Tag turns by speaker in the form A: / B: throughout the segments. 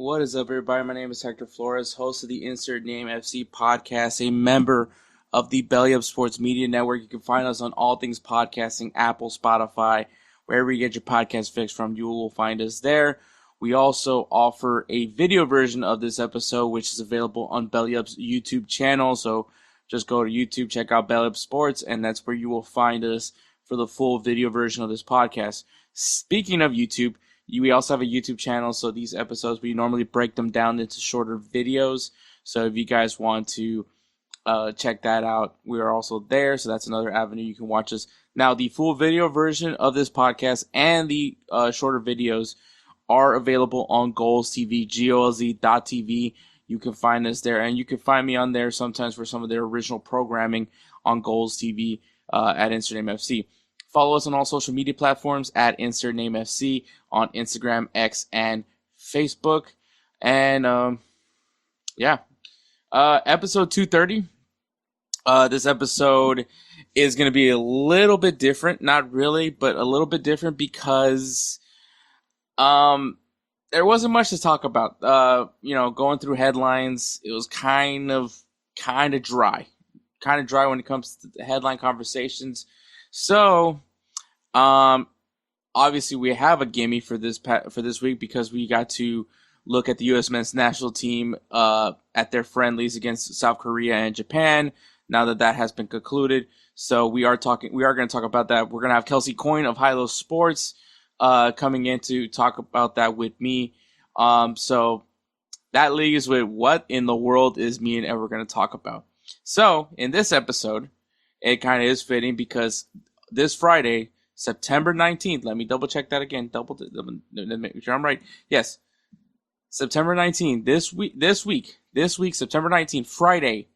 A: What is up, everybody? My name is Hector Flores, host of the Insert Name FC podcast, a member of the Belly Up Sports Media Network. You can find us on all things podcasting, Apple, Spotify, wherever you get your podcast fix from, you will find us there. We also offer a video version of this episode, which is available on Belly Up's YouTube channel. So just go to YouTube, check out Belly Up Sports, and that's where you will find us for the full video version of this podcast. Speaking of YouTube, we also have a YouTube channel, so these episodes, we normally break them down into shorter videos. So if you guys want to check that out, we are also there. So that's another avenue you can watch us. Now, the full video version of this podcast and the shorter videos are available on Goals TV, golz.tv. You can find us there, and you can find me on there sometimes for some of their original programming on Goals TV at Insert Name FC. Follow us on all social media platforms at Insert Name FC on Instagram, X, and Facebook. And episode 230. This episode is going to be a little bit different. Not really, but a little bit different because there wasn't much to talk about. Going through headlines, it was kind of dry. Kind of dry when it comes to the headline conversations. So, obviously we have a gimme for this week because we got to look at the U.S. men's national team at their friendlies against South Korea and Japan. Now that has been concluded, so we are going to talk about that. We're going to have Kelcey Coyne of High Low Sports coming in to talk about that with me. So that leaves with what in the world is me and Edward going to talk about. So in this episode, it kind of is fitting because this Friday, September 19th, let me double check that again. Make sure I'm right. Yes. September 19th, this week, September 19th, Friday,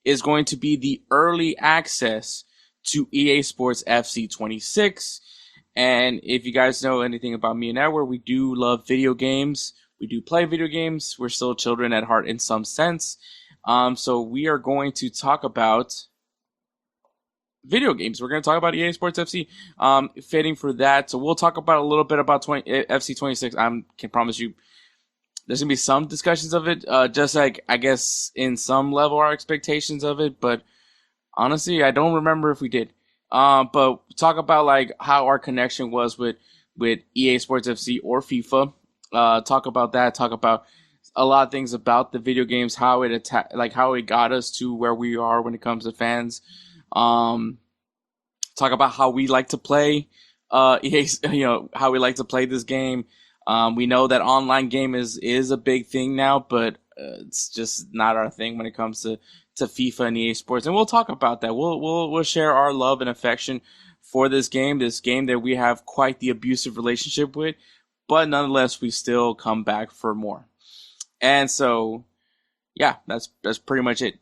A: is going to be the early access to EA Sports FC 26. And if you guys know anything about me and Edward, we do love video games. We do play video games. We're still children at heart in some sense. So we are going to talk about video games. We're going to talk about EA Sports FC, fitting for that. So we'll talk about a little bit about FC 26. I can promise you there's going to be some discussions of it, just like, I guess, in some level, our expectations of it. But honestly, I don't remember if we did. But talk about like how our connection was with EA Sports FC or FIFA. Talk about that. Talk about a lot of things about the video games, how it how it got us to where we are when it comes to fans. Talk about how we like to play EA, how we like to play this game. We know that online game is a big thing now, but it's just not our thing when it comes to FIFA and EA Sports. And we'll talk about that. We'll share our love and affection for this game that we have quite the abusive relationship with, but nonetheless we still come back for more. And so, yeah, that's pretty much it.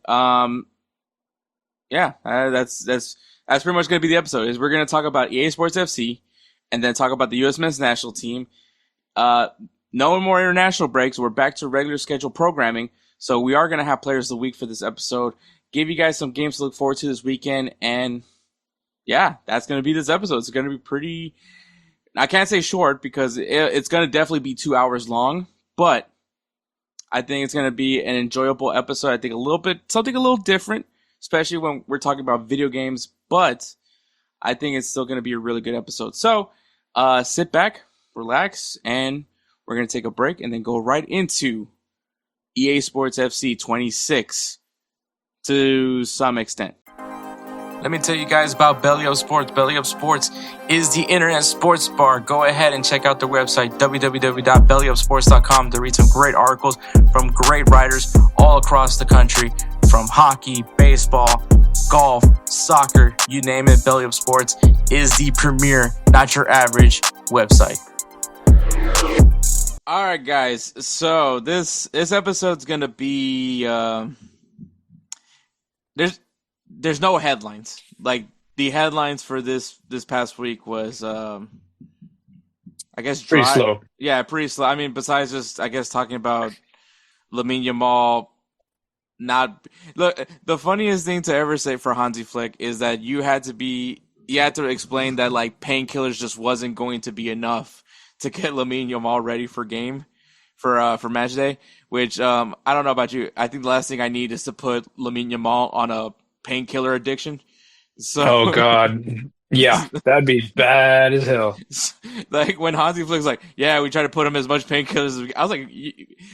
A: That's pretty much going to be the episode. Is we're going to talk about EA Sports FC and then talk about the U.S. men's national team. No more international breaks. We're back to regular scheduled programming. So we are going to have players of the week for this episode. Give you guys some games to look forward to this weekend. And yeah, that's going to be this episode. It's going to be pretty, I can't say short because it's going to definitely be 2 hours long, but I think it's going to be an enjoyable episode. I think something a little different, especially when we're talking about video games, but I think it's still going to be a really good episode. So sit back, relax, and we're going to take a break and then go right into EA Sports FC 26 to some extent. Let me tell you guys about Belly Up Sports. Belly Up Sports is the internet sports bar. Go ahead and check out their website, www.bellyupsports.com, to read some great articles from great writers all across the country, from hockey, baseball, golf, soccer, you name it. Belly Up Sports is the premier, not your average website. All right, guys. So this episode's gonna be there's no headlines. Like the headlines for this past week was I guess dry.
B: Pretty slow.
A: Yeah, pretty slow. I mean, besides just I guess talking about Lamine Yamal. Not look. The funniest thing to ever say for Hansi Flick is that you had to explain that like painkillers just wasn't going to be enough to get Lamine Yamal ready for for match day. Which I don't know about you. I think the last thing I need is to put Lamine Yamal on a painkiller addiction.
B: Oh
A: So
B: God. Yeah, that'd be bad as hell.
A: like when Hansi Flick's like, yeah, we try to put him as much painkillers as I was like,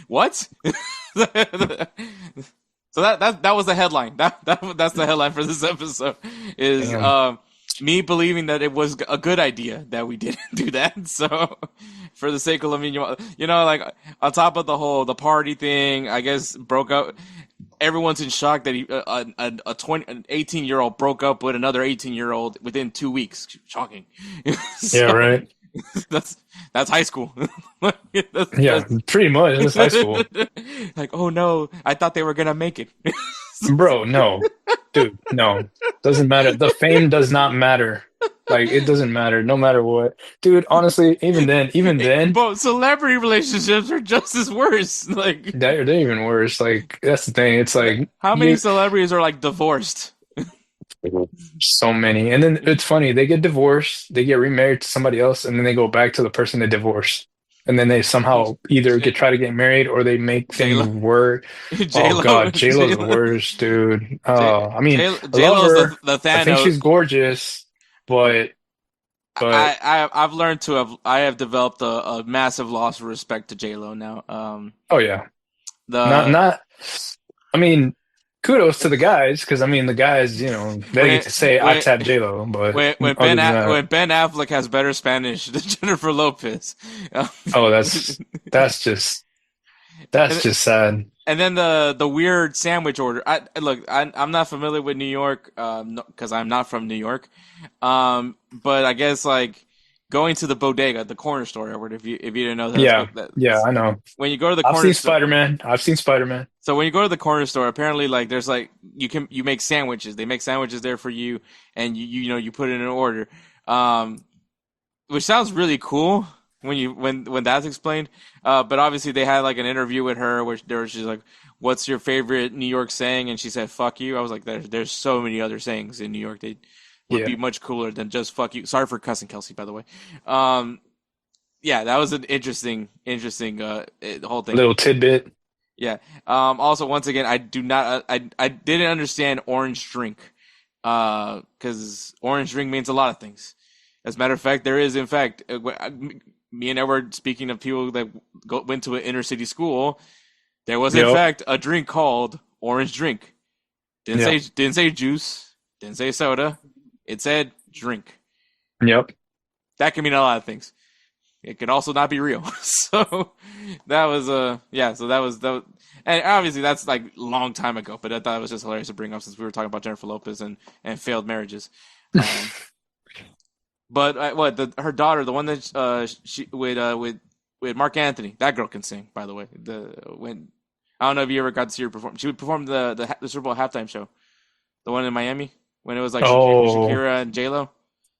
A: what? So that was the headline. That's the headline for this episode. Is
B: Damn.
A: me believing that it was a good idea that we didn't do that. So for the sake of Lamine, like on top of the party thing, I guess broke up. Everyone's in shock that an 18-year-old broke up with another 18-year-old within 2 weeks. Shocking.
B: Yeah,
A: So
B: right.
A: that's that's high school.
B: Yeah, pretty much. That's high school.
A: Like, oh no, I thought they were gonna make it.
B: Bro, no. Dude, no. Doesn't matter. The fame does not matter. Like it doesn't matter no matter what. Dude, honestly, even then,
A: But celebrity relationships are just as worse. Like,
B: they're even worse. Like that's the thing. It's like
A: how many
B: you
A: celebrities are like divorced?
B: so many. And then it's funny, they get divorced, they get remarried to somebody else, and then they go back to the person they divorced. And then they somehow either get try to get married or they make
A: J
B: things
A: Lo,
B: work.
A: J
B: Oh
A: Lo,
B: God, J-Lo's the worst, dude. I mean, I
A: J
B: love
A: Lo's
B: her.
A: the
B: I think
A: Thanos.
B: she's gorgeous, but but
A: I've learned to I have developed a massive loss of respect to J Lo now.
B: oh yeah. Not
A: The
B: not I mean, kudos to the guys because I mean the guys, they get
A: when
B: to say I
A: when
B: tap J-Lo, but other than that,
A: When Ben Affleck has better Spanish than Jennifer Lopez.
B: oh that's just
A: And,
B: that's just sad.
A: and then the weird sandwich order. I'm not familiar with New York, because I'm not from New York. But I guess like going to the bodega, the corner store, Edward. If you didn't know, that's
B: Yeah,
A: what
B: yeah, I know.
A: when you go to the
B: I've
A: corner
B: seen
A: store.
B: Spider-Man. I've seen Spider-Man.
A: So when you go to the corner store, apparently like there's like you make sandwiches. They make sandwiches there for you, and you put in an order. Um, which sounds really cool when that's explained. But obviously they had like an interview with her where she's like, "What's your favorite New York saying?" And she said, "Fuck you." I was like, "There's so many other sayings in New York. They would be
B: Yeah,
A: much cooler than just fuck you." Sorry for cussing, Kelcey, by the way. Um, yeah, that was an interesting whole thing.
B: little tidbit.
A: Yeah. Also, once again, I do not I didn't understand orange drink. Because orange drink means a lot of things. As a matter of fact, there is, in fact, me and Edward, speaking of people that went to an inner city school, there was, in
B: Yep,
A: fact, a drink called orange drink.
B: yep,
A: Didn't say juice, didn't say soda. It said drink.
B: yep.
A: That can mean a lot of things. It could also not be real. So that was yeah. So that was, and obviously that's like a long time ago. But I thought it was just hilarious to bring up since we were talking about Jennifer Lopez and failed marriages. Um, but her daughter, the one that she with Mark Anthony, that girl can sing. By the way, the when I don't know if you ever got to see her perform. She would perform the Super Bowl halftime show, the one in Miami when it was like
B: Oh,
A: Shakira and J Lo.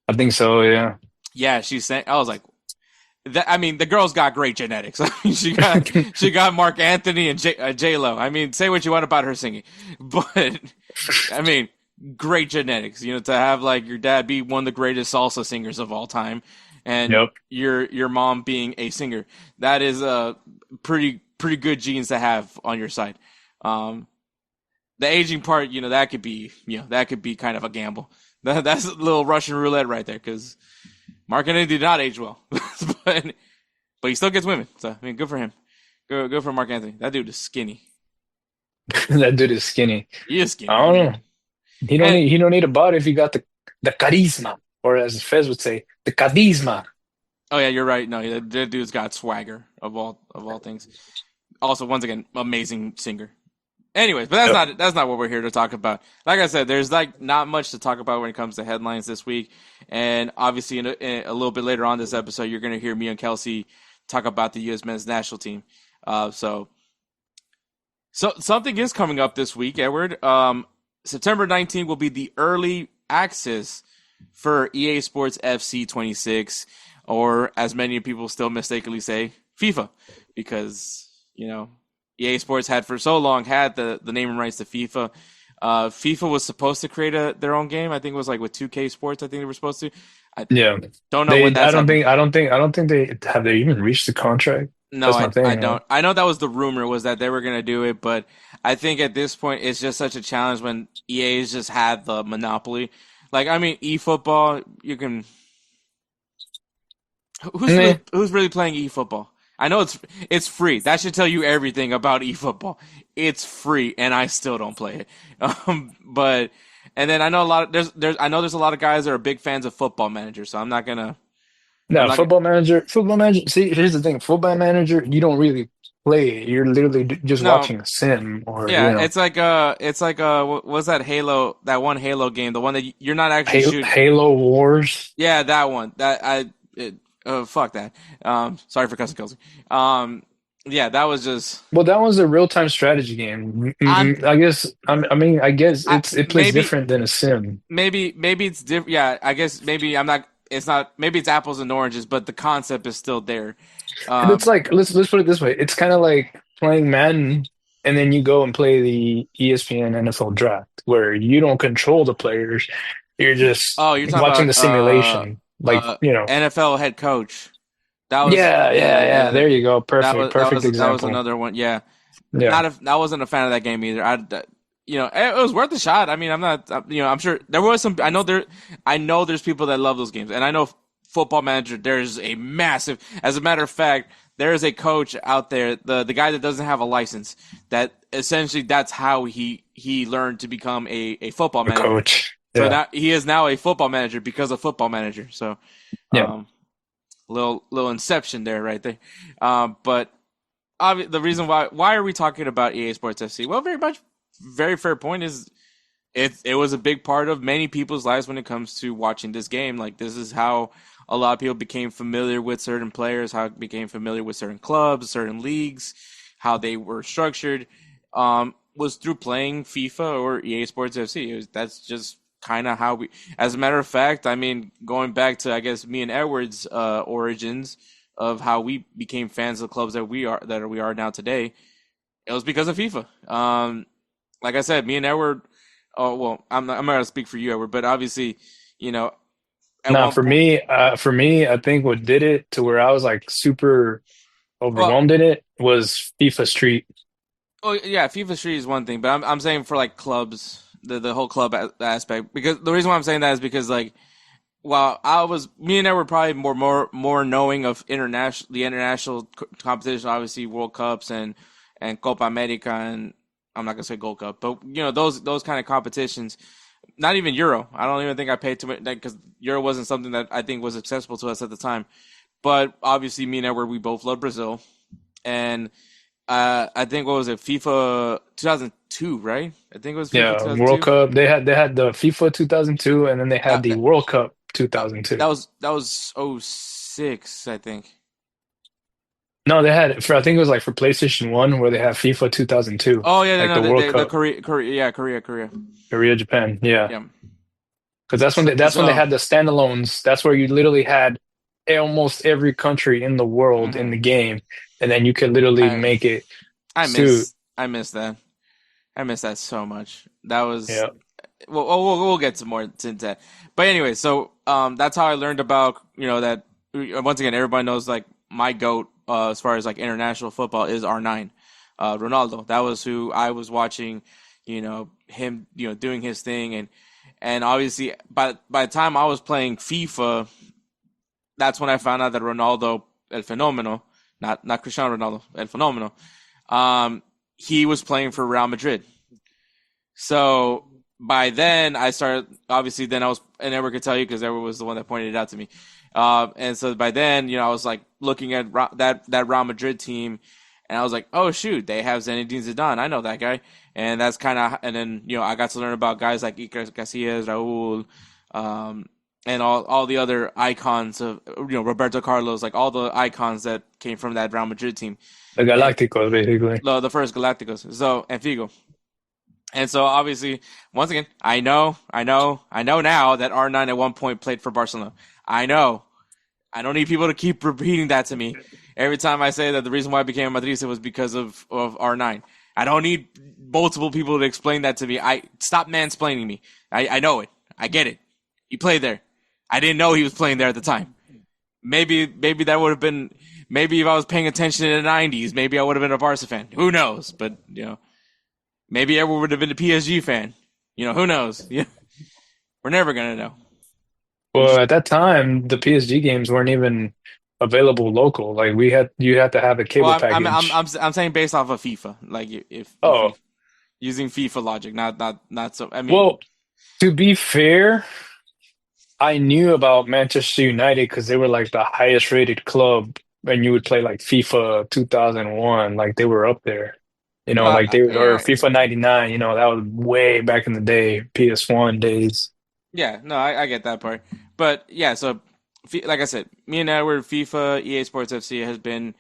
B: I think so. Yeah.
A: Yeah, she sang. I was like, I mean, the girl's got great genetics. I mean, she got Mark Anthony and J Lo. I mean, say what you want about her singing, but I mean, great genetics. To have like your dad be one of the greatest salsa singers of all time, and
B: Yep.
A: your mom being a singer. That is pretty good genes to have on your side. Um, the aging part, that could be kind of a gamble. That's a little Russian roulette right there, because Mark Anthony did not age well, but he still gets women. So I mean, good for him. Good for Mark Anthony. That dude is skinny.
B: That dude is skinny.
A: He is
B: I
A: skinny. I
B: don't
A: mean,
B: know.
A: and
B: He don't need a body if you got the charisma, or as Fez would say, the charisma.
A: oh yeah, you're right. No, that dude's got swagger of all things. Also, once again, amazing singer. Anyways, but
B: Yep.
A: that's not what we're here to talk about. Like I said, there's like not much to talk about when it comes to headlines this week, and obviously in a little bit later on this episode, you're going to hear me and Kelcey talk about the U.S. men's national team. So something is coming up this week, Edward. September 19th will be the early access for EA Sports FC 26, or as many people still mistakenly say, FIFA, because EA Sports had for so long had the naming rights to FIFA. FIFA was supposed to create their own game. I think it was like with 2K Sports. I think they were supposed to. I
B: Yeah.
A: don't know when
B: I
A: that's
B: don't
A: happening.
B: think. I don't think. I don't think they even reached the contract.
A: No,
B: That's my
A: I
B: thing, man.
A: don't. I know that was the rumor was that they were gonna do it, but I think at this point it's just such a challenge when EA's just had the monopoly. Like, I mean, eFootball, you can.
B: Meh.
A: Who's really playing eFootball? I know it's free. That should tell you everything about eFootball. It's free, and I still don't play it. But and then I know a lot of there's I know there's a lot of guys that are big fans of Football Manager, so I'm
B: No,
A: not gonna.
B: football manager. See, here's the thing. Football manager, you don't really play. You're literally just
A: No,
B: watching a sim, or
A: yeah, it's like what was that Halo, that one Halo game, the one that you're not actually shooting.
B: Halo Wars.
A: Yeah, that one. Fuck that. Sorry for cussing, Kelsey. Yeah, that was just.
B: Well, that was a real-time strategy game.
A: I'm.
B: I guess. I mean, I guess
A: I
B: it plays
A: maybe
B: different than a sim.
A: maybe it's different. Yeah, I guess maybe I'm not. It's not. Maybe it's apples and oranges, but the concept is still there.
B: And
A: Um.
B: it's like let's put it this way. It's kind of like playing Madden, and then you go and play the ESPN NFL draft, where you don't control the players. You're just
A: Oh, you're talking
B: watching the
A: about
B: simulation. Like,
A: NFL head coach. That was
B: yeah,
A: yeah
B: yeah,
A: yeah
B: yeah.
A: yeah.
B: There you go.
A: That
B: Perfect,
A: was that
B: perfect
A: was that was
B: example.
A: another one. Yeah.
B: Yeah.
A: I wasn't a fan of that game either. It was worth a shot. I mean, I'm not, I'm sure there was some. I know there's people that love those games, and I know Football Manager. There's a massive. As a matter of fact, there is a coach out there, the guy that doesn't have a license. That essentially that's how he learned to become a football
B: A
A: manager.
B: coach.
A: So
B: Yeah.
A: that he is now a football manager because of Football Manager. So,
B: Yeah.
A: um, little inception there, right there. But the reason why are we talking about EA Sports FC? Well, very fair point is it was a big part of many people's lives when it comes to watching this game. Like, this is how a lot of people became familiar with certain players, how it became familiar with certain clubs, certain leagues, how they were structured. Was through playing FIFA or EA Sports FC. That's just kind of how we. As a matter of fact, I mean, going back to, I guess, me and Edward's origins of how we became fans of the clubs that we are now today, it was because of FIFA. Like I said, me and Edward. Oh well, I'm not gonna speak for you, Edward, but obviously, you know, at
B: Now,
A: one point.
B: for me, I think what did it to where I was like super
A: Well,
B: overwhelmed in it was FIFA Street.
A: oh yeah, FIFA Street is one thing, but I'm saying for like clubs, the whole club aspect. Because the reason why I'm saying that is because, like, while me and Ed were probably more knowing of the international competition, obviously World Cups and Copa America, and I'm not gonna say Gold Cup, but those kind of competitions. Not even Euro. I don't even think I paid too much because Euro wasn't something that I think was accessible to us at the time. But obviously, me and Edward, we both love Brazil, and I think, what was it, FIFA 2002, right? I think it was FIFA
B: Yeah, World
A: 2002.
B: Cup. They had the FIFA 2002, and then they had
A: That
B: the
A: that
B: World Cup
A: that,
B: 2002.
A: that was '06, I think.
B: No, they had for I think it was like for PlayStation 1 where they have FIFA 2002,
A: Oh yeah,
B: like
A: no,
B: the
A: no,
B: World
A: the
B: Cup,
A: Korea, yeah, Korea.
B: Korea, Japan. Yeah.
A: Yeah.
B: Because that's when they
A: So
B: had the standalones. That's where you literally had almost every country in the world in
A: mhm.
B: the game, and then you could literally
A: I
B: make it
A: I
B: suit.
A: miss that. I miss that so much. That was.
B: Yeah.
A: We'll get to more to that. But anyway, so that's how I learned about, that, once again, everybody knows, like, my goat, as far as like international football, is R9, Ronaldo. That was who I was watching, him, doing his thing, and obviously by the time I was playing FIFA, that's when I found out that Ronaldo, el fenomeno, not Cristiano Ronaldo, el fenomeno, he was playing for Real Madrid. So by then I started, obviously, then I was, and Edward could tell you because Edward was the one that pointed it out to me. And so by then, I was like looking at that Real Madrid team, and I was like, oh shoot, they have Zinedine Zidane. I know that guy. And that's kind of, and then, I got to learn about guys like Iker Casillas, Raúl, and all the other icons of, Roberto Carlos, like all the icons that came from that Real Madrid team,
B: The
A: and
B: Galacticos, basically.
A: the first Galacticos. So, and Figo. And so obviously, once again, I know now that R9 at one point played for Barcelona. I know. I don't need people to keep repeating that to me. Every time I say that the reason why I became a Madrid was because of R9. I don't need multiple people to explain that to me. Stop mansplaining me. I know it. I get it. He played there. I didn't know he was playing there at the time. Maybe that would have been, maybe if I was paying attention in the '90s, maybe I would have been a Barca fan. Who knows? But maybe Edward would have been a PSG fan. Who knows? Yeah, we're never gonna know. We
B: Well,
A: just
B: at that time, the PSG games weren't even available local. Like you had to have a
A: well,
B: cable package.
A: I'm saying based off of FIFA, like if
B: Oh,
A: you using FIFA logic, not so. I mean,
B: well, to be fair, I knew about Manchester United because they were like the highest rated club when you would play like FIFA 2001, like they were up there. Like they or
A: yeah,
B: FIFA 99, that was way back in the day, PS1 days.
A: yeah. No, I get that part, but yeah. So, like I said, me and Edward, FIFA, EA Sports FC has been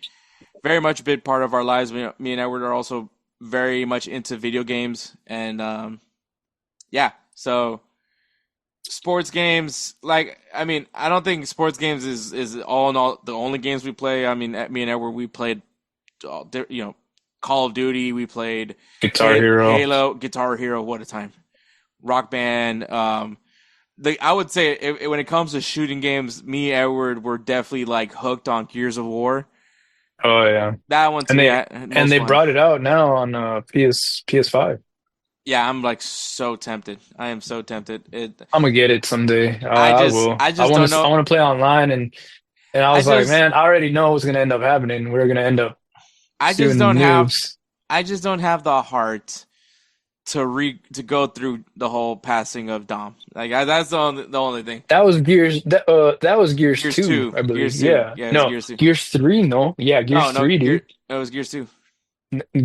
A: very much a big part of our lives. Me and Edward are also very much into video games, and yeah. So sports games, like I mean, I don't think sports games is all in all the only games we play. I mean, me and Edward we played, Call of Duty. We played
B: Guitar Hero.
A: Halo, Guitar Hero. What a time! Rock Band. I would say when it comes to shooting games, me and Edward were definitely like hooked on Gears of War.
B: Oh yeah.
A: That one to
B: And
A: me,
B: they and
A: most
B: they
A: fun.
B: brought it out now on PS5.
A: Yeah, I'm like so tempted. I am so tempted.
B: I'm gonna get it someday.
A: I
B: I
A: just,
B: will.
A: I just don't
B: I
A: know.
B: want to play online, and I
A: I
B: was like,
A: just,
B: man, I already know what's gonna end up happening. We're gonna end up
A: I just
B: suing
A: don't have,
B: noobs.
A: I just don't have the heart to go through the whole passing of Dom. Like that's the only thing.
B: That was Gears
A: Gears
B: 2,
A: two,
B: I believe.
A: Gears two,
B: Yeah.
A: yeah, it was
B: No,
A: Gears two.
B: Gears 3, no. Yeah,
A: No,
B: Gears
A: no,
B: 3, dude.
A: it was Gears two.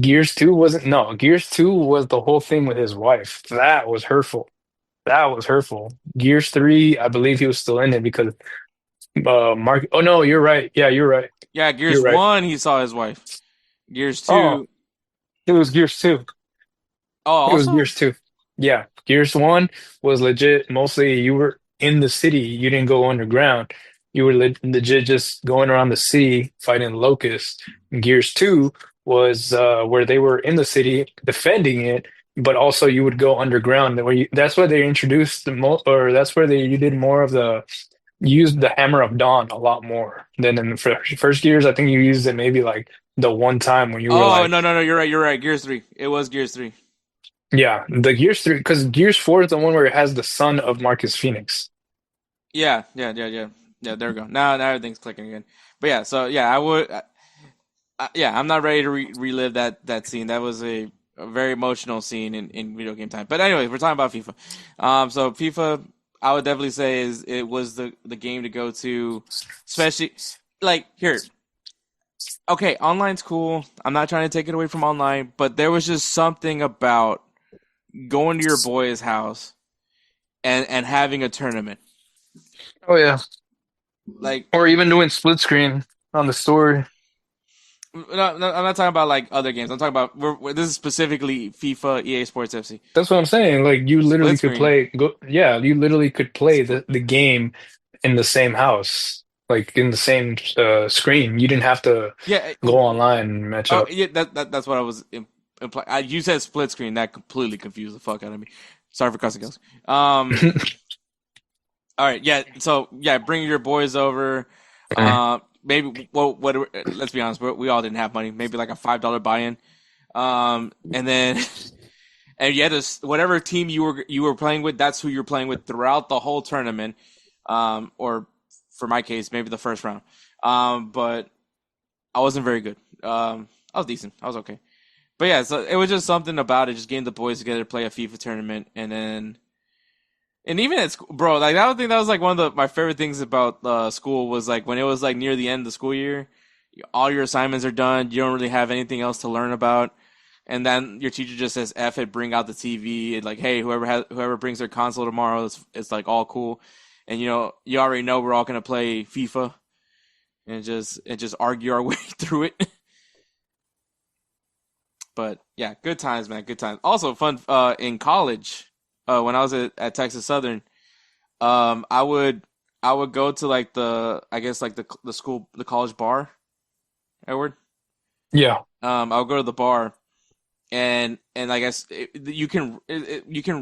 B: Gears 2 wasn't no, Gears 2 was the whole thing with his wife. That was hurtful. That was hurtful. Gears 3, I believe he was still in it because Mark Oh no, you're right. Yeah, you're right.
A: Yeah,
B: You're
A: Gears
B: right.
A: one, he saw his wife. Gears
B: Oh,
A: two,
B: it was Gears 2.
A: oh,
B: It was
A: also,
B: Gears 2. Yeah. Gears 1 was legit. Mostly you were in the city. You didn't go underground. You were legit just going around the city fighting locusts. Gears 2 was where they were in the city defending it, but also you would go underground. That's where they introduced or that's where you did more of you used the Hammer of Dawn a lot more than in the first Gears. I think you used it maybe like the one time when you were
A: oh
B: like,
A: no, no, no, you're right. Gears three, it was Gears three.
B: yeah, the Gears 3, because Gears 4 is the one where it has the son of Marcus Phoenix.
A: Yeah, yeah, yeah, yeah, yeah. There we go. Now everything's clicking again. But yeah, so yeah, I would. Yeah, I'm not ready to relive that scene. That was a very emotional scene in video game time. But anyways, we're talking about FIFA. So FIFA, I would definitely say it was the game to go to, especially like here. Okay, online's cool. I'm not trying to take it away from online, but there was just something about going to your boy's house and having a tournament.
B: Oh yeah.
A: Like
B: Or even doing split screen on the story.
A: no, no, I'm not talking about like other games. I'm talking about this is specifically FIFA, EA Sports FC.
B: That's what I'm saying. Like you
A: Split
B: literally could
A: screen.
B: yeah, you literally could play
A: Split.
B: the game in the same house, like in the same screen. You didn't have to
A: Yeah.
B: go online and match
A: Oh,
B: up.
A: yeah. That's what I was implying. You said split screen. That completely confused the fuck out of me. Sorry for cussing, Kelcey. All right. Yeah. So yeah, bring your boys over. Maybe. Well, what? Let's be honest. We all didn't have money. Maybe like a $5 buy-in. And then and you had to whatever team you were playing with. That's who you're playing with throughout the whole tournament. Or for my case, maybe the first round. But I wasn't very good. I was decent. I was okay. But yeah, so it was just something about it, just getting the boys together to play a FIFA tournament, and even at school, bro, like I would think that was like one of my favorite things about school was like when it was like near the end of the school year, all your assignments are done, you don't really have anything else to learn about, and then your teacher just says F it, bring out the TV, and like hey, whoever brings their console tomorrow, it's like all cool, and you already know we're all gonna play FIFA, and just argue our way through it. But yeah, good times, man. Good times. Also fun in college. When I was at Texas Southern, I would go to like I guess like the school the college bar, Edward.
B: Yeah.
A: I would go to the bar and I guess you can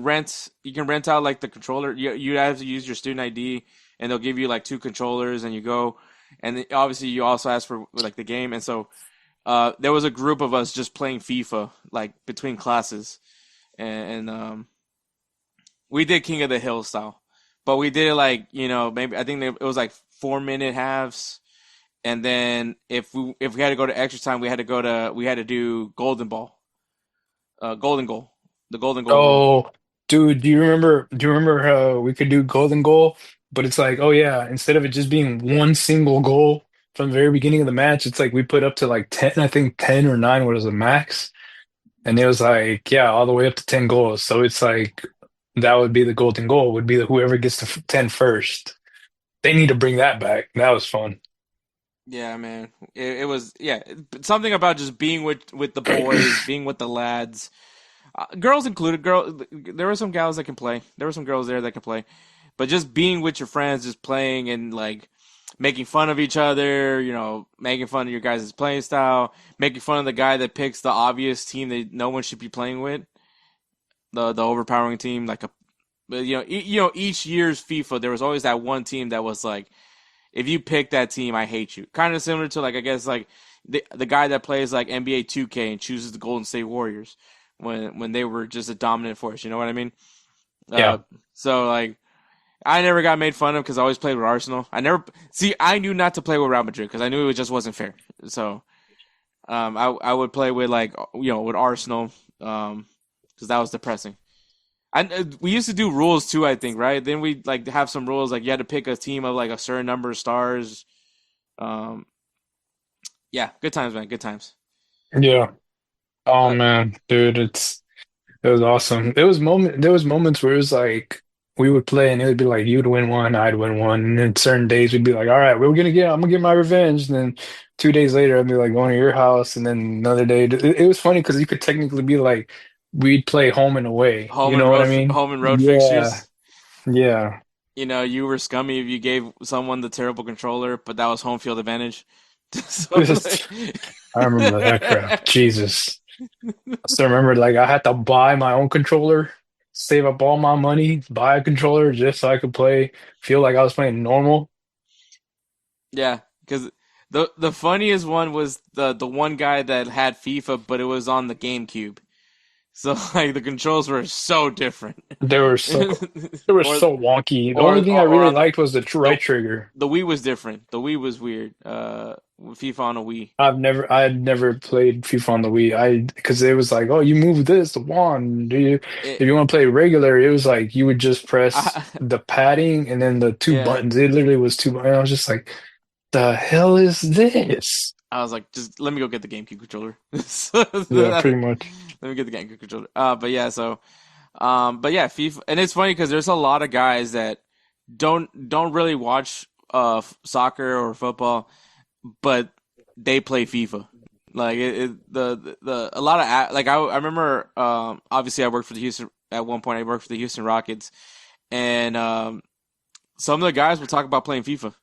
A: rent out like the controller. You have to use your student ID and they'll give you like two controllers and you go. and obviously you also asked for like the game, and so there was a group of us just playing FIFA like between classes, and we did King of the Hill style, but we did it like maybe I think it was like 4 minute halves, and then if we had to go to extra time, we had to do golden goal, the golden goal rule.
B: Oh, dude, do you remember how we could do golden goal? But it's like, oh yeah, instead of it just being one single goal from the very beginning of the match, it's like we put up to like 10, I think 10 or 9 was the max. And it was like, yeah, all the way up to 10 goals. So it's like that would be the golden goal, would be the whoever gets to 10 first. They need to bring that back. That was fun.
A: Yeah, man, it was something about just being with the boys, being with the lads, girls included. There were some gals that can play. There were some girls there that can play, but just being with your friends, just playing and like making fun of each other, making fun of your guys' playing style, making fun of the guy that picks the obvious team that no one should be playing with, the overpowering team. Like each year's FIFA, there was always that one team that was like, if you pick that team, I hate you. Kind of similar to like I guess like the guy that plays like NBA 2K and chooses the Golden State Warriors when they were just a dominant force. You know what I mean? Uh,
B: Yeah.
A: so like I never got made fun of because I always played with Arsenal. I knew not to play with Real Madrid because I knew it just wasn't fair. So I would play with like with Arsenal because that was depressing. We used to do rules too, I think, right? Then we like have some rules like you had to pick a team of like a certain number of stars. Um, yeah, good times, man, good times.
B: Yeah. Oh
A: Uh,
B: man, dude, it was awesome. There was moments where it was like we would play and it would be like you'd win one, I'd win one, and then certain days we'd be like, all right, I'm gonna get my revenge. And then 2 days later I'd be like going to your house, and then another day it was funny because you could technically be like we'd play home and away. You know what I mean?
A: home and road
B: Yeah,
A: fixtures.
B: yeah.
A: You were scummy if you gave someone the terrible controller, but that was home field advantage. So like,
B: I remember that crap. Jesus. I still remember like I had to buy my own controller, save up all my money, buy a controller just so I could play, feel like I was playing normal.
A: yeah, because the funniest one was the one guy that had FIFA, but it was on the GameCube. So like the controls were so different.
B: They were so they were
A: or
B: so wonky. The only
A: or
B: thing I
A: or
B: really
A: on
B: liked was the
A: the
B: right trigger.
A: the Wii was different. The Wii was weird. FIFA on a Wii.
B: I had never played FIFA on the Wii. Because it was like, oh, you move this, the wand.
A: It,
B: If you want to play regular, it was like you would just press
A: I,
B: the padding and then the two
A: yeah,
B: buttons. It literally was two buttons. I was just like, the hell is this?
A: I was like, just let me go get the GameCube controller. So
B: Yeah, pretty much.
A: let me get the GameCube controller. But yeah, so but yeah, FIFA, and it's funny because there's a lot of guys that don't really watch soccer or football, but they play FIFA. Like the a lot of like I remember obviously I worked for the Houston at one point. I worked for the Houston Rockets, and some of the guys will talk about playing FIFA.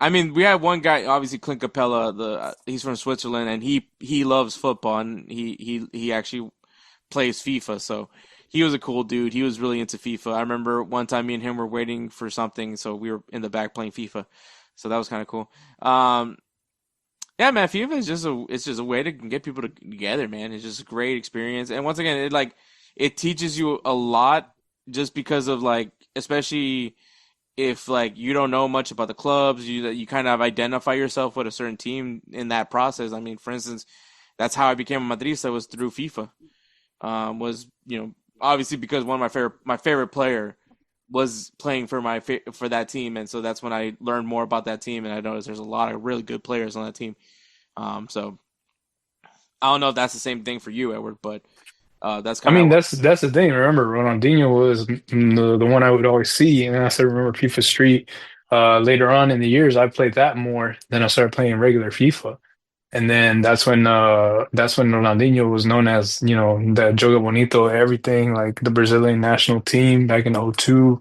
A: I mean, we had one guy, obviously Clint Capella. He's from Switzerland, and he loves football, and he actually plays FIFA. So he was a cool dude. He was really into FIFA. I remember one time me and him were waiting for something, so we were in the back playing FIFA. So that was kind of cool. Yeah, man, FIFA is just a way to get people together, man. It's just a great experience, and once again, it teaches you a lot just because of like, especially if like you don't know much about the clubs, you kind of identify yourself with a certain team in that process. I mean, for instance, that's how I became a Madrista was through FIFA. Was obviously because one of my favorite player was playing for for that team, and so that's when I learned more about that team, and I noticed there's a lot of really good players on that team. So I don't know if that's the same thing for you, Edward, but that's
B: I
A: kind
B: mean,
A: of
B: that's the thing. Remember, Ronaldinho was the one I would always see, and I started remember FIFA Street. Later on in the years, I played that more. Then I started playing regular FIFA, and then that's when Ronaldinho was known as the Joga Bonito, everything like the Brazilian national team back in '02.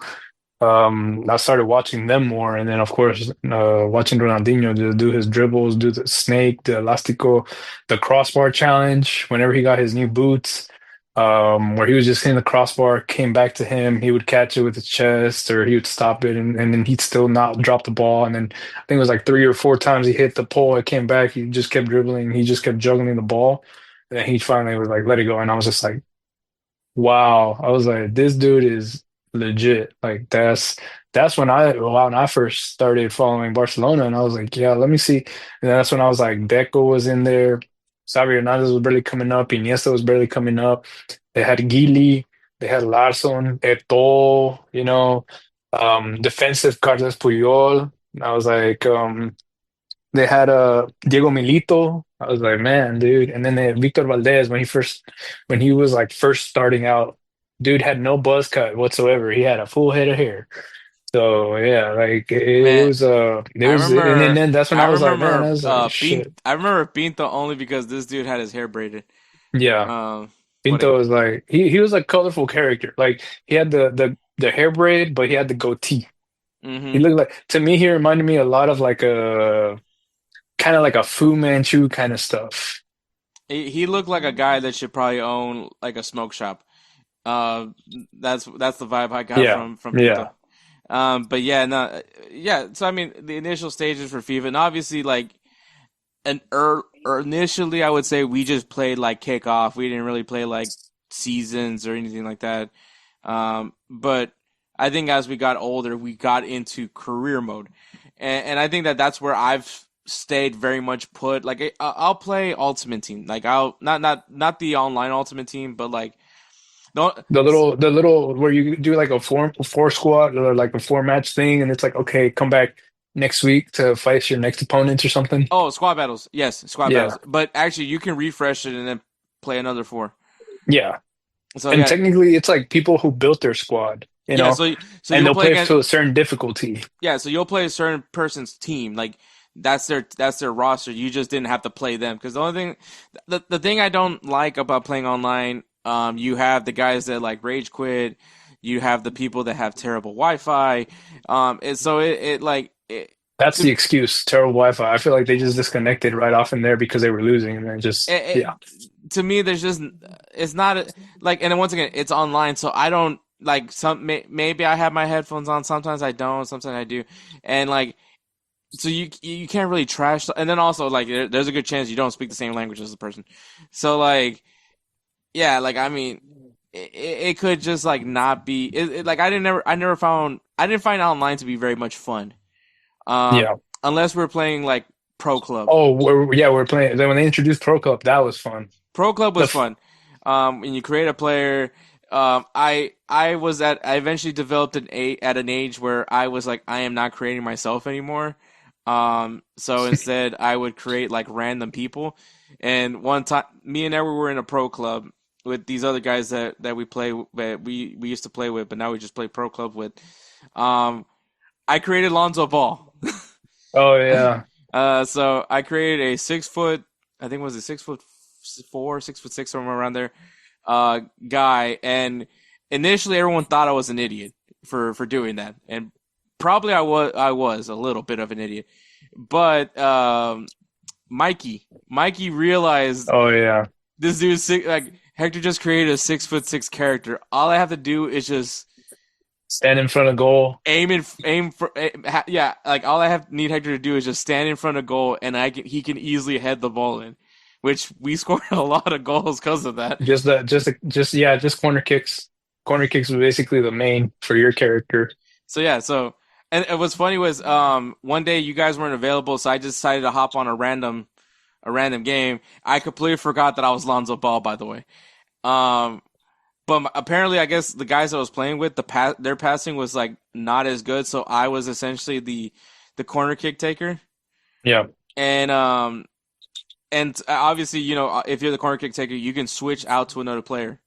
B: I started watching them more, and then of course, watching Ronaldinho do his dribbles, do the snake, the elastico, the crossbar challenge. Whenever he got his new boots, where he was just hitting the crossbar, came back to him, he would catch it with his chest, or he would stop it, and then he'd still not drop the ball. And then I think it was like 3 or 4 times he hit the pole, it came back, he just kept dribbling, he just kept juggling the ball, and then he finally was like, let it go. And I was just like, wow. I was like, this dude is legit. Like that's when I first started following Barcelona, and I was like, yeah, let me see. And that's when I was like, Deco was in there, Xavi Hernandez was barely coming up, Iniesta was barely coming up. They had Gili, they had Larsson, Eto'o, defensive Carles Puyol. I was like, they had Diego Milito. I was like, man, dude. And then they had Victor Valdez when he was like first starting out. Dude had no buzz cut whatsoever. He had a full head of hair. So yeah, like
A: Man,
B: it
A: I
B: was, and
A: remember,
B: then that's when
A: I
B: I was like, man, I
A: remember,
B: was like, shit.
A: I remember Pinto only because this dude had his hair braided.
B: Yeah,
A: Um, what a,
B: Pinto was like he was a colorful character. Like he had the hair braid, but he had the goatee. He
A: hmm
B: looked like to me, he reminded me a lot of like a kind of like a Fu Manchu kind of stuff.
A: he looked like a guy that should probably own like a smoke shop. Uh, that's the vibe I got
B: Yeah,
A: from
B: yeah.
A: Pinto. But yeah, no, yeah. So I mean, the initial stages for FIFA, and obviously, like initially, I would say we just played like kickoff. We didn't really play like seasons or anything like that. But I think as we got older, we got into career mode, and I think that that's where I've stayed very much put. Like I'll play Ultimate Team, like I'll not the online Ultimate Team, but like don't.
B: The little where you do like a four squad or like a four match thing, and it's like, okay, come back next week to face your next opponent or something.
A: Oh, squad battles. Yes, squad
B: Yeah,
A: battles. But actually, you can refresh it and then play another four.
B: yeah.
A: So
B: And
A: yeah,
B: technically, it's like people who built their squad,
A: yeah. So
B: and
A: you'll
B: they'll
A: play
B: play
A: against.
B: to a certain difficulty.
A: Yeah, so you'll play a certain person's team. Like that's their roster. You just didn't have to play them because the only thing, the thing I don't like about playing online, you have the guys that like rage quit. You have the people that have terrible Wi-Fi. And so it like it.
B: That's
A: To,
B: the excuse. Terrible Wi-Fi. I feel like they just disconnected right off in there because they were losing, and then just
A: it,
B: yeah.
A: to me, there's just it's not like, and then once again, it's online, so I don't like maybe I have my headphones on. Sometimes I don't. Sometimes I do, and like so you can't really trash. And then also like there's a good chance you don't speak the same language as the person. So like yeah, like I mean. It could just like not be like I didn't find online to be very much fun. Um,
B: Yeah.
A: unless we're playing like Pro Club.
B: Oh, we're playing. Then when they introduced Pro Cup, that was fun.
A: Pro Club
B: The
A: was fun. When you create a player, I eventually developed at an age where I was like I am not creating myself anymore. So instead I would create like random people. And one time, me and Edward were in a pro club with these other guys that we used to play with, but now we just play pro club with. Um, I created Lonzo Ball.
B: Oh yeah.
A: So I created a 6 foot, I think it was a 6'4", 6'6", somewhere around there, guy. And initially everyone thought I was an idiot for doing that. And probably I was a little bit of an idiot. But, Mikey realized
B: Oh yeah.
A: this dude's like, Hector just created a 6'6" character. All I have to do is just
B: Stand in front of goal.
A: yeah, like all I need Hector to do is just stand in front of goal, and he can easily head the ball in, which we scored a lot of goals because of that.
B: Just corner kicks. Corner kicks was basically the main for your character.
A: So yeah, and what's funny was one day you guys weren't available, so I just decided to hop on a random game. I completely forgot that I was Lonzo Ball, by the way. Um, But apparently, I guess the guys I was playing with, their passing was like not as good, so I was essentially the corner kick taker.
B: Yeah.
A: And obviously, if you're the corner kick taker, you can switch out to another player.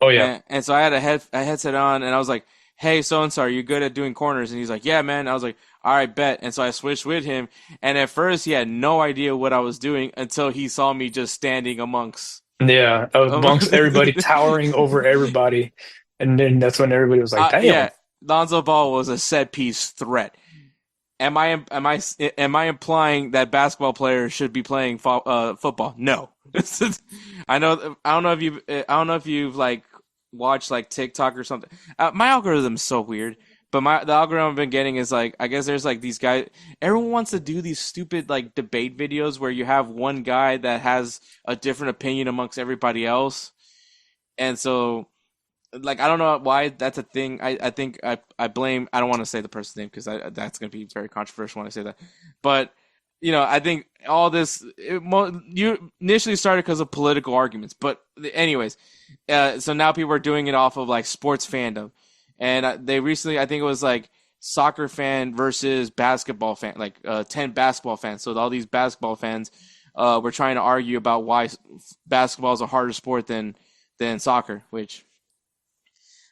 B: Oh yeah.
A: And so I had a headset on, and I was like, "Hey, so and so, are you good at doing corners?" And he's like, "Yeah, man." I was like, "All right, bet." And so I switched with him, and at first he had no idea what I was doing until he saw me just standing amongst.
B: Yeah. Amongst everybody, towering over everybody, and then that's when everybody was like,
A: Yeah,
B: "Damn."
A: Lonzo Ball was a set piece threat. Am I implying that basketball players should be playing football? No. I know. I don't know if you've like watched like TikTok or something. My algorithm is so weird, but the algorithm I've been getting is like I guess there's like these guys. Everyone wants to do these stupid like debate videos where you have one guy that has a different opinion amongst everybody else, and so like I don't know why that's a thing. I think I blame. I don't want to say the person's name because that's going to be very controversial when I say that. But I think all this you initially started because of political arguments. But anyways, so now people are doing it off of like sports fandom, and they recently I think it was like soccer fan versus basketball fan, like 10 basketball fans. So all these basketball fans were trying to argue about why basketball is a harder sport than soccer, which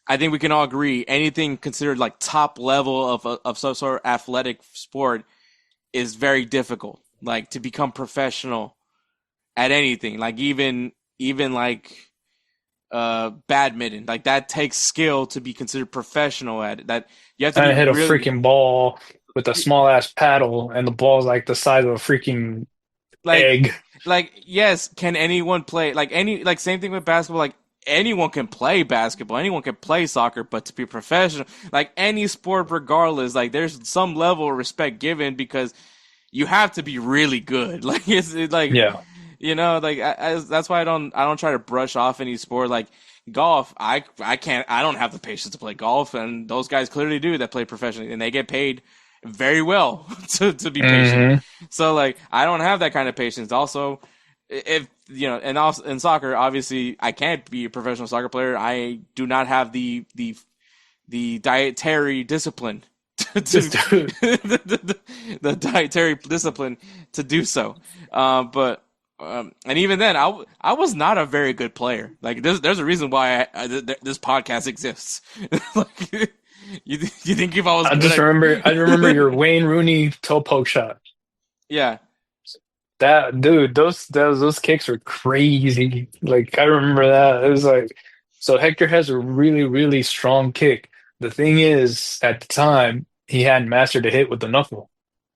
A: I think we can all agree anything considered like top level of some sort of athletic sport is very difficult. Like to become professional at anything, like even like badminton, like that takes skill to be considered professional at it. That you have to
B: I
A: be
B: hit a
A: really
B: freaking ball with a small ass paddle, and the ball's like the size of a freaking
A: like
B: egg.
A: yes, can anyone play like same thing with basketball, like anyone can play basketball, anyone can play soccer, but to be professional, like any sport regardless, like there's some level of respect given because you have to be really good. Like it's like
B: Yeah,
A: like that's why I don't try to brush off any sport like golf. I can't I don't have the patience to play golf, and those guys clearly do that play professionally, and they get paid very well to be patient.
B: hmm
A: So like I don't have that kind of patience. Also, if and also in soccer, obviously I can't be a professional soccer player. I do not have the dietary discipline to
B: just dude.
A: the dietary discipline to do so. But and even then, I was not a very good player. Like there's a reason why this podcast exists. Like you think if I was good at
B: I remember your Wayne Rooney toe poke shot.
A: yeah.
B: That dude, those kicks were crazy. Like I remember that. It was like so Hector has a really, really strong kick. The thing is, at the time, he hadn't mastered a hit with the knuckle.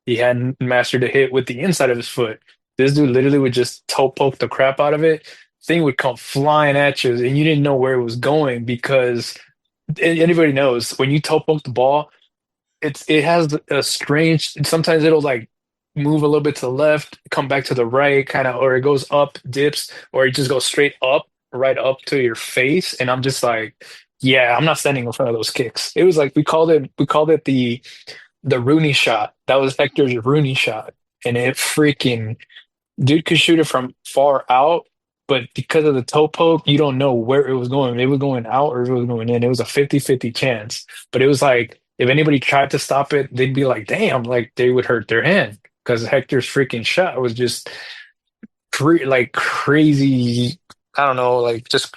B: He hadn't mastered a hit with the inside of his foot. This dude literally would just toe poke the crap out of it. Thing would come flying at you, and you didn't know where it was going because anybody knows when you toe poke the ball, it has a strange. Sometimes it'll like move a little bit to the left, come back to the right, kind of, or it goes up, dips, or it just goes straight up, right up to your face. And I'm just like, yeah, I'm not standing in front of those kicks. It was like we called it the Rooney shot. That was Hector's Rooney shot, and it freaking dude could shoot it from far out. But because of the toe poke, you don't know where it was going. It was going out or it was going in. It was a 50-50 chance. But it was like if anybody tried to stop it, they'd be like, damn, like they would hurt their hand because Hector's freaking shot was just like crazy. I don't know, like just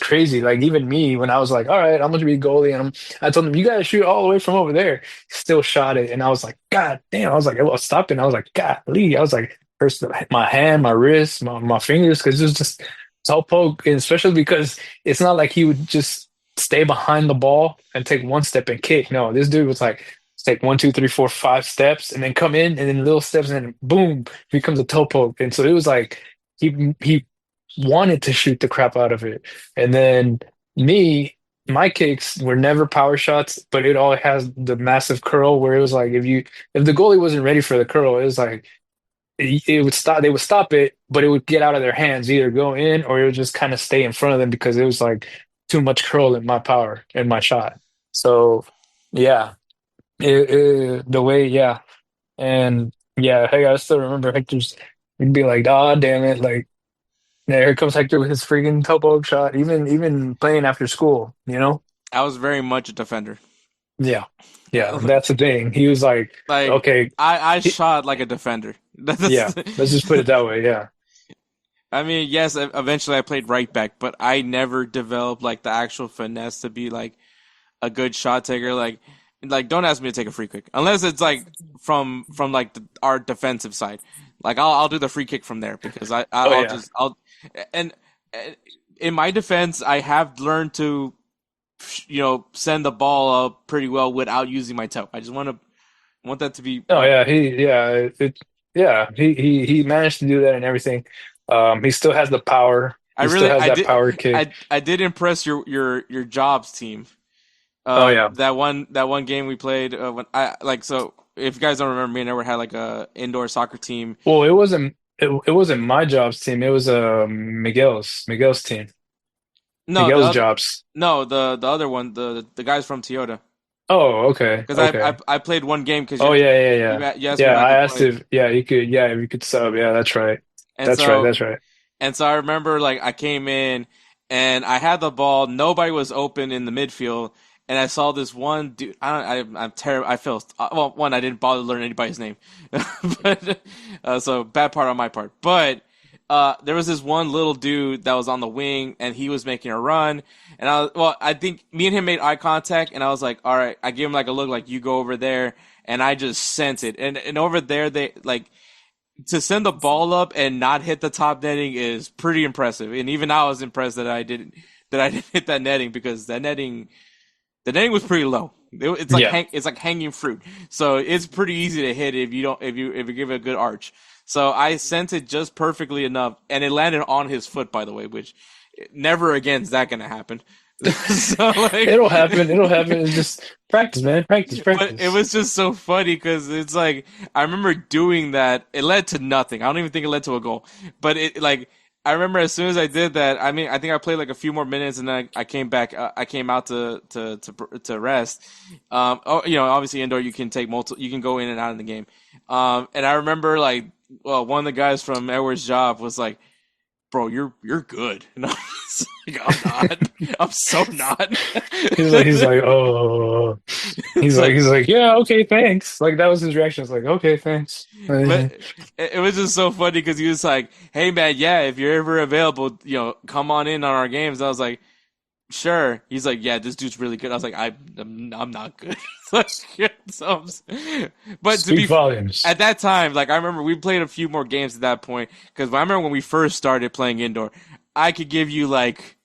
B: crazy. Like even me, when I was like, all right, I'm gonna be goalie, and I told him you gotta shoot all the way from over there. Still shot it, and I was like, God damn! I was like, I was stopped, and I was like, God, Lee. I was like, hurts my hand, my wrist, my fingers, because it was just toe poke, and especially because it's not like he would just stay behind the ball and take one step and kick. No, this dude was like take one, two, three, four, 5 steps, and then come in, and then little steps, and then boom, becomes a toe poke. And so it was like he wanted to shoot the crap out of it. And then me, my kicks were never power shots, but it all has the massive curl where it was like if the goalie wasn't ready for the curl, it was like it would stop. They would stop it, but it would get out of their hands, either go in or it would just kind of stay in front of them because it was like too much curl in my power in my shot. So yeah, the way yeah, and yeah, hey, I still remember Hector's. He'd be like, "Ah, damn it!" Like, yeah, here comes Hector with his freaking toe shot. Even playing after school, you know?
A: I was very much a defender.
B: Yeah, yeah, that's the thing. He was like,
A: Like
B: okay,
A: I shot like a defender.
B: yeah, let's just put it that way. Yeah,
A: I mean, yes, eventually I played right back, but I never developed like the actual finesse to be like a good shot taker. Like don't ask me to take a free kick unless it's like from like our defensive side. Like I'll do the free kick from there because
B: oh
A: I'll
B: yeah,
A: just I'll and in my defense I have learned to send the ball up pretty well without using my toe. I just want that to be
B: oh yeah, he yeah, yeah, he managed to do that and everything. He still has the power.
A: I
B: He still
A: really,
B: has that power kick.
A: I did impress your jobs team.
B: Oh yeah.
A: That one game we played when I like so. If you guys don't remember, me and Edward had like a indoor soccer team.
B: Well, it wasn't my jobs team. It was Miguel's team.
A: No,
B: Miguel's jobs.
A: the other one, the guys from Toyota.
B: Oh, okay,
A: Because
B: okay.
A: I played one game because
B: Oh yeah, yeah, yeah.
A: you asked me
B: Yeah,
A: if I
B: I
A: could
B: asked
A: play,
B: if yeah, you could yeah, if you could sub. Yeah, that's right.
A: and
B: That's right.
A: so
B: That's right.
A: I remember like I came in and I had the ball. Nobody was open in the midfield, and I saw this one dude. I'm terrible. I feel well. One, I didn't bother to learn anybody's name, but so bad part on my part. But there was this one little dude that was on the wing, and he was making a run. And I think me and him made eye contact, and I was like, all right. I gave him like a look, like you go over there, and I just sent it. And over there, they like to send the ball up and not hit the top netting is pretty impressive. And even I was impressed that I didn't hit that netting because the netting was pretty low. It's like
B: Yeah.
A: it's like hanging fruit. So it's pretty easy to hit if you don't if you give it a good arch. So I sent it just perfectly enough, and it landed on his foot, by the way, which never again is that gonna happen. So like,
B: It'll happen. It'll happen. It's just practice, man. Practice,
A: but it
B: practice.
A: was just so funny because it's like I remember doing that. It led to nothing. I don't even think it led to a goal. But it like I remember as soon as I did that. I mean, I think I played like a few more minutes and then I came back. I came out to rest. You know, obviously indoor you can take multiple. You can go in and out of the game. And I remember like well, one of the guys from Edward's job was like, bro, you're good. And I was like, I'm not. I'm so not.
B: He's like, oh,
A: It's like,
B: he's like, yeah, okay, thanks. Like that was his reaction. It's like, okay, thanks.
A: but it was just so funny because he was like, hey man, yeah, if you're ever available, you know, come on in on our games. I was like, sure. He's like, yeah, this dude's really good. I was like, I'm not good. Like, yeah, but to
B: Speak
A: be
B: volumes.
A: at that time, like I remember we played a few more games at that point because I remember when we first started playing indoor, I could give you like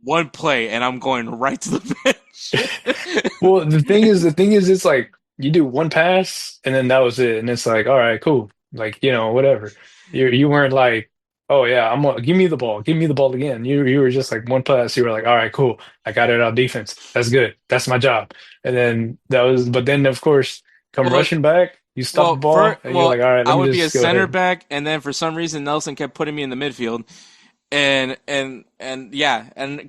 A: one play and I'm going right to the bench.
B: Well, the thing is, it's like you do one pass and then that was it, and it's like, all right, cool, like whatever. You weren't like, oh yeah, I'm gonna give me the ball again. You were just like one pass. You were like, all right, cool, I got it on defense. That's good. That's my job. And then but then of course, come
A: Well,
B: rushing back, you stop the ball, and you're like, all right,
A: I
B: let me
A: would be a
B: just go
A: center
B: ahead.
A: back, and then for some reason Nelson kept putting me in the midfield, and yeah, and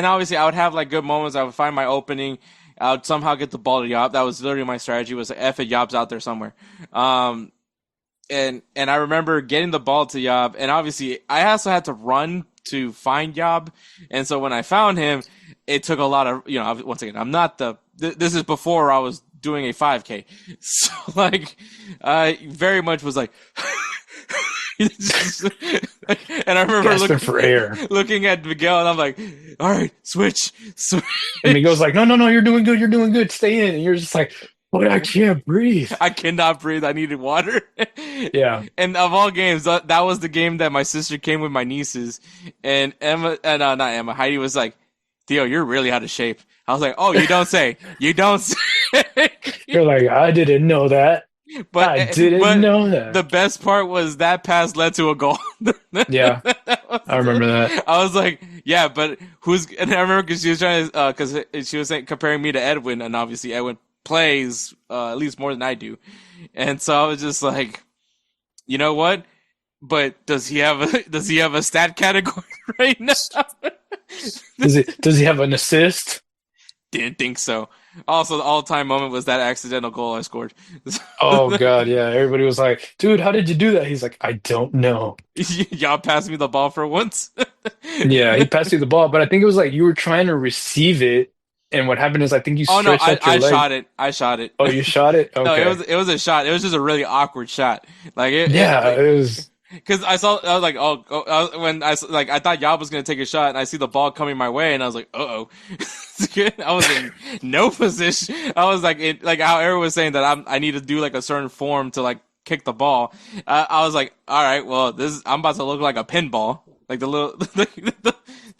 A: obviously I would have like good moments. I would find my opening. I would somehow get the ball to Yob. That was literally my strategy. Was like, F it, Yob's out there somewhere. And I remember getting the ball to Yob, and obviously I also had to run to find Yob, and so when I found him, it took a lot of once again, I'm not this is before I was doing a 5K, so like I very much was like. And I remember
B: Gasping for air.
A: looking at Miguel, and I'm like, "All right, switch."
B: And he goes like, no, no, no, you're doing good. You're doing good. Stay in. And you're just like, but I can't breathe.
A: I cannot breathe. I needed water.
B: Yeah.
A: And of all games, that was the game that my sister came with my nieces, and Emma, not Emma, Heidi was like, "Theo, you're really out of shape." I was like, "Oh, you don't say. You don't say."
B: You're like, I didn't know that. I didn't know
A: the
B: that.
A: best part was that pass led to a goal.
B: Yeah, I remember that.
A: I was like, yeah, but who's? And I remember because she was trying to, because she was saying, comparing me to Edwin, and obviously Edwin plays at least more than I do, and so I was just like, you know what? But does he have a stat category right now?
B: Does he have an assist?
A: Didn't think so. Also, the all-time moment was that accidental goal I scored.
B: Oh God, yeah. Everybody was like, dude, how did you do that? He's like, I don't know.
A: Y'all passed me the ball for once.
B: Yeah, he passed you the ball, but I think it was like you were trying to receive it, and what happened is I think you
A: Oh no,
B: stretched out your
A: I
B: leg.
A: shot it. I shot it.
B: Oh, you shot it?
A: No,
B: Okay.
A: it was a shot. It was just a really awkward shot. Like
B: Yeah, it was.
A: because I was like, when like I thought Yob was gonna take a shot, and I see the ball coming my way, and I was like, oh. I was in no position. I was like, like how Eric was saying that I need to do like a certain form to like kick the ball. I was like, all right, well, I'm about to look like a pinball, like the little the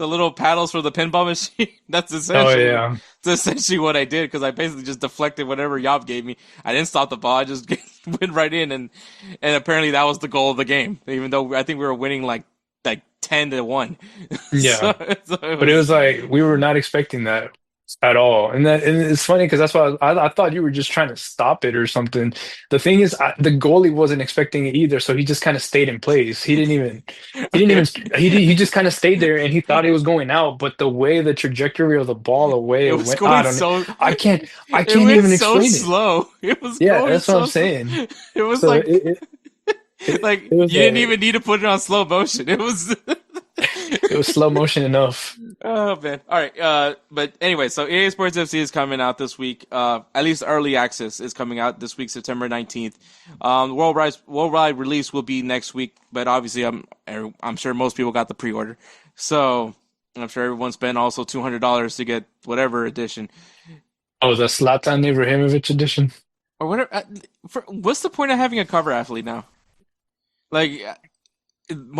A: little paddles for the pinball machine.
B: Oh yeah.
A: That's essentially what I did because I basically just deflected whatever Yob gave me. I didn't stop the ball. I just went right in, and apparently that was the goal of the game. Even though I think we were winning like like 10-1.
B: Yeah.
A: So it
B: But it
A: was.
B: was like we were not expecting that at all, and it's funny because that's why I thought you were just trying to stop it or something. The thing is, the goalie wasn't expecting it either, so he just kind of stayed in place. He didn't
A: Okay.
B: even he just kind of stayed there, and he thought it was going out. But the way the trajectory of the ball, the way
A: It
B: it
A: was
B: went, I
A: going
B: don't,
A: so.
B: I
A: It
B: can't
A: went
B: even
A: so
B: explain it.
A: slow. It was
B: Yeah,
A: going
B: that's what I'm
A: so slow.
B: saying.
A: It was
B: So
A: like
B: it,
A: like
B: it was
A: you didn't even need to put it on slow motion. It was.
B: it was slow motion enough.
A: Oh man! All right. But anyway, so EA Sports FC is coming out this week. At least early access is coming out this week, September 19th. Worldwide release will be next week, but obviously, I'm sure most people got the pre-order, so I'm sure everyone spent also $200 to get whatever edition
B: Oh, the Zlatan Ibrahimovic edition.
A: or whatever. What's the point of having a cover athlete now? Like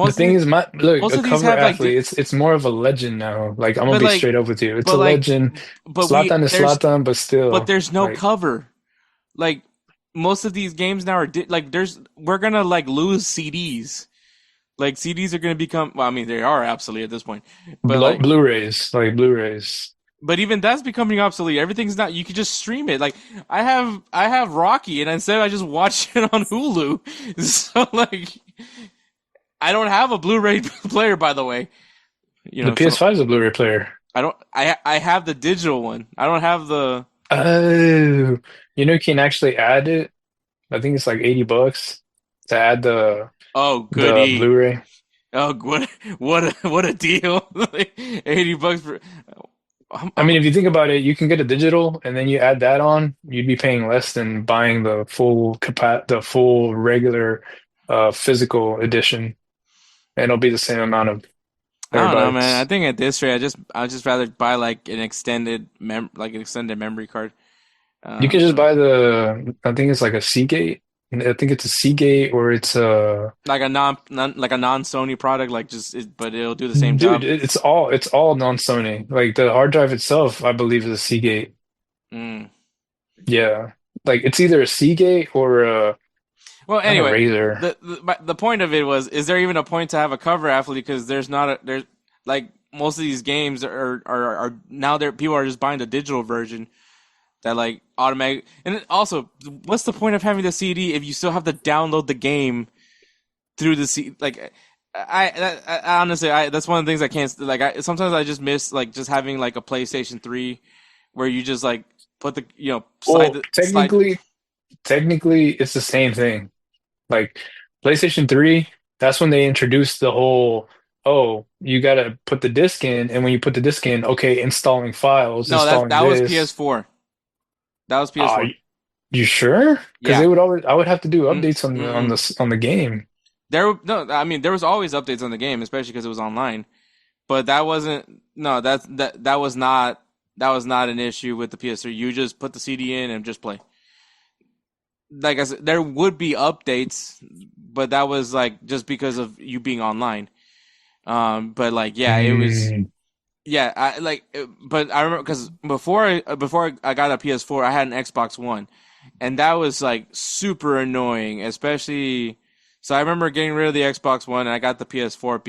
B: The
A: most of
B: thing
A: the,
B: is, look,
A: most
B: a
A: of these
B: cover
A: have like,
B: athlete, it's more of a legend now. Like I'm gonna
A: but
B: be
A: like,
B: straight up with you. It's a
A: but like,
B: legend.
A: but we
B: Zlatan is Zlatan, but
A: but
B: still,
A: there's no
B: like,
A: cover. Like most of these games now are like we're gonna like lose CDs. Like CDs are gonna become, well, I mean they are obsolete at this point, but like
B: Blu-rays, like Blu-rays.
A: but even that's becoming obsolete. Everything's not, you can just stream it. Like I have Rocky, and instead I just watch it on Hulu. So like I don't have a Blu-ray player, by the way.
B: The
A: So
B: PS5 is a Blu-ray player.
A: I have the digital one. I don't have the.
B: Oh, you can actually add it. I think it's like $80 to add
A: Oh
B: the
A: goody.
B: Blu-ray.
A: Oh, what a deal! Like, $80 for.
B: I mean,
A: I'm
B: if you think about it, you can get a digital, and then you add that on, you'd be paying less than buying the full regular physical edition, and it'll be the same amount of
A: I don't know, man. I
B: terabytes.
A: think at this rate, I'd just rather buy like an extended memory card.
B: You can just
A: So
B: buy I think it's like a Seagate. I think it's a Seagate or it's a,
A: like a non Sony product, like but it'll do the same
B: dude,
A: job.
B: it's all non-Sony. Like the hard drive itself, I believe is a Seagate.
A: Mm.
B: Yeah. Like it's either a Seagate or
A: Well,
B: not a
A: anyway,
B: Razer.
A: the point of it was, is there even a point to have a cover athlete? Because there's like most of these games are now there, people are just buying the digital version that like automatic. And also, what's the point of having the CD if you still have to download the game through the C? Like, I honestly, that's one of the things I can't like. Sometimes I just miss like just having like a PlayStation 3 where you just like put the,
B: Well,
A: slide.
B: technically it's the same thing. Like PlayStation 3, that's when they introduced the whole, oh, you gotta put the disc in, and when you put the disc in, okay, installing files,
A: No, that
B: installing
A: was
B: this.
A: PS4. That was
B: Ah,
A: PS4.
B: you sure? Because
A: Yeah.
B: I would have to do
A: Mm,
B: updates on
A: mm-mm.
B: the game.
A: No, I mean there was always updates on the game, especially because it was online. But that wasn't no, that was not an issue with the PS3. You just put the CD in and just play. Like I said, there would be updates, but that was like just because of you being online. But like yeah, it was.
B: Mm,
A: Yeah, but I remember because before I got a PS4, I had an Xbox One, and that was like super annoying, especially. So I remember getting rid of the Xbox One, and I got the PS4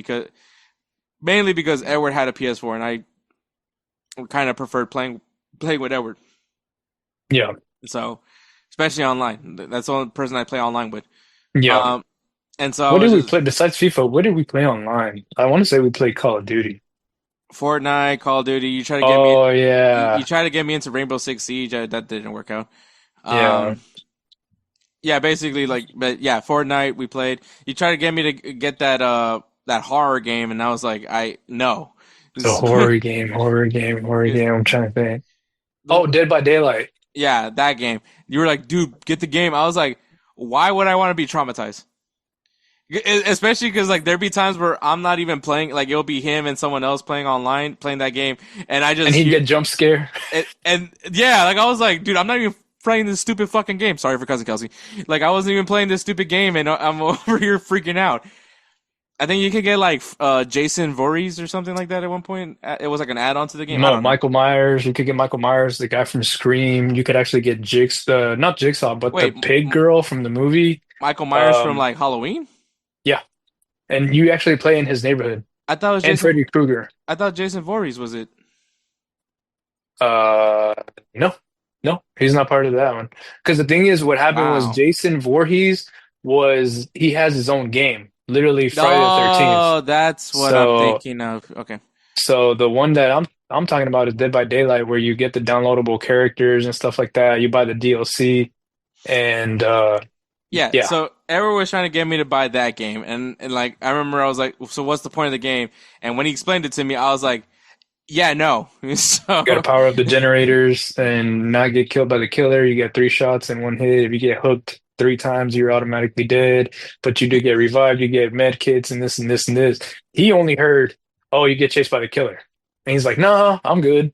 A: mainly because Edward had a PS4, and I kind of preferred playing with Edward.
B: yeah,
A: So especially online, that's the only person I play online with.
B: yeah.
A: Um, and so I
B: What
A: was
B: did we
A: just
B: play besides FIFA? What did we play online? I want to say we played Call of Duty.
A: Fortnite, Call of Duty.
B: Oh
A: You
B: yeah,
A: try to get me into Rainbow Six Siege. That didn't work out.
B: yeah.
A: Um, Yeah, basically like, but yeah, Fortnite we played. You tried to get me to get that horror game, and I was like, I no.
B: The horror game, horror game, horror game. I'm trying to think. Oh, Dead by Daylight.
A: Yeah, that game. You were like, dude, get the game. I was like, why would I want to be traumatized? Especially because like there'd be times where I'm not even playing. Like it'll be him and someone else playing online, playing that game, and I
B: And
A: just
B: he'd
A: hear
B: get jump scare.
A: and yeah, like I was like, dude, I'm not even playing this stupid fucking game. Sorry for cousin Kelsey. Like I wasn't even playing this stupid game, and I'm over here freaking out. I think you could get like Jason Voorhees or something like that at one point. It was like an add-on to the game. I
B: No,
A: don't know.
B: Michael Myers. You could get Michael Myers, the guy from Scream. You could actually get not Jigsaw, but the
A: Wait,
B: pig girl from the movie.
A: Michael Myers from
B: Um,
A: like Halloween?
B: yeah, and you actually play in his neighborhood.
A: I thought it was
B: And
A: Jason.
B: Freddy Krueger.
A: I thought Jason Voorhees was it.
B: Uh, no, no, he's not part of that one. Because the thing is, what happened was
A: Wow.
B: Jason Voorhees he has his own game, literally Friday the 13th.
A: Oh, that's what I'm
B: So,
A: thinking of. Okay.
B: so the one that I'm talking about is Dead by Daylight, where you get the downloadable characters and stuff like that. You buy the DLC, and
A: Yeah,
B: yeah,
A: so Edward was trying to get me to buy that game, and like I remember I was like, so what's the point of the game? And when he explained it to me, I was like, yeah, no.
B: you got to
A: So
B: power up the generators and not get killed by the killer. You get 3 shots in one hit. If you get hooked 3 times, you're automatically dead. But you do get revived. You get med kits and this and this and this. He only heard, oh, you get chased by the killer. And he's like, no, I'm good.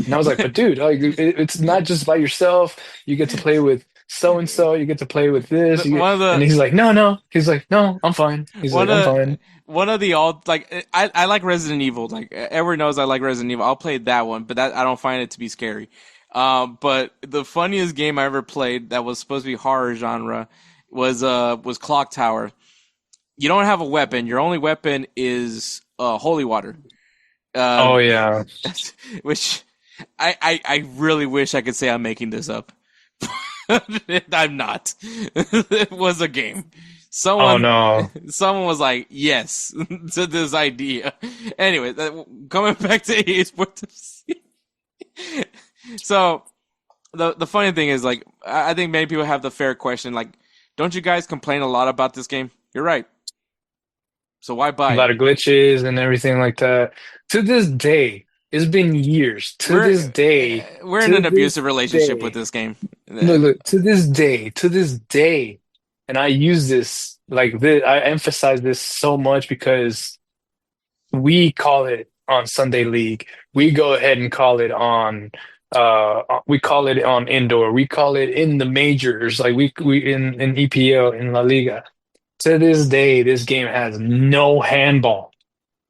B: And I was like, but dude, like, it's not just by yourself. You get to play with so and so. You get to play with this.
A: one of
B: And
A: the
B: he's like, no, no. He's like, no, I'm fine. He's like,
A: one
B: I'm
A: of
B: fine.
A: one of the all like I like Resident Evil. Like Edward knows I like Resident Evil. I'll play that one, but that I don't find it to be scary. But the funniest game I ever played that was supposed to be horror genre was Clock Tower. You don't have a weapon. Your only weapon is holy water.
B: Oh
A: Um,
B: yeah.
A: which I really wish I could say I'm making this up. I'm not. It was a game.
B: Oh
A: Someone
B: no.
A: someone was like, yes to this idea. Anyway, coming back to EA Sports. So the funny thing is, like, I think many people have the fair question, like, don't you guys complain a lot about this game? You're right. So why
B: A
A: buy
B: lot
A: it?
B: of glitches and everything like that. To this day, it's been years.
A: We're we're in
B: To
A: an
B: this
A: abusive relationship with
B: day,
A: this game.
B: look, to this day, and I use this like this, I emphasize this so much because we call it on Sunday League. We go ahead and call it on we call it on indoor. We call it in the majors, like we in EPL in La Liga. To this day, this game has no handball.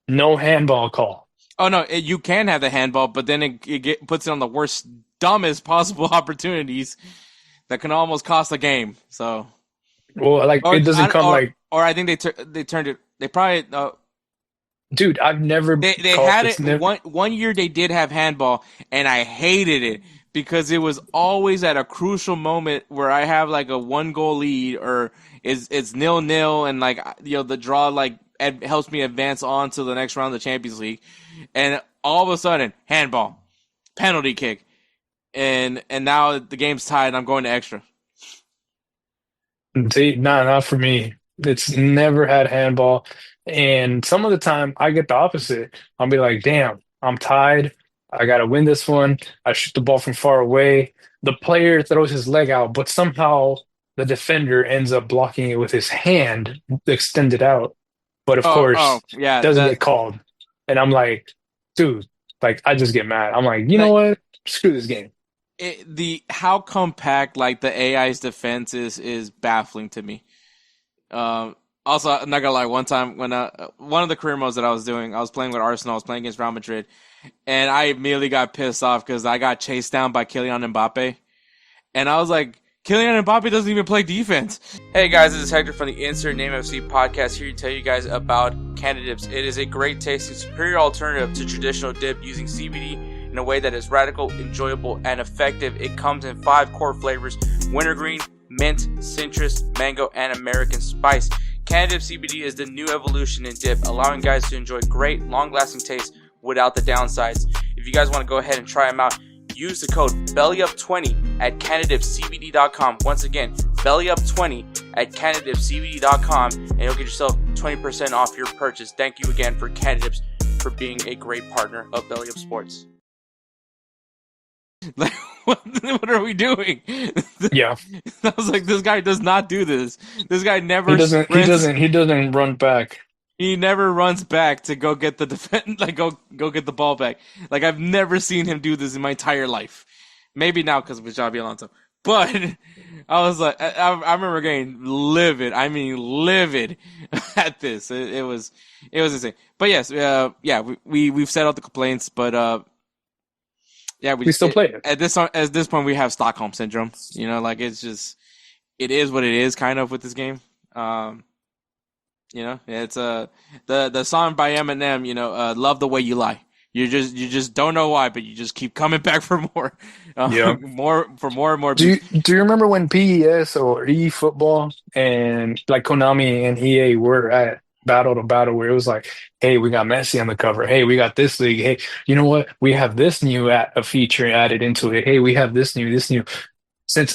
B: No handball call.
A: Oh no, you can have the handball, but then puts it on the worst, dumbest possible opportunities that can almost cost the game. So,
B: Well, like
A: or
B: it doesn't come like,
A: or I think they turned it. They probably
B: dude, I've never
A: they
B: called
A: had
B: it's
A: it
B: never
A: one year. They did have handball, and I hated it because it was always at a crucial moment where I have like a 1 goal lead, or it's 0-0, and like the draw like helps me advance on to the next round of the Champions League, and all of a sudden handball, penalty kick, and now the game's tied. And I'm going to extra.
B: see, not for me. It's never had handball. And some of the time I get the opposite. I'll be like, damn, I'm tied. I gotta win this one. I shoot the ball from far away. The player throws his leg out, but somehow the defender ends up blocking it with his hand extended out. But of
A: Oh
B: course,
A: yeah,
B: doesn't
A: that
B: get called. And I'm like, dude, like I just get mad. I'm like, you know
A: like
B: what? Screw this game.
A: the how compact like the AI's defense is baffling to me. Also, I'm not gonna lie. One time when one of the career modes that I was doing, I was playing with Arsenal. I was playing against Real Madrid, and I immediately got pissed off because I got chased down by Kylian Mbappe, and I was like, Kylian Mbappe doesn't even play defense. Hey guys, this is Hector from the Insert Name FC podcast here to tell you guys about Candidips. It is a great tasting, superior alternative to traditional dip using CBD in a way that is radical, enjoyable, and effective. It comes in 5 core flavors: wintergreen, mint, citrus, mango, and American spice. Candid CBD is the new evolution in dip, allowing guys to enjoy great, long-lasting taste without the downsides. If you guys want to go ahead and try them out, use the code BELLYUP20 at CandidipCBD.com. Once again, BELLYUP20 at CandidipCBD.com, and you'll get yourself 20% off your purchase. Thank you again for Candidips for being a great partner of Belly Up Sports. Like, what are we doing?
B: Yeah.
A: I was like, this guy does not do this. This guy never
B: He doesn't run back.
A: He never runs back to go get the defense, like go get the ball back. Like I've never seen him do this in my entire life. Maybe now because of Xabi Alonso. But I was like, I remember getting livid. I mean, livid at this. It was insane. But yes, yeah, we've set out the complaints, but yeah,
B: We still play it.
A: at this point we have Stockholm syndrome. You know, like it's just it is what it is, kind of with this game. You know, it's the song by Eminem. You know, love the way you lie. You just don't know why, but you just keep coming back for more,
B: Yeah.
A: more for more and more
B: Do
A: beats.
B: you remember when PES or eFootball and like Konami and EA were at battle to battle where it was like, hey, we got Messi on the cover. Hey, we got this league. Hey, you know what? We have this new a feature added into it. Hey, we have this new.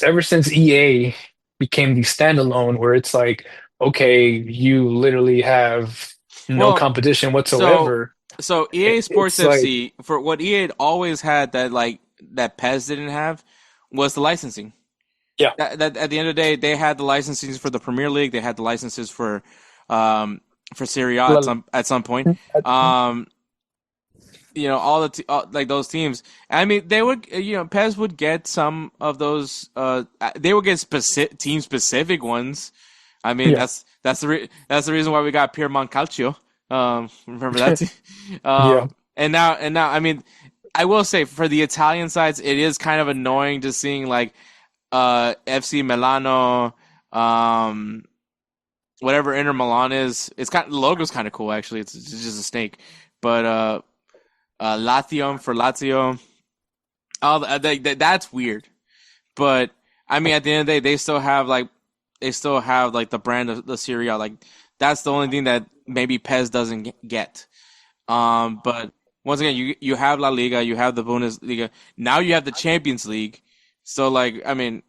B: Ever since EA became the standalone where it's like, okay, you literally have no
A: Well,
B: competition
A: so
B: whatsoever.
A: so EA Sports
B: It's like,
A: FC for what EA had always had that like that PES didn't have was the licensing.
B: yeah,
A: That at the end of the day, they had the licenses for the Premier League. They had the licenses for Serie A
B: la-
A: at some point. Um, you know, like those teams. I mean, they would, you know, Pez would get some of those. They would get team specific ones. I mean,
B: yeah,
A: that's the reason why we got Pierre Calcio. Remember that team?
B: yeah,
A: And now, I mean, I will say for the Italian sides, it is kind of annoying just seeing like FC Milano, um, whatever Inter Milan is. It's kind the logo's kind of cool actually. It's just a snake, but Latium for Lazio. Oh, that's weird. But I mean, at the end of the day, they still have like the brand of the Serie A. Like that's the only thing that maybe Pez doesn't get. But once again, you have La Liga, you have the Bundesliga. Now you have the Champions League. So like, I mean,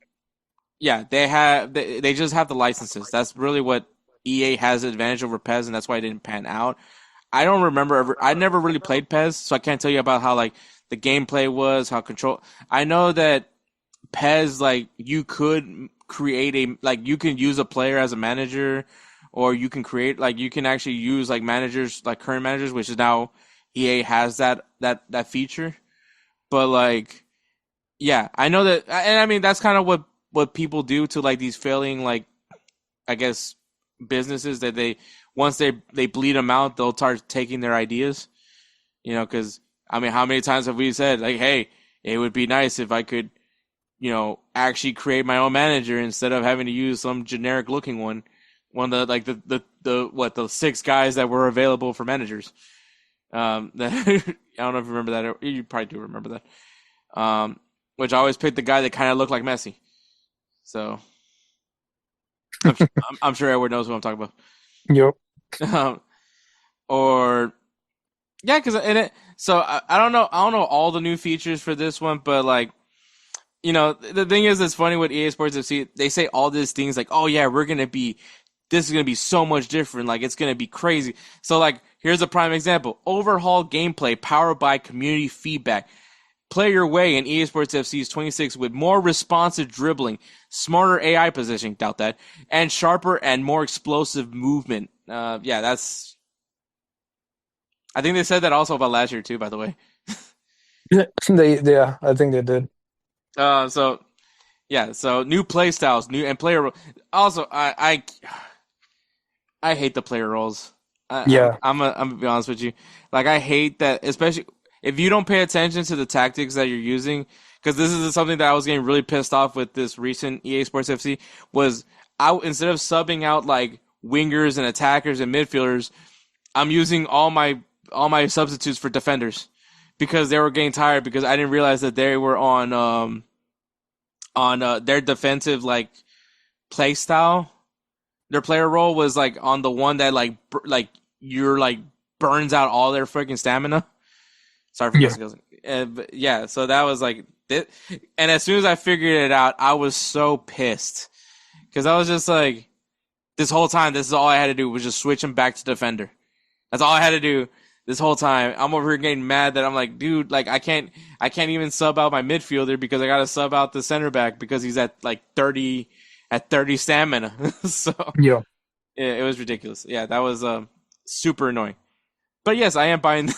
A: yeah, they just have the licenses. That's really what EA has advantage over Pez, and that's why it didn't pan out. I don't remember I never really played PES, so I can't tell you about how like the gameplay was, how control. I know that PES like you could create a like you can use a player as a manager, or you can create like you can actually use like managers like current managers, which is now EA has that feature. But like yeah, I know that, and I mean that's kind of what people do to like these failing like I guess businesses that they once they bleed them out, they'll start taking their ideas. You know, because I mean, how many times have we said like, "Hey, it would be nice if I could, you know, actually create my own manager instead of having to use some generic looking one." One of the like the six guys that were available for managers. That I don't know if you remember that. You probably do remember that. Which I always picked the guy that kind of looked like Messi. So I'm sure Edward knows what I'm talking
B: yep,
A: about. Or yeah, because in it. So I don't know. I don't know all the new features for this one, but like you know, the thing is, it's funny with EA Sports FC. They say all these things like, "Oh yeah, this is gonna be so much different. Like it's gonna be crazy." So like, here's a prime example: overhaul gameplay powered by community feedback. Play your way in EA Sports FC's 26 with more responsive dribbling, smarter AI positioning, doubt that, and sharper and more explosive movement. Yeah, that's. I think they said that also about last year too, by the way.
B: yeah, I think they did.
A: So yeah, so new play styles, new and player. Also, I hate the player roles.
B: Yeah,
A: I'm gonna be honest with you. Like I hate that, especially if you don't pay attention to the tactics that you're using. Because this is something that I was getting really pissed off with this recent EA Sports FC was I instead of subbing out like wingers and attackers and midfielders, I'm using all my substitutes for defenders because they were getting tired because I didn't realize that they were on their defensive like play style. Their player role was like on the one that like you're like burns out all their freaking stamina. Sorry for
B: yeah,
A: cussing. But yeah, so that was like it. And as soon as I figured it out, I was so pissed because I was just like, this whole time, this is all I had to do was just switch him back to defender. That's all I had to do this whole time. I'm over here getting mad that I'm like, dude, like I can't even sub out my midfielder because I gotta sub out the center back because he's at like 30 stamina. So
B: yeah.
A: yeah, it was ridiculous. Yeah, that was super annoying. But yes, I am buying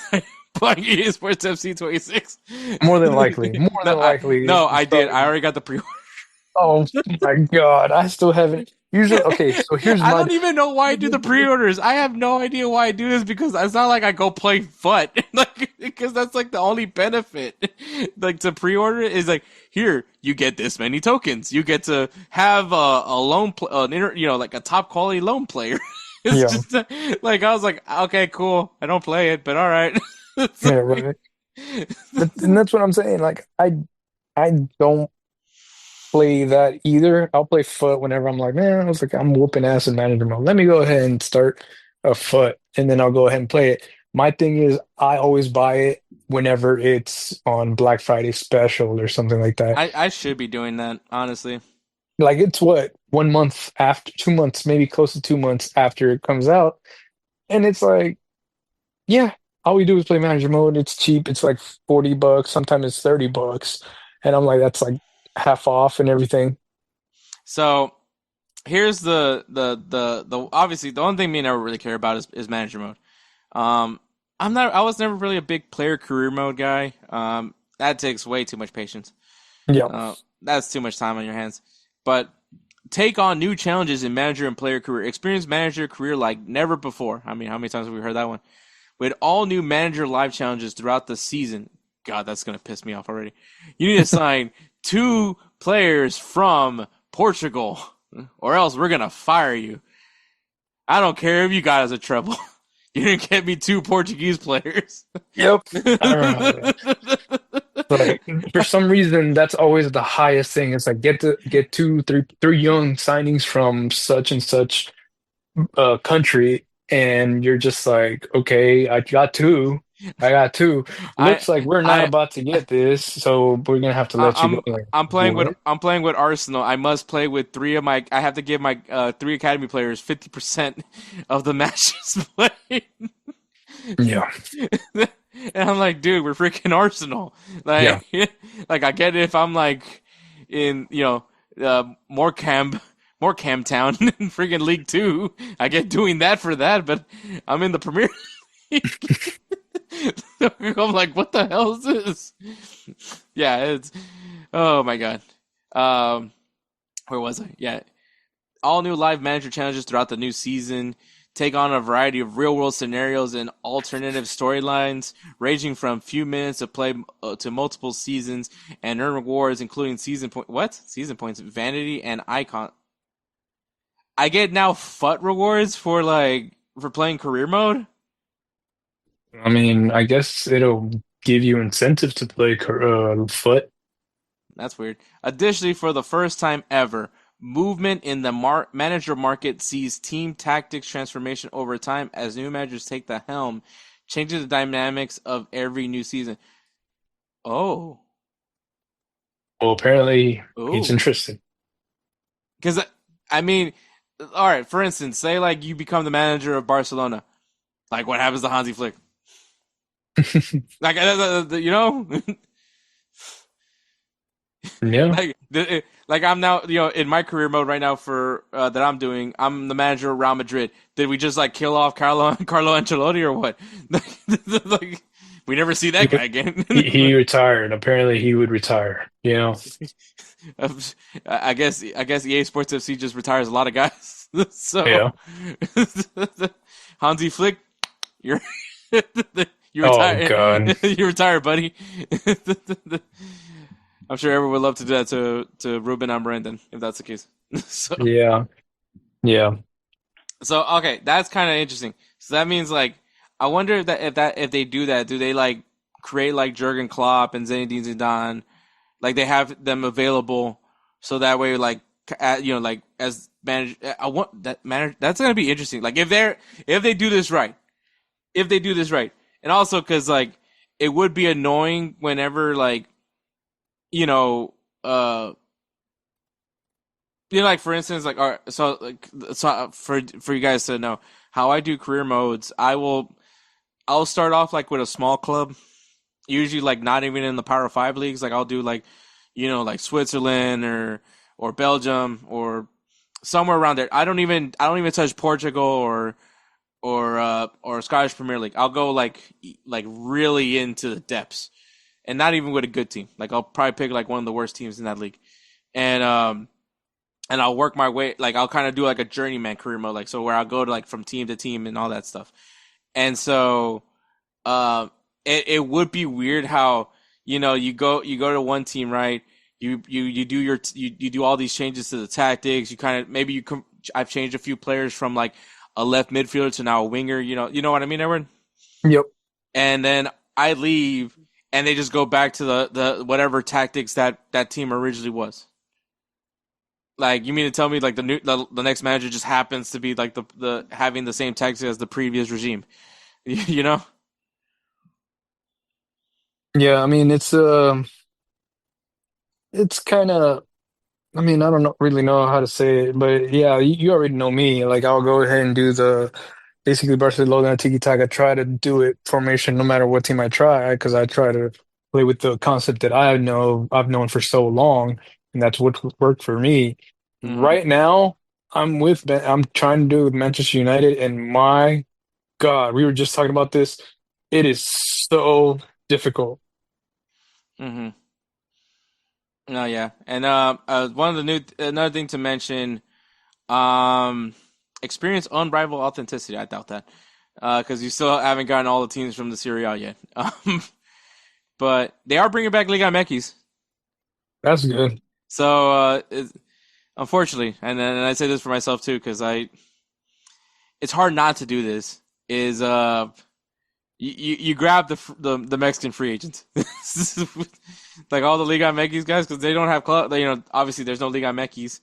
A: buying EA Sports FC 26.
B: More than likely, more
A: No,
B: than likely.
A: no,
B: It's
A: I did. I
B: starting.
A: already got the pre.
B: Oh my God, I still haven't. Usually, okay, so here's
A: I
B: my.
A: don't even know why I do the pre-orders. I have no idea why I do this because it's not like I go play FUT, like because that's like the only benefit. Like to pre-order it is like here you get this many tokens, you get to have a loan, like a top quality loan player. It's
B: Yeah,
A: just like I was like, okay, cool. I don't play it, but all right. It's
B: yeah,
A: like-
B: right. And that's what I'm saying. Like I don't play that either. I'll play foot whenever I'm like, man, I was like, I'm whooping ass in manager mode. Let me go ahead and start a foot, and then I'll go ahead and play it. My thing is, I always buy it whenever it's on Black Friday special or something like that.
A: I should be doing that, honestly.
B: Like it's what 1 month after, 2 months, maybe close to 2 months after it comes out, and it's like, yeah, all we do is play manager mode. It's cheap. It's like $40. Sometimes it's $30, and I'm like, that's like half off and everything.
A: So here's the obviously the only thing me and I really care about is manager mode. Um, I was never really a big player career mode guy. That takes way too much patience.
B: Yeah.
A: That's too much time on your hands. But take on new challenges in manager and player career. Experience manager career like never before. I mean, how many times have we heard that one? With all new manager live challenges throughout the season. God, that's gonna piss me off already. You need to sign 2 players from Portugal, or else we're gonna fire you. I don't care if you got us a treble. You didn't get me 2 Portuguese players.
B: Yep. I remember that. Like for some reason, that's always the highest thing. It's like get two, three young signings from such and such country, and you're just like, okay, I got two. I got two.
A: I
B: Looks like we're not
A: I
B: about to get this, so we're gonna have to let you go.
A: I'm
B: Like,
A: I'm playing with
B: what?
A: Arsenal. I must play with 3 of my. I have to give my 3 academy players 50% of the matches played.
B: Yeah,
A: And I'm like, dude, we're freaking Arsenal.
B: yeah.
A: Like, like I get it if I'm like in Morecambe Town in freaking League Two. I get doing that for that, but I'm in the Premier League. I'm like, what the hell is this? Yeah, it's oh my god. Um, where was I? Yeah, all new live manager challenges throughout the new season. Take on a variety of real world scenarios and alternative storylines, ranging from few minutes of play to multiple seasons, and earn rewards including season points, vanity, and icon. I get now FUT rewards for playing career mode.
B: I mean, I guess it'll give you incentive to play foot.
A: That's weird. Additionally, for the first time ever, movement in the manager market sees team tactics transformation over time as new managers take the helm, changing the dynamics of every new season. Oh,
B: Well, apparently he's
A: oh,
B: interested.
A: because I mean, all right. For instance, say like you become the manager of Barcelona. Like what happens to Hansi Flick? Like you know,
B: Yeah.
A: like I'm now in my career mode right now for that I'm doing. I'm the manager of Real Madrid. Did we just like kill off Carlo Ancelotti or what? Like we never see that
B: He,
A: guy again.
B: he retired. Apparently he would retire, you know?
A: I guess EA Sports FC just retires a lot of guys. So
B: Yeah.
A: Hansi Flick, you're you
B: Oh
A: retire.
B: God.
A: You retire, buddy. I'm sure everyone would love to do that to Ruben Amorim then, if that's the case. So
B: Yeah. Yeah.
A: so okay, that's kind of interesting. So that means like I wonder if they do that, do they like create like Jurgen Klopp and Zinedine Zidane, like they have them available so that way like like as manager I want that manager that's gonna be interesting. Like if they do this right, if they do this right, and also because like it would be annoying whenever like you know uh like for instance, like, all right, so like, so for you guys to know how I do career modes, I'll start off like with a small club, usually like not even in the Power Five leagues. Like I'll do like, like Switzerland or Belgium or somewhere around there. I don't even touch Portugal or Scottish Premier League. I'll go like really into the depths, and not even with a good team. Like I'll probably pick like one of the worst teams in that league, and and I'll work my way. Like I'll kind of do like a journeyman career mode, like so where I'll go to like from team to team and all that stuff. And so, it would be weird how you go to one team, right? You do you do all these changes to the tactics. You kind of maybe I've changed a few players from like a left midfielder to now a winger. You know what I mean, Edward?
B: Yep.
A: And then I leave, and they just go back to the whatever tactics that team originally was. Like, you mean to tell me like the next manager just happens to be like the having the same tactics as the previous regime? You know?
B: Yeah, I mean it's kind of I mean, I don't know, really know how to say it, but yeah, you already know me. Like, I'll go ahead and do the basically Barcelona tiki taka. Try to do it formation no matter what team I try, because I try to play with the concept that I've known for so long, and that's what worked for me.
A: Mm-hmm.
B: Right now, I'm trying to do it with Manchester United, and my God, we were just talking about this. It is so difficult.
A: Mm-hmm. No, yeah, and one of the new another thing to mention, um, experience unrivaled authenticity. I doubt that, because you still haven't gotten all the teams from the Serie A yet. But they are bringing back Liga MX,
B: That's good.
A: so unfortunately, and I say this for myself too, because it's hard not to do this. Is you grab the Mexican free agents, like all the Liga MX guys, because they don't have club. Obviously there's no Liga MX,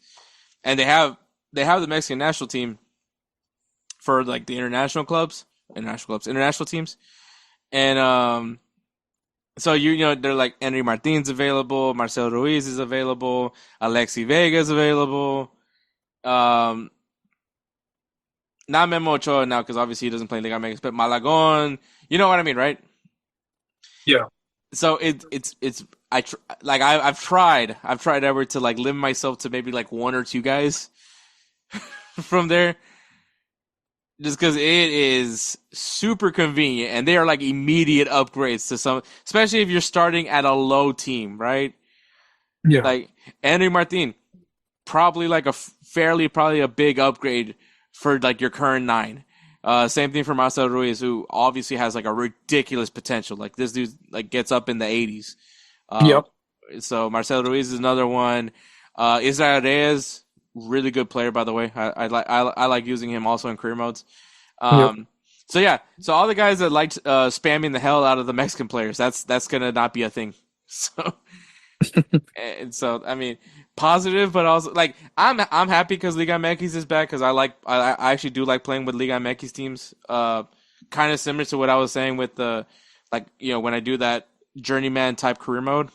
A: and they have the Mexican national team for like the international teams, and so they're like Henry Martin's available, Marcelo Ruiz is available, Alexi Vega is available, um, not Memo Ochoa now because obviously he doesn't play Liga MX, but Malagon, you know what I mean, right?
B: Yeah.
A: So it's I've tried ever to like limit myself to maybe like one or two guys from there, just because it is super convenient and they are like immediate upgrades to some, especially if you're starting at a low team, right?
B: Yeah.
A: Like Henry Martin, probably like probably a big upgrade for like your current nine. Same thing for Marcelo Ruiz, who obviously has like a ridiculous potential. Like this dude like gets up in the 80s. Uh,
B: Yep.
A: so Marcelo Ruiz is another one. Israel Reyes, really good player by the way. I like using him also in career modes.
B: Yep.
A: Um, so yeah, so all the guys that liked spamming the hell out of the Mexican players, that's gonna not be a thing. So and so I mean, positive, but also like I'm happy because Liga MX is back because I actually do like playing with Liga MX teams. Kind of similar to what I was saying with the like when I do that journeyman type career mode,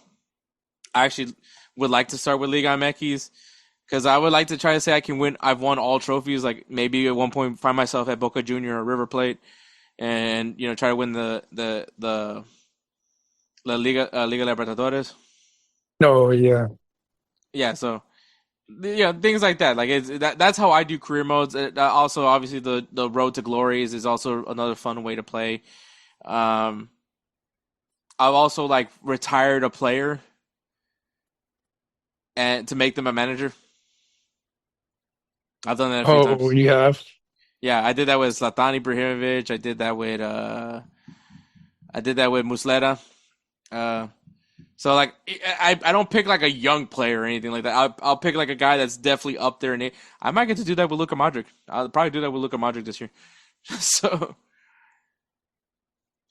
A: I actually would like to start with Liga MX because I would like to try to say I can win. I've won all trophies. Like maybe at one point find myself at Boca Junior or River Plate, and try to win the La Liga Libertadores.
B: Oh, yeah.
A: Yeah, so things like that. Like that's how I do career modes. Also, obviously, the road to glories is also another fun way to play. Um, I've also like retired a player and to make them a manager. I've done that a few
B: Oh,
A: times.
B: you have?
A: Yeah, I did that with Zlatan Ibrahimovic. I did that with Muslera. Uh, so like I don't pick like a young player or anything like that. I'll pick like a guy that's definitely up there in it. I might get to do that with Luka Modric. I'll probably do that with Luka Modric this year. So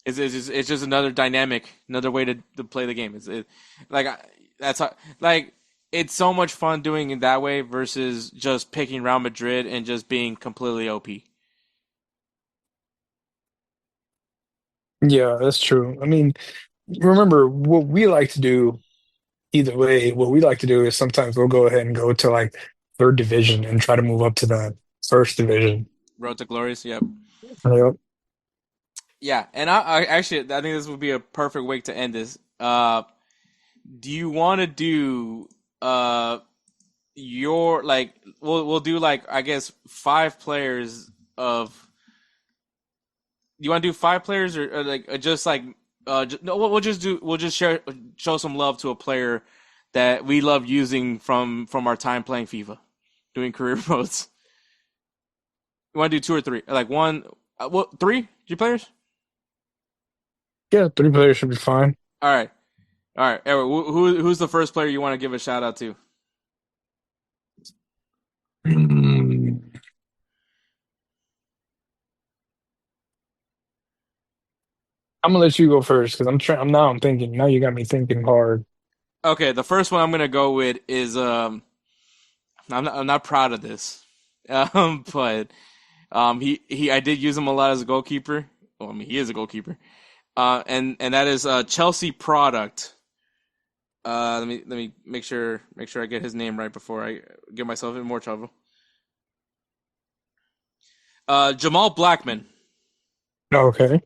A: it's just another dynamic, another way to play the game. Like that's how, like it's so much fun doing it that way versus just picking Real Madrid and just being completely OP.
B: Yeah, that's true. I mean, remember what we like to do either way, what we like to do is sometimes we'll go ahead and go to like third division and try to move up to that first division.
A: Road to glories, yep.
B: Yep.
A: Yeah, and I actually I think this would be a perfect way to end this. Do you want to do your like we'll do like I guess five players of you want to do five players or like just like no we'll just show some love to a player that we love using from our time playing FIFA, doing career modes. You want to do two or three? Like one, what three? Three players?
B: Yeah, three players should be fine.
A: All right, all right. Edward, who's the first player you want to give a shout out to?
B: Mm, I'm gonna let you go first because I'm trying. I'm thinking. Now you got me thinking hard.
A: Okay, the first one I'm gonna go with is I'm not proud of this, but he I did use him a lot as a goalkeeper. Well, I mean he is a goalkeeper. And that is Chelsea product. Let me make sure I get his name right before I get myself in more trouble. Jamal Blackman,
B: Okay.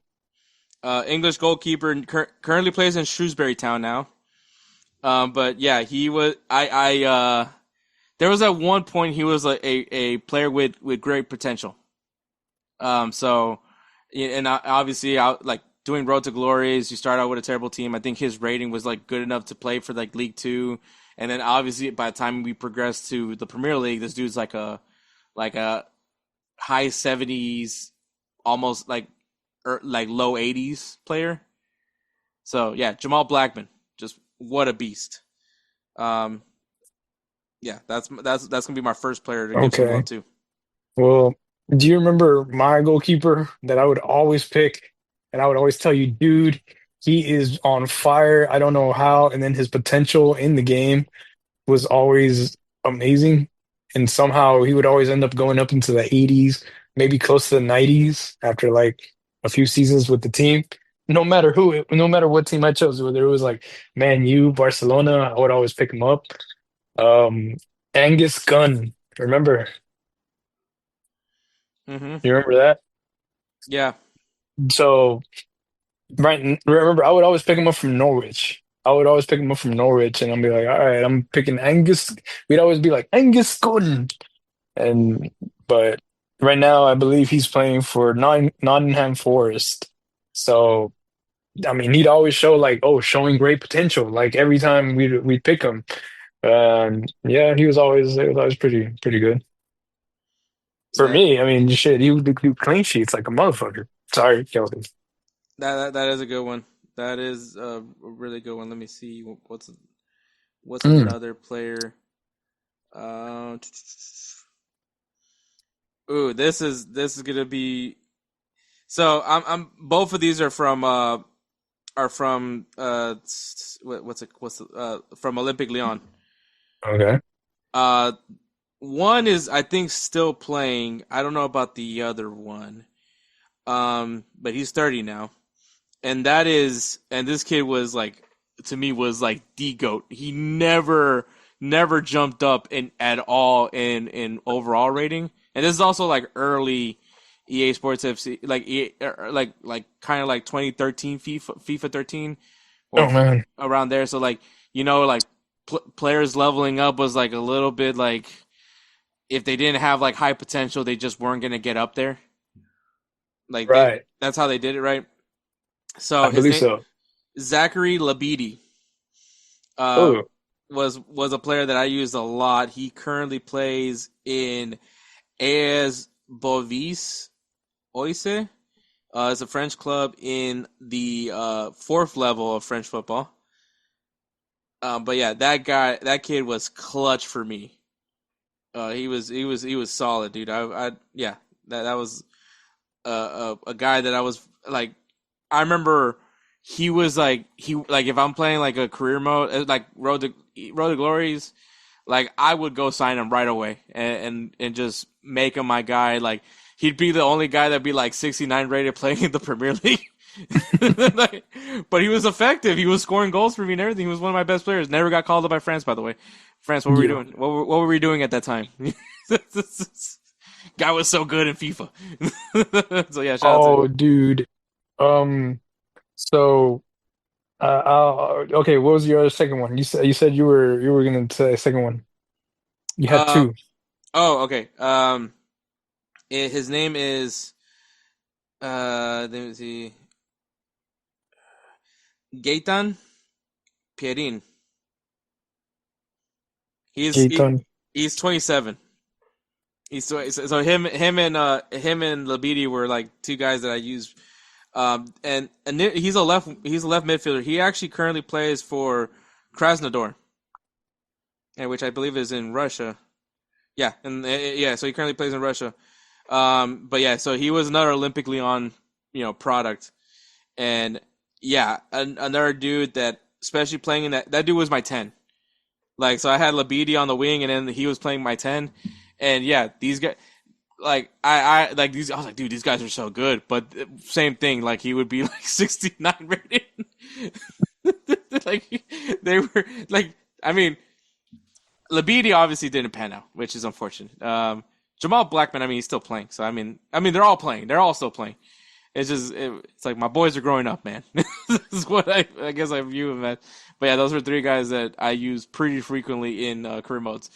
A: English goalkeeper, currently plays in Shrewsbury Town now. But yeah, he was. There was at one point he was a player with great potential. So, yeah, and obviously, like doing Road to Glories, you start out with a terrible team. I think his rating was like good enough to play for like League Two, and then obviously by the time we progressed to the Premier League, this dude's like a high 70s, almost like low 80s player. So yeah, Jamal Blackman, just what a beast. Um, yeah, that's gonna be my first player to give some love
B: Okay.
A: to.
B: Well, do you remember my goalkeeper that I would always pick, and I would always tell you, dude, he is on fire. I don't know how, and then his potential in the game was always amazing. And somehow he would always end up going up into the 80s, maybe close to the 90s after like a few seasons with the team. No matter what team I chose, whether it was like Man U, Barcelona, I would always pick him up. Um, Angus Gunn, remember?
A: Hmm.
B: You remember that?
A: Yeah.
B: So, right, remember, I would always pick him up from Norwich. I would always pick him up from Norwich, and I'd be like, all right, I'm picking Angus. We'd always be like, Angus Gunn. And but right now, I believe he's playing for Nottingham Forest. So I mean, he'd always show like, oh, showing great potential. Like every time we'd pick him. Yeah, he was always pretty good for
A: That
B: me. I mean, shit, he would do clean sheets like a motherfucker. Sorry, Kelcey.
A: that is a good one. That is a really good one. Let me see what's
B: Mm,
A: another player. Uh, Ooh, this is gonna be so. I'm both of these are from what's the, from Olympic Lyon.
B: okay.
A: Uh, One is I think still playing. I don't know about the other one. But he's 30 now, and this kid was like to me was like the goat. He never jumped up in at all in overall rating, and this is also like early EA Sports FC, like like kind of like 2013 FIFA 13 or
B: Oh man,
A: around there. So like like players leveling up was like a little bit like if they didn't have like high potential, they just weren't gonna get up there. Like
B: right.
A: that's how they did it, right?
B: I
A: So his
B: believe
A: name
B: so.
A: Zachary Labidi uh,
B: Oh,
A: was a player that I used a lot. He currently plays in AS Bovis Oise. It's a French club in the fourth level of French football. But yeah, that kid was clutch for me. He was solid, dude. Yeah, that was a guy that I was like. I remember he if I'm playing like a career mode like Road to Glories, like I would go sign him right away and just make him my guy. Like he'd be the only guy that'd be like 69 rated playing in the Premier League. Like, but he was effective. He was scoring goals for me and everything. He was one of my best players. Never got called up by France, by the way. France, what were we
B: yeah.
A: doing? What were we doing at that time? Guy was so good in FIFA. So yeah, shout out to him.
B: Oh, dude. Um. So, okay. What was your other second one? You said you were gonna say a second one. You had
A: Uh
B: two.
A: oh, okay. His name is let me see, Gaetan Pierin. He's he,
B: Jayton.
A: he's 27. So him and Labidi were like two guys that I used. And he's a left midfielder. He actually currently plays for Krasnodar, and which I believe is in Russia. Yeah, and yeah, so he currently plays in Russia. But yeah, so he was another Olympic Lyon, product, and yeah, another dude that, especially playing in that dude was my 10. Like, so I had Labidi on the wing, and then he was playing my 10. And yeah, these guys, like I like these. I was like, dude, these guys are so good. But same thing, like he would be like 69 rated. Like they were like, I mean, Labidi obviously didn't pan out, which is unfortunate. Jamal Blackman, I mean, he's still playing. So I mean, they're all playing. They're all still playing. It's just, it's like my boys are growing up, man. This is what I guess I view them as. But yeah, those are three guys that I use pretty frequently in career modes.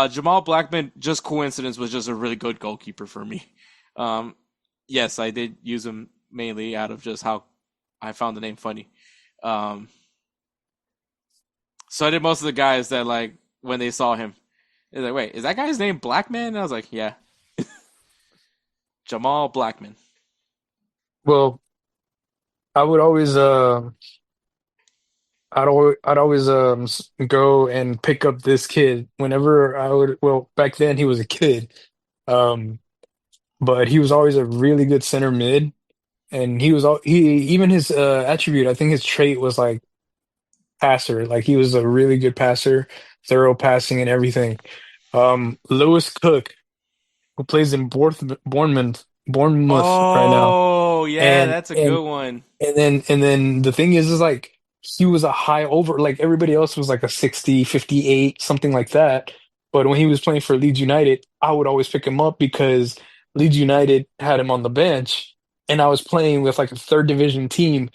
A: Jamal Blackman, just coincidence, was just a really good goalkeeper for me. Um, yes, I did use him mainly out of just how I found the name funny. Um, so I did most of the guys that, like, when they saw him, they're like, wait, is that guy's name Blackman? And I was like, yeah, Jamal Blackman.
B: Well, I would always I'd always go and pick up this kid whenever I would, well, back then he was a kid. Um but he was always a really good center mid, and he even his attribute, I think his trait was like passer. Like he was a really good passer, thorough passing and everything. Lewis Cook, who plays in Bournemouth right now.
A: Oh, yeah,
B: And
A: that's a
B: and
A: good one.
B: and then the thing is like he was a high over, like everybody else was like a 60, 58, something like that. But when he was playing for Leeds United, I would always pick him up because Leeds United had him on the bench, and I was playing with like a third division team,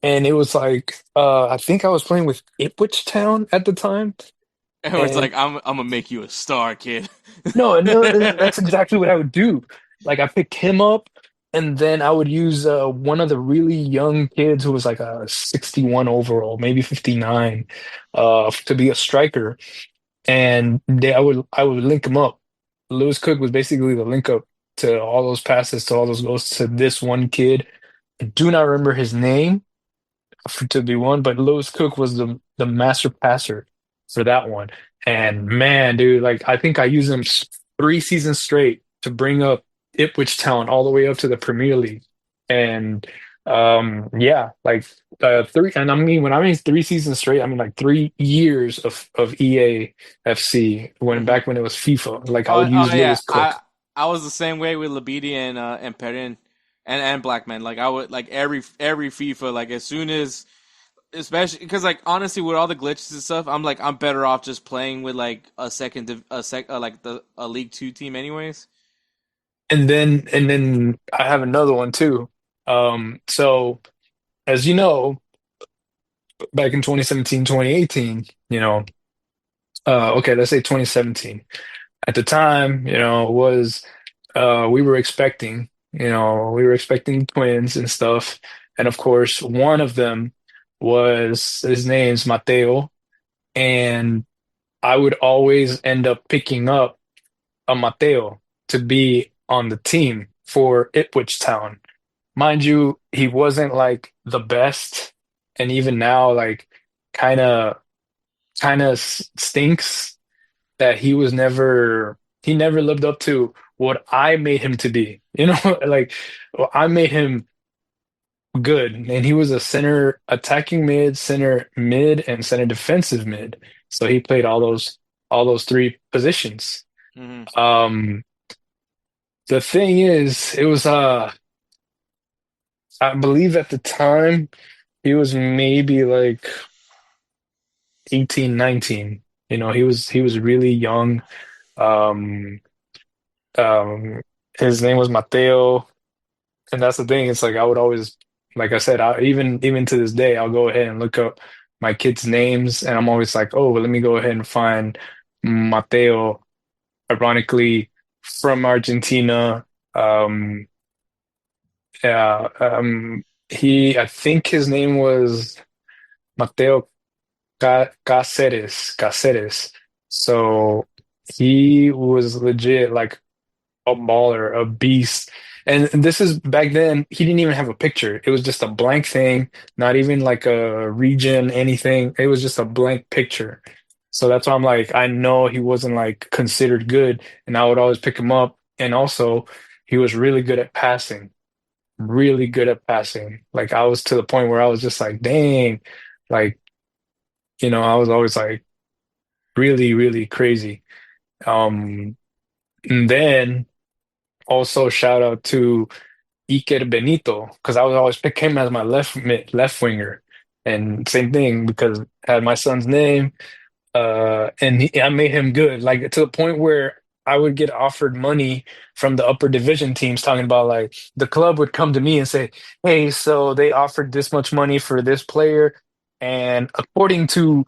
B: and it was like I think I was playing with Ipswich Town at the time.
A: And it's
B: And
A: like, I'm gonna make you a star, kid.
B: no, no, that's exactly what I would do. Like I picked him up, and then I would use one of the really young kids who was like a 61 overall, maybe 59, to be a striker. And I would link him up. Lewis Cook was basically the link up to all those passes, to all those goals to this one kid. I do not remember his name to be one, but Lewis Cook was the master passer for that one. And man, dude, like I think I used him 3 seasons straight to bring up Ipswich Town all the way up to the Premier League. And yeah, like three, and I mean when I mean 3 seasons straight, I mean like 3 years of EA FC
A: Hmm.
B: back when it was FIFA. Like I
A: Oh,
B: would
A: oh
B: use
A: yeah,
B: Lewis
A: I
B: Cook.
A: I was the same way with Labidi and Perin and Blackman. Like I would, like, every FIFA, like as soon as, especially because, like, honestly, with all the glitches and stuff, I'm like, I'm better off just playing with like like a League Two team anyways.
B: And then I have another one too. So as you know, back in 2017, 2018, okay, let's say 2017. At the time, was we were expecting twins and stuff. And of course, one of them was his name's Mateo, and I would always end up picking up a Mateo to be on the team for Ipswich Town. Mind you, he wasn't like the best, and even now, like kind of stinks that he never lived up to what I made him to be. Like well, I made him good, and he was a center attacking mid, center mid, and center defensive mid. So he played all those three positions.
A: Hmm.
B: Um, the thing is, it was I believe at the time he was maybe like 18, 19. He was really young. Um, um, his name was Mateo, and that's the thing. It's like I would always, like I said, even to this day, I'll go ahead and look up my kids' names, and I'm always like, oh, well, let me go ahead and find Mateo, ironically from Argentina. Um, yeah, I think his name was Mateo Cáceres. So he was legit like a baller, a beast. And this is back then, he didn't even have a picture. It was just a blank thing, not even like a region, anything. It was just a blank picture. So that's why I'm like, I know he wasn't like considered good, and I would always pick him up. And also, he was really good at passing, really good at passing. Like I was to the point where I was just like, dang, like, I was always like really, really crazy. Um, and then also shout out to Iker Benito because I would always pick him as my left winger. And same thing because I had my son's name. I made him good, like to the point where I would get offered money from the upper division teams, talking about like the club would come to me and say, "Hey, so they offered this much money for this player, and according to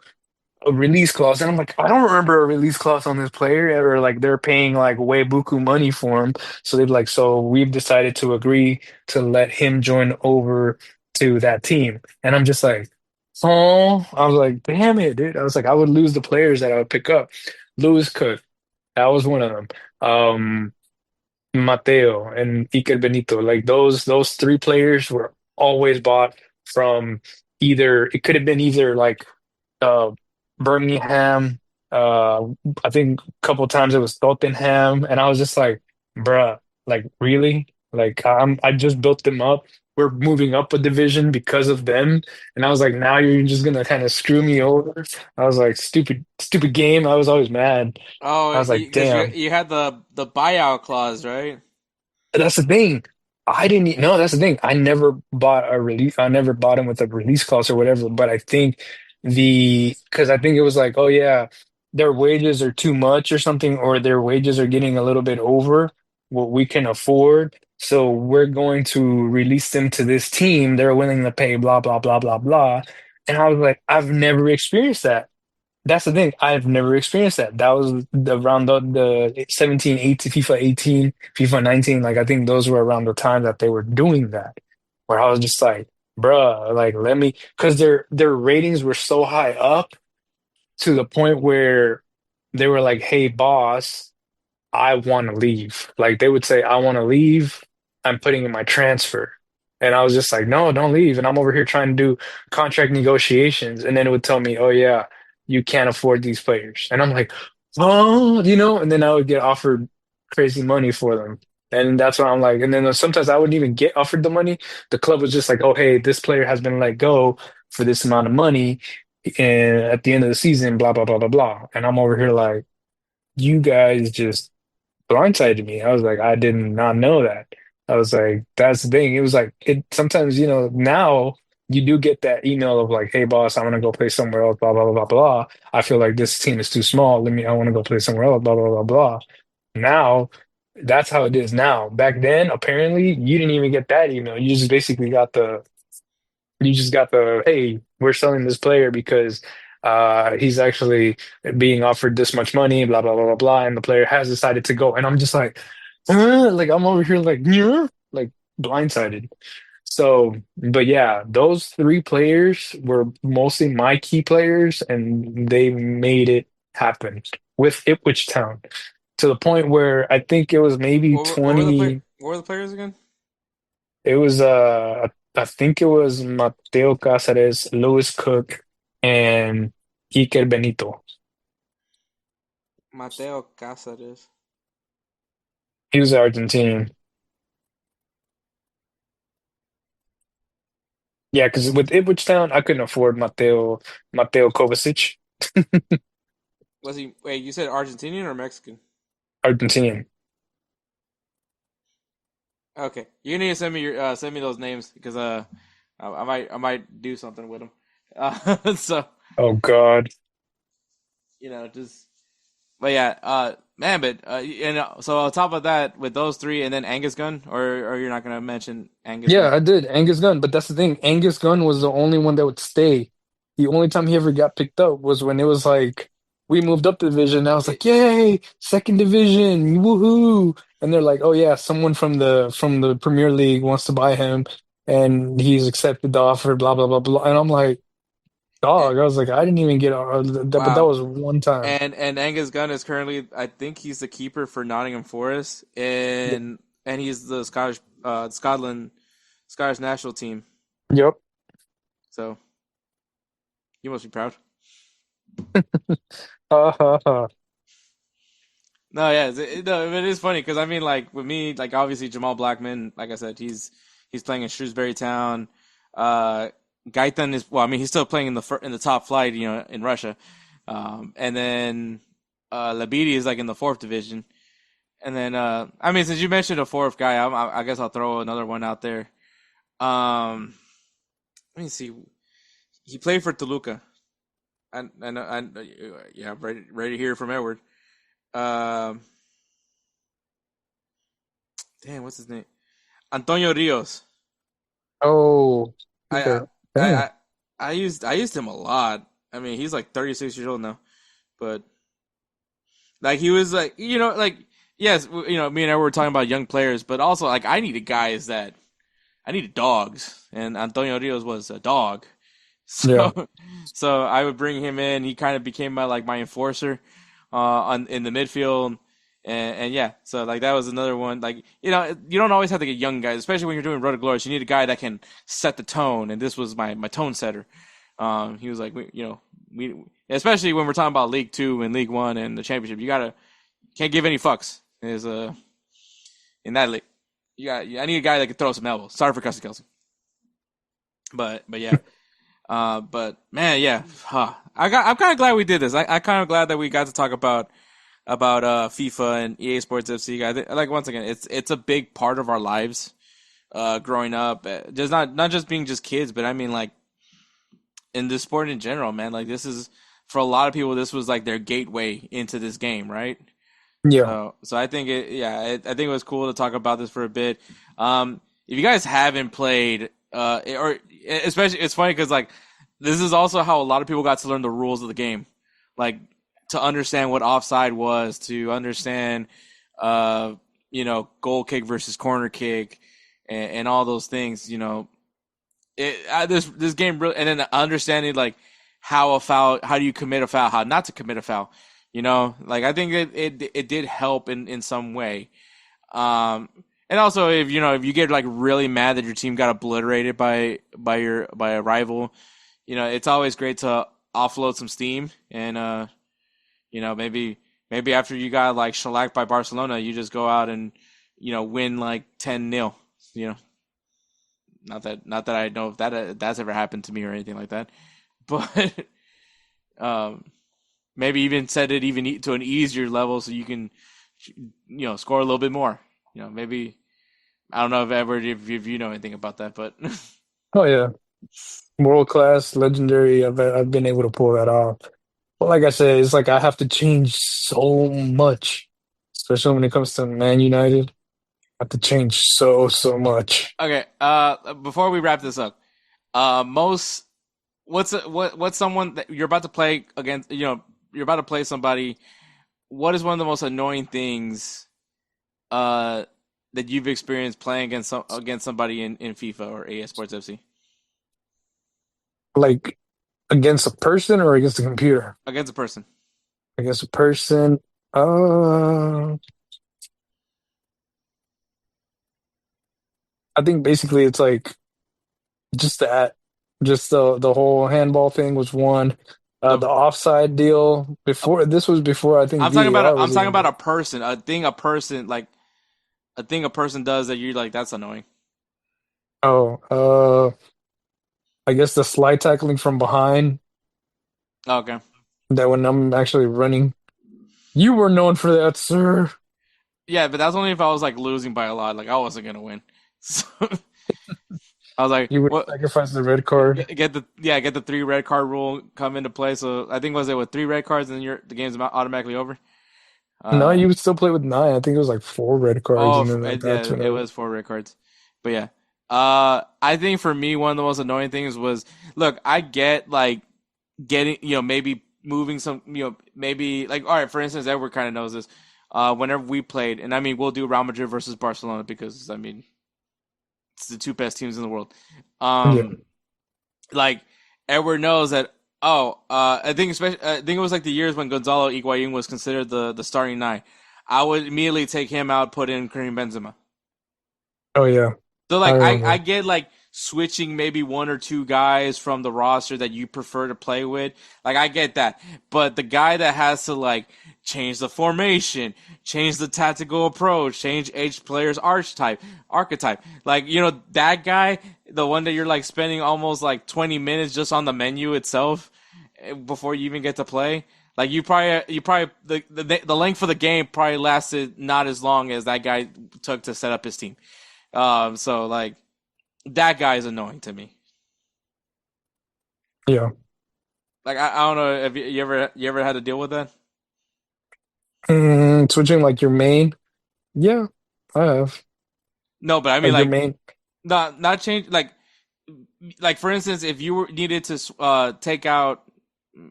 B: a release clause," and I'm like, I don't remember a release clause on this player, or like they're paying like way buku money for him. So they'd be like, so we've decided to agree to let him join over to that team, and I'm just like. Oh, I was like, damn it, dude. I was like, I would lose the players that I would pick up. Lewis Cook, that was one of them. Um, Mateo and Iker Benito, like those three players were always bought from either it could have been either like uh Birmingham, I think a couple times it was Tottenham, and I was just like, bruh, like really? Like I just built them up. We're moving up a division because of them. And I was like, now you're just gonna kind of screw me over. I was like, stupid game. I was always mad.
A: Oh,
B: I was like,
A: because
B: damn.
A: you had the buyout clause, right?
B: That's the thing. I didn't no, that's the thing. I never bought a release. I never bought him with a release clause or whatever. But I think because I think it was like, oh yeah, their wages are too much or something, or their wages are getting a little bit over what we can afford. So we're going to release them to this team. They're willing to pay blah blah blah blah blah. And I was like, I've never experienced that. That's the thing. I've never experienced that. That was around the 17, 18, FIFA 18, FIFA 19. Like, I think those were around the time that they were doing that, where I was just like, bruh, like, let me, because their ratings were so high up to the point where they were like, hey, boss. I want to leave. Like they would say, I want to leave. I'm putting in my transfer. And I was just like, no, don't leave. And I'm over here trying to do contract negotiations. And then it would tell me, oh, yeah, you can't afford these players. And I'm like, oh, and then I would get offered crazy money for them. And that's what I'm like. And then sometimes I wouldn't even get offered the money. The club was just like, oh, hey, this player has been let go for this amount of money. And at the end of the season, blah, blah, blah, blah, blah. And I'm over here like, you guys just blindsided me. I was like, I did not know that. I was like, that's the thing. It was like it sometimes, now you do get that email of like, hey boss, I want to go play somewhere else, blah blah blah blah blah. I feel like this team is too small. I want to go play somewhere else, blah blah blah blah. Now that's how it is now. Back then, apparently, you didn't even get that email. You just basically got the hey, we're selling this player because he's actually being offered this much money, blah blah blah blah blah, and the player has decided to go. And I'm just like, like I'm over here like, yeah, like blindsided. So, but yeah, those three players were mostly my key players, and they made it happen with Ipswich Town to the point where I think it was maybe 20.
A: What were the players again?
B: It was I think it was Mateo Cáceres, Lewis Cook, and Iker Benito.
A: Mateo Cáceres.
B: He was Argentinian. Yeah, because with Ipswich Town, I couldn't afford Mateo Kovacic,
A: Was he? Wait, you said Argentinian or Mexican?
B: Argentinian.
A: Okay, you need to send me those names because I might do something with them. So
B: Oh God.
A: just but yeah, man, but so on top of that, with those three, and then Angus Gunn, or you're not gonna mention Angus Gunn?
B: Yeah, I did. Angus Gunn, but that's the thing. Angus Gunn was the only one that would stay. The only time he ever got picked up was when it was like we moved up the division. And I was
A: It,
B: like, "Yay, second division, woohoo!" And they're like, "Oh yeah, someone from the Premier League wants to buy him, and he's accepted the offer." Blah blah blah blah. And I'm like,
A: it,
B: "Dog!" I was like, "I didn't even get that, but that
A: wow.
B: was one time."
A: And Angus Gunn is currently, I think he's the keeper for Nottingham Forest,
B: Yep.
A: and he's the Scottish national team.
B: Yep.
A: So you must be proud.
B: Ha ha ha.
A: No, yeah, no, it is funny because I mean, like with me, like obviously Jamal Blackman, like I said, he's He's playing in Shrewsbury Town. Uh, Gaitan is well. I mean, he's still playing in the top flight, in Russia. And then Labidi is like in the fourth division. And then I mean, since you mentioned a fourth guy, I guess I'll throw another one out there. Um, Let me see. He played for Toluca. And yeah, ready to hear from Edward. Um, Damn, what's his name? Antonio Rios.
B: Oh,
A: I
B: okay.
A: I I
B: Dang.
A: I I used him a lot. I mean, he's like 36 years old now, but like he was like like yes, me and I were talking about young players, but also like I needed dogs, and Antonio Rios was a dog.
B: Yeah.
A: So so I would bring him in. He kind of became my enforcer on in the midfield. And yeah, so like that was another one. Like you don't always have to get young guys, especially when you're doing Road to Glory. You need a guy that can set the tone, and this was my tone setter. He was like, we especially when we're talking about League Two and League One and the championship, can't give any fucks. Is in that league, I need a guy that can throw some elbows. Sorry for cussing Kelcey, but yeah. But man, yeah, I'm kind of glad we did this. I kind of glad that we got to talk about FIFA and EA Sports FC. Like once again, it's a big part of our lives. Growing up, just not just being just kids, but I mean like in the sport in general, man. Like this is for a lot of people, this was like their gateway into this game, right?
B: Yeah.
A: So I think I think it was cool to talk about this for a bit. If you guys haven't played, or especially, it's funny because like this is also how a lot of people got to learn the rules of the game, like to understand what offside was, to understand, goal kick versus corner kick, and all those things. This game really, and then understanding like how do you commit a foul, how not to commit a foul. Like I think it did help in some way. And also if you get like really mad that your team got obliterated by a rival, it's always great to offload some steam and maybe after you got like shellacked by Barcelona, you just go out and win like 10-0. Not that I know if that's ever happened to me or anything like that, but um maybe even set it even to an easier level so you can score a little bit more. Maybe I don't know if you know anything about that, but
B: Oh yeah. World class, legendary. I've been able to pull that off. But like I said, it's like I have to change so much, especially when it comes to Man United. I have to change so much.
A: okay. Before we wrap this up, most what's someone that you're about to play against? You're about to play somebody. What is one of the most annoying things that you've experienced playing against somebody in FIFA or AS Sports FC?
B: Like against a person or against a computer?
A: Against a person.
B: Against a person. Uh, I think basically it's like just that, just the whole handball thing was one.
A: The
B: The offside deal before this was before I think VAR
A: I'm
B: was
A: talking
B: even.
A: about a person, a thing a person does that you're like that's annoying.
B: Oh, I guess the slide tackling from behind.
A: Oh, okay.
B: That when I'm actually running, you were known for that, sir.
A: Yeah, but that's only if I was like losing by a lot. Like I wasn't gonna win. So I was like,
B: You would
A: what?
B: sacrifice the red card.
A: Get the 3 red card rule come into play. So I think was it with 3 red cards and then the game's automatically over.
B: No,
A: Uh
B: you would still play with nine. I think it was like four red cards, and then like
A: yeah,
B: that's when
A: it
B: it.
A: was 4 red cards. But yeah, I think for me one of the most annoying things was look. I get like getting maybe moving some maybe like all right. For instance, Edward kind of knows this. Whenever we played, and I mean we'll do Real Madrid versus Barcelona because I mean it's the two best teams in the world.
B: Yeah.
A: Like Edward knows that. Oh, I think it was like the years when Gonzalo Higuain was considered the starting nine. I would immediately take him out, put in Karim Benzema.
B: Oh yeah,
A: So
B: I
A: like I
B: remember.
A: get like switching maybe one or two guys from the roster that you prefer to play with. Like, I get that. But the guy that has to, like, change the formation, change the tactical approach, change each player's archetype. Like, that guy, the one that you're, like, spending almost, like, 20 minutes just on the menu itself before you even get to play. Like, you probably the length of the game probably lasted not as long as that guy took to set up his team. So, like, that guy is annoying to me.
B: Yeah.
A: Like, I don't know, have you ever had to deal with that?
B: Switching like your main. Yeah, I have.
A: No, but I mean,
B: Like your
A: like,
B: main.
A: not change, like for instance, if you needed to take out,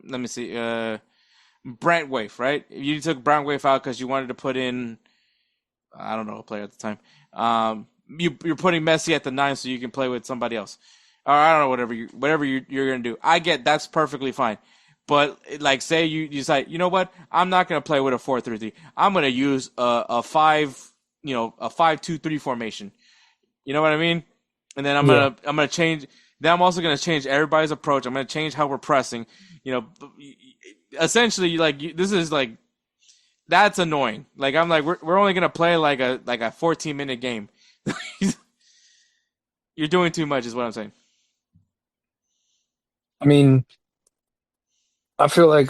A: let me see, Brent Waif, right? If you took Brent Waif out because you wanted to put in, I don't know, a player at the time. You're putting Messi at the 9 so you can play with somebody else, or I don't know, whatever you're gonna do. I get that's perfectly fine. But, like, say you decide, you know what? I'm not gonna play with a 4-3-3. I'm gonna use a 5-2-3 formation. You know what I mean? And then I'm
B: Yeah.
A: gonna change. Then I'm also gonna change everybody's approach. I'm gonna change how we're pressing. Essentially, like, this is like, that's annoying. Like, I'm like, we're only gonna play like a 14-minute game. You're doing too much, is what I'm saying.
B: I mean, I feel like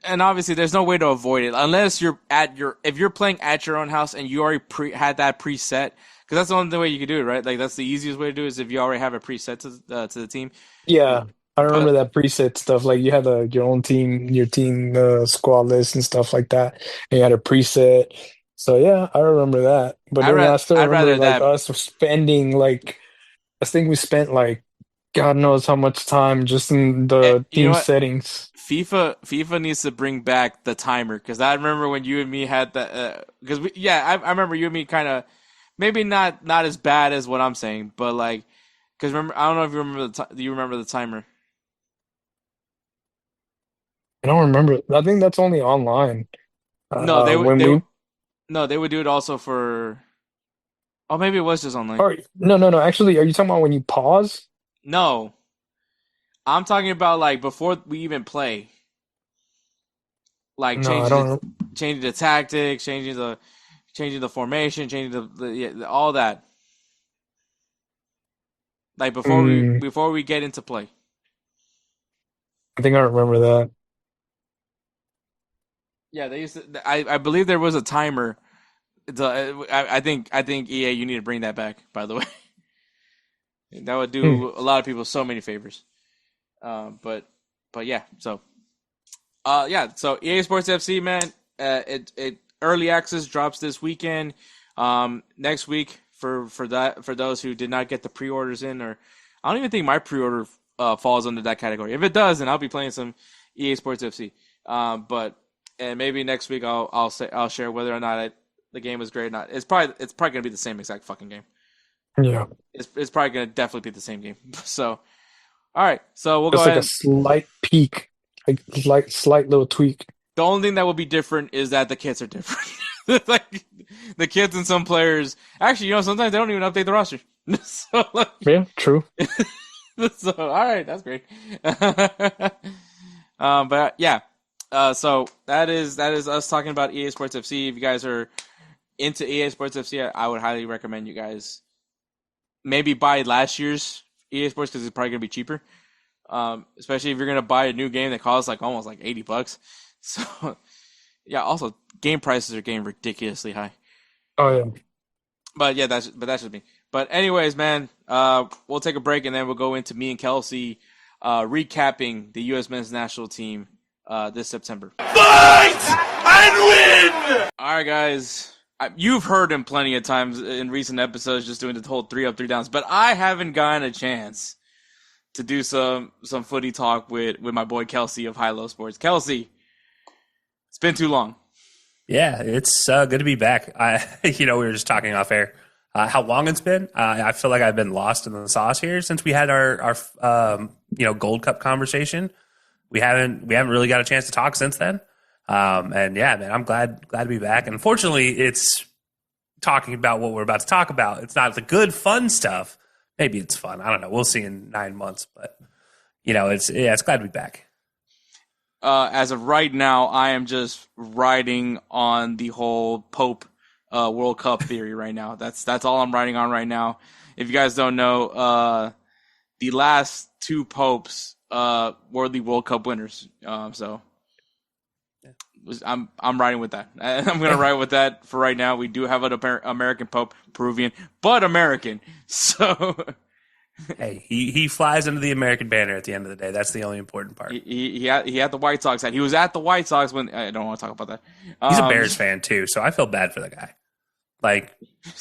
A: And obviously, there's no way to avoid it unless if you're playing at your own house and you already had that preset, because that's the only way you can do it, right? Like, that's the easiest way to do it is if you already have a preset to the team.
B: yeah, I remember
A: But
B: that preset stuff. Like you had your own team, your team squad list and stuff like that. And you had a preset. So yeah, I remember that. But then I still
A: I'd
B: remember
A: rather
B: like
A: that.
B: us spending like I think we spent like God knows how much time just in the
A: You know
B: team
A: what?
B: settings.
A: FIFA needs to bring back the timer, because I remember when you and me had that. Because I remember you and me kind of, maybe not as bad as what I'm saying, but like, because remember, I don't know if you remember do you remember the timer?
B: I don't remember. I think that's only online.
A: No,
B: When we
A: they would do it also for. Oh, maybe it was just online.
B: or no. Actually, are you talking about when you pause?
A: No, I'm talking about, like, before we even play, like,
B: No, I don't.
A: changing the tactics, changing the formation, changing all that. Like,
B: Mm,
A: before we get into play.
B: I think I remember that.
A: Yeah, they used to. I believe there was a timer. I think EA, you need to bring that back. By the way, that would
B: Hmm.
A: do a lot of people so many favors. But yeah. So EA Sports FC, man. It early access drops this weekend. Next week for those who did not get the pre-orders in, or I don't even think my pre-order falls under that category. If it does, then I'll be playing some EA Sports FC. But and maybe next week I'll share whether or not the game was great or not. It's probably gonna be the same exact fucking game.
B: Yeah,
A: It's probably gonna definitely be the same game. So all right, so we'll go
B: just like
A: ahead
B: a
A: and
B: slight peak, like slight little tweak.
A: the only thing that will be different is that the kits are different. Like, the kits and some players, actually, sometimes they don't even update the roster. So, like,
B: Yeah, true.
A: so all right, that's great. But yeah, so that is us talking about EA Sports FC. If you guys are into EA Sports FC, I would highly recommend you guys maybe buy last year's EA Sports, because it's probably gonna be cheaper. Especially if you're gonna buy a new game that costs like almost like $80. So yeah, also game prices are getting ridiculously high.
B: Oh yeah.
A: But yeah, that's just me. But anyways, man, we'll take a break and then we'll go into me and Kelcey recapping the U.S. men's national team this September. Fight and win! All right, guys. You've heard him plenty of times in recent episodes just doing the whole 3 up, 3 downs, but I haven't gotten a chance to do some footy talk with my boy Kelcey of High Low Sports. Kelcey, it's been too long.
C: Yeah, it's good to be back. We were just talking off air how long it's been. I feel like I've been lost in the sauce here since we had our Gold Cup conversation. We haven't really got a chance to talk since then. And yeah, man, I'm glad to be back. And fortunately, it's talking about what we're about to talk about. It's not the good, fun stuff. Maybe it's fun. I don't know. We'll see in 9 months. But, it's glad to be back.
A: As of right now, I am just riding on the whole Pope World Cup theory right now. That's all I'm riding on right now. If you guys don't know, the last 2 popes were the World Cup winners. So I'm riding with that. I'm gonna ride with that for right now. We do have an American Pope, Peruvian, but American. So
C: hey, he flies under the American banner at the end of the day. That's the only important part.
A: He had the White Sox hat. He was at the White Sox when I don't want to talk about that.
C: He's a Bears fan too, so I feel bad for the guy. Like,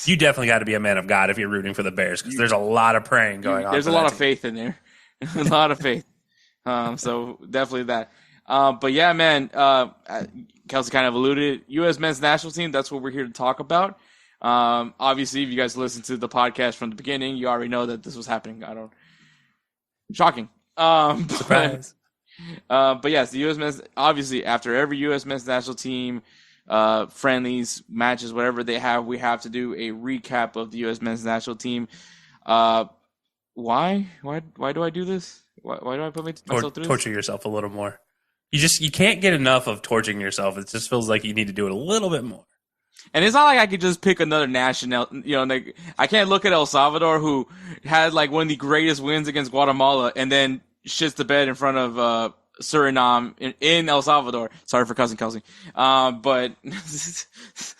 C: you definitely got to be a man of God if you're rooting for the Bears, because there's a lot of praying going on.
A: There's a lot of faith in there. A lot of faith. So definitely that. But yeah, man, Kelcey kind of alluded. U.S. men's national team, that's what we're here to talk about. Obviously, if you guys listened to the podcast from the beginning, you already know that this was happening. Shocking.
C: Surprise.
A: But yes, the U.S. men's, obviously, after every U.S. men's national team, friendlies, matches, whatever they have, we have to do a recap of the U.S. men's national team. Why do I do this? Why do I put myself through this?
C: Torture yourself a little more. You can't get enough of torturing yourself. It just feels like you need to do it a little bit more.
A: And it's not like I could just pick another national, I can't look at El Salvador, who had like one of the greatest wins against Guatemala, and then shits the bed in front of Suriname in El Salvador. Sorry for cussing, Kelcey. But it's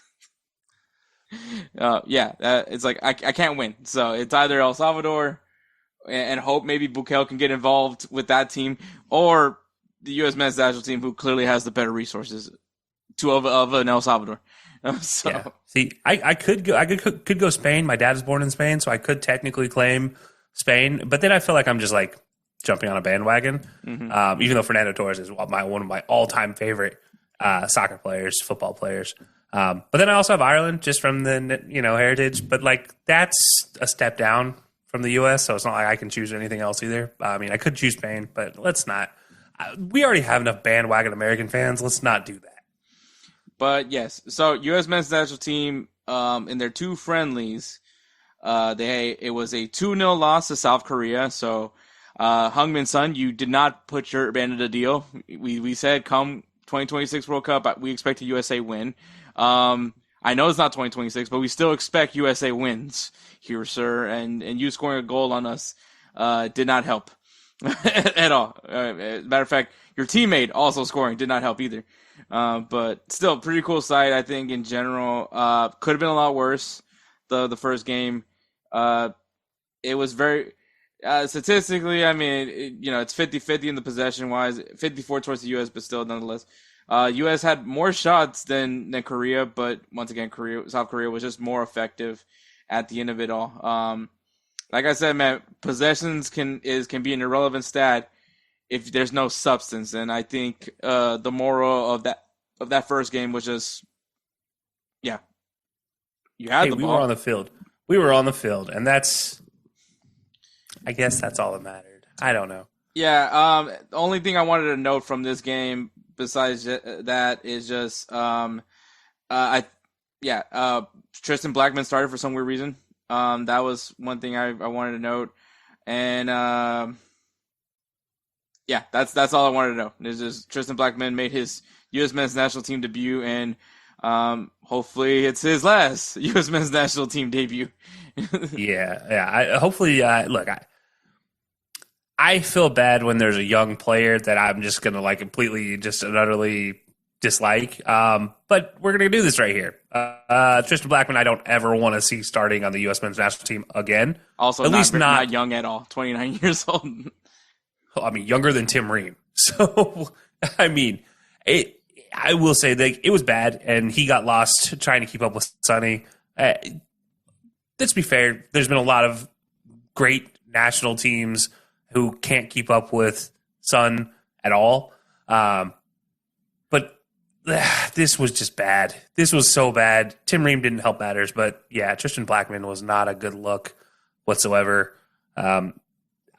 A: like I can't win. So it's either El Salvador and hope maybe Bukele can get involved with that team, or the U.S. men's national team, who clearly has the better resources of an El Salvador. So.
C: Yeah. See, I could go Spain. My dad was born in Spain, so I could technically claim Spain. But then I feel like I'm just like jumping on a bandwagon. Mm-hmm. Even though Fernando Torres is one of my all-time favorite soccer players, football players. But then I also have Ireland, just from the heritage. But like, that's a step down from the U.S., so it's not like I can choose anything else either. I mean, I could choose Spain, but let's not. We already have enough bandwagon American fans. Let's not do that.
A: But yes, so U.S. men's national team, in their 2 friendlies, it was a 2-0 loss to South Korea. So, Heung-min Son, you did not put your band in the deal. We said come 2026 World Cup, we expect a USA win. I know it's not 2026, but we still expect USA wins here, sir. And you scoring a goal on us did not help at all. As a matter of fact, your teammate also scoring did not help either. But still, pretty cool sight, I think, in general. Could have been a lot worse, the first game. It was very statistically, I mean, it's 50-50 in the possession-wise, 54 towards the U.S., but still, nonetheless. U.S. had more shots than Korea, but once again, South Korea was just more effective at the end of it all. Like I said, man, possessions can be an irrelevant stat if there's no substance, and I think the moral of that first game was just, you had the ball.
C: We were on the field. We were on the field, and I guess that's all that mattered. I don't know.
A: Yeah. The only thing I wanted to note from this game, besides that, is just Tristan Blackman started for some weird reason. That was one thing I wanted to note, and. Yeah, that's all I wanted to know. It's just Tristan Blackman made his U.S. men's national team debut, and hopefully it's his last U.S. men's national team debut.
C: Yeah. Hopefully, look, I feel bad when there's a young player that I'm just going to like completely just and utterly dislike. But we're going to do this right here. Tristan Blackman, I don't ever want to see starting on the U.S. men's national team again.
A: Also, at least not young at all, 29 years old.
C: I mean, younger than Tim Ream. So, I mean, I will say that it was bad, and he got lost trying to keep up with Sonny. Let's be fair. There's been a lot of great national teams who can't keep up with Son at all. But this was just bad. This was so bad. Tim Ream didn't help matters, but yeah, Tristan Blackman was not a good look whatsoever.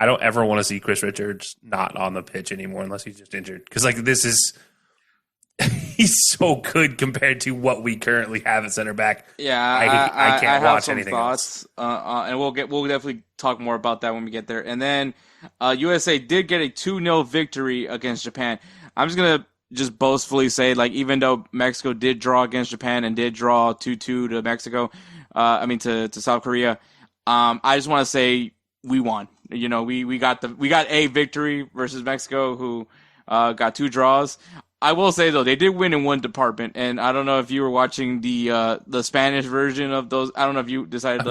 C: I don't ever want to see Chris Richards not on the pitch anymore unless he's just injured. Because like this is He's so good compared to what we currently have at center back.
A: Yeah,
C: I can't
A: have
C: watch
A: some
C: anything
A: thoughts,
C: else.
A: and we'll definitely talk more about that when we get there. And then USA did get a 2-0 victory against Japan. I'm just gonna boastfully say, like, even though Mexico did draw against Japan and did draw 2-2 to Mexico, to South Korea, I just want to say we won. You know, we got a victory versus Mexico, who got 2 draws. I will say, though, they did win in one department, and I don't know if you were watching the Spanish version of those. I don't know if you decided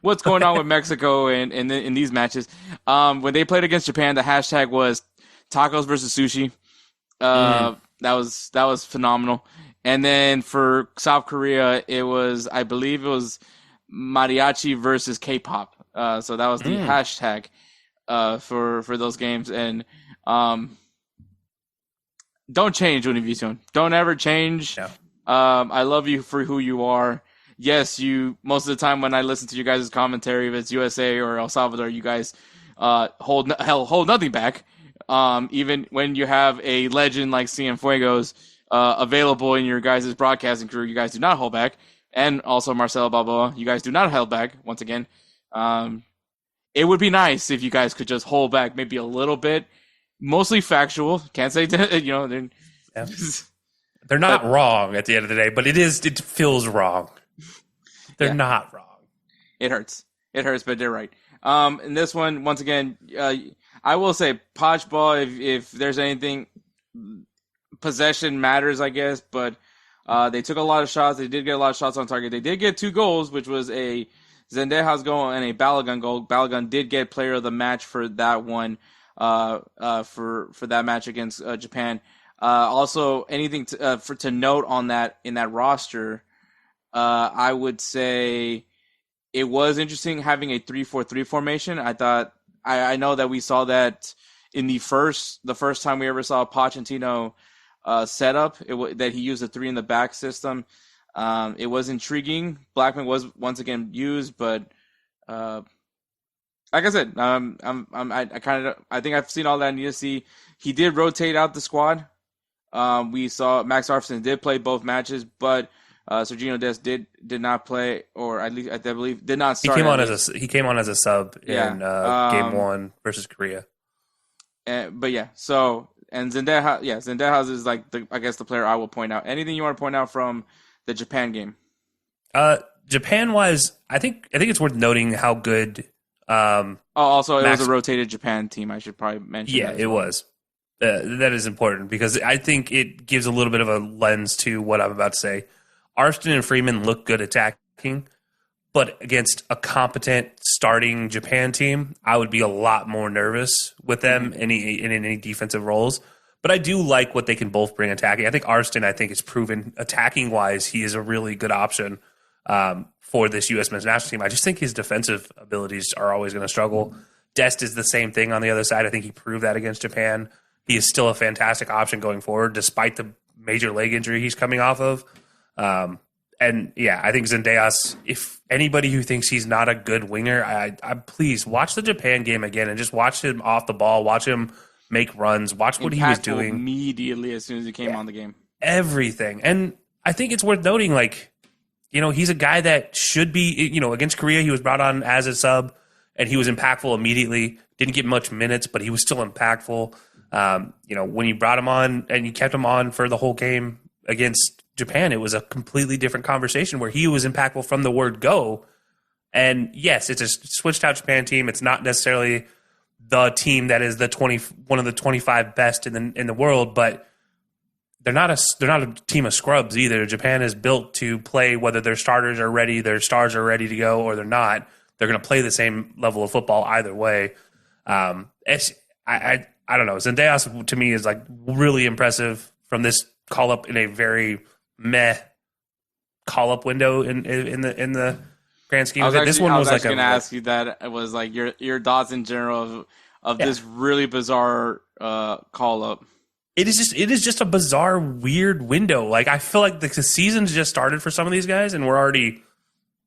A: what's going on with Mexico and in these matches. When they played against Japan, the hashtag was tacos versus sushi. That was phenomenal. And then for South Korea, I believe it was mariachi versus K-pop. So that was the hashtag for those games. And don't change, Univision. Don't ever change.
C: No.
A: I love you for who you are. Yes, most of the time when I listen to you guys' commentary, if it's USA or El Salvador, you guys hold nothing back. Even when you have a legend like Cienfuegos available in your guys' broadcasting crew, you guys do not hold back. And also Marcelo Balboa, you guys do not hold back, once again. It would be nice if you guys could just hold back maybe a little bit. Mostly factual. Can't say, they're
C: not wrong at the end of the day, but it feels wrong. They're not wrong.
A: It hurts, but they're right. In this one, once again, I will say Podge ball, if there's anything, possession matters, I guess, but they took a lot of shots. They did get a lot of shots on target. They did get 2 goals, which was a Zendejas goal and a Balogun goal. Balogun did get player of the match for that one, for that match against Japan. Also, anything to note on that in that roster, I would say it was interesting having a 3-4-3 formation. I thought I know that we saw that in the first time we ever saw Pochettino setup, that he used a 3 in the back system. It was intriguing. Blackman was once again used, but like I said, I think I've seen all that I need to see. He did rotate out the squad. We saw Max Arfson did play both matches, but Sergio Dest did not play, or at least I believe did not start.
C: He came on as a sub in game 1 versus Korea.
A: But yeah, so and Zendejas is like the player I will point out. Anything you want to point out from the Japan game?
C: Japan wise, I think it's worth noting how good.
A: Also, it was a rotated Japan team. I should probably mention.
C: Yeah, it was. That is important because I think it gives a little bit of a lens to what I'm about to say. Arston and Freeman look good attacking, but against a competent starting Japan team, I would be a lot more nervous with them in any defensive roles. But I do like what they can both bring attacking. I think Arston, is proven attacking wise, he is a really good option for this U.S. men's national team. I just think his defensive abilities are always going to struggle. Dest is the same thing on the other side. I think he proved that against Japan. He is still a fantastic option going forward, despite the major leg injury he's coming off of. And yeah, I think Zendejas, if anybody who thinks he's not a good winger, I please watch the Japan game again and just watch him off the ball, watch him make runs, watch what he was doing
A: immediately as soon as he came on the game.
C: Everything. And I think it's worth noting, he's a guy that should be, against Korea, he was brought on as a sub and he was impactful immediately. Didn't get much minutes, but he was still impactful. When you brought him on and you kept him on for the whole game against Japan, it was a completely different conversation where he was impactful from the word go. And yes, it's a switched out Japan team. It's not necessarily the team that is one of the 25 best in the world, but they're not a team of scrubs either. Japan is built to play whether their starters are ready, their stars are ready to go, or they're not. They're going to play the same level of football either way. I don't know. Zendejas to me is really impressive from this call up in a very meh call up window in the grand scheme.
A: I was going to ask you that. It was your thoughts in general of this really bizarre call up.
C: It is just a bizarre, weird window. I feel like the season's just started for some of these guys, and we're already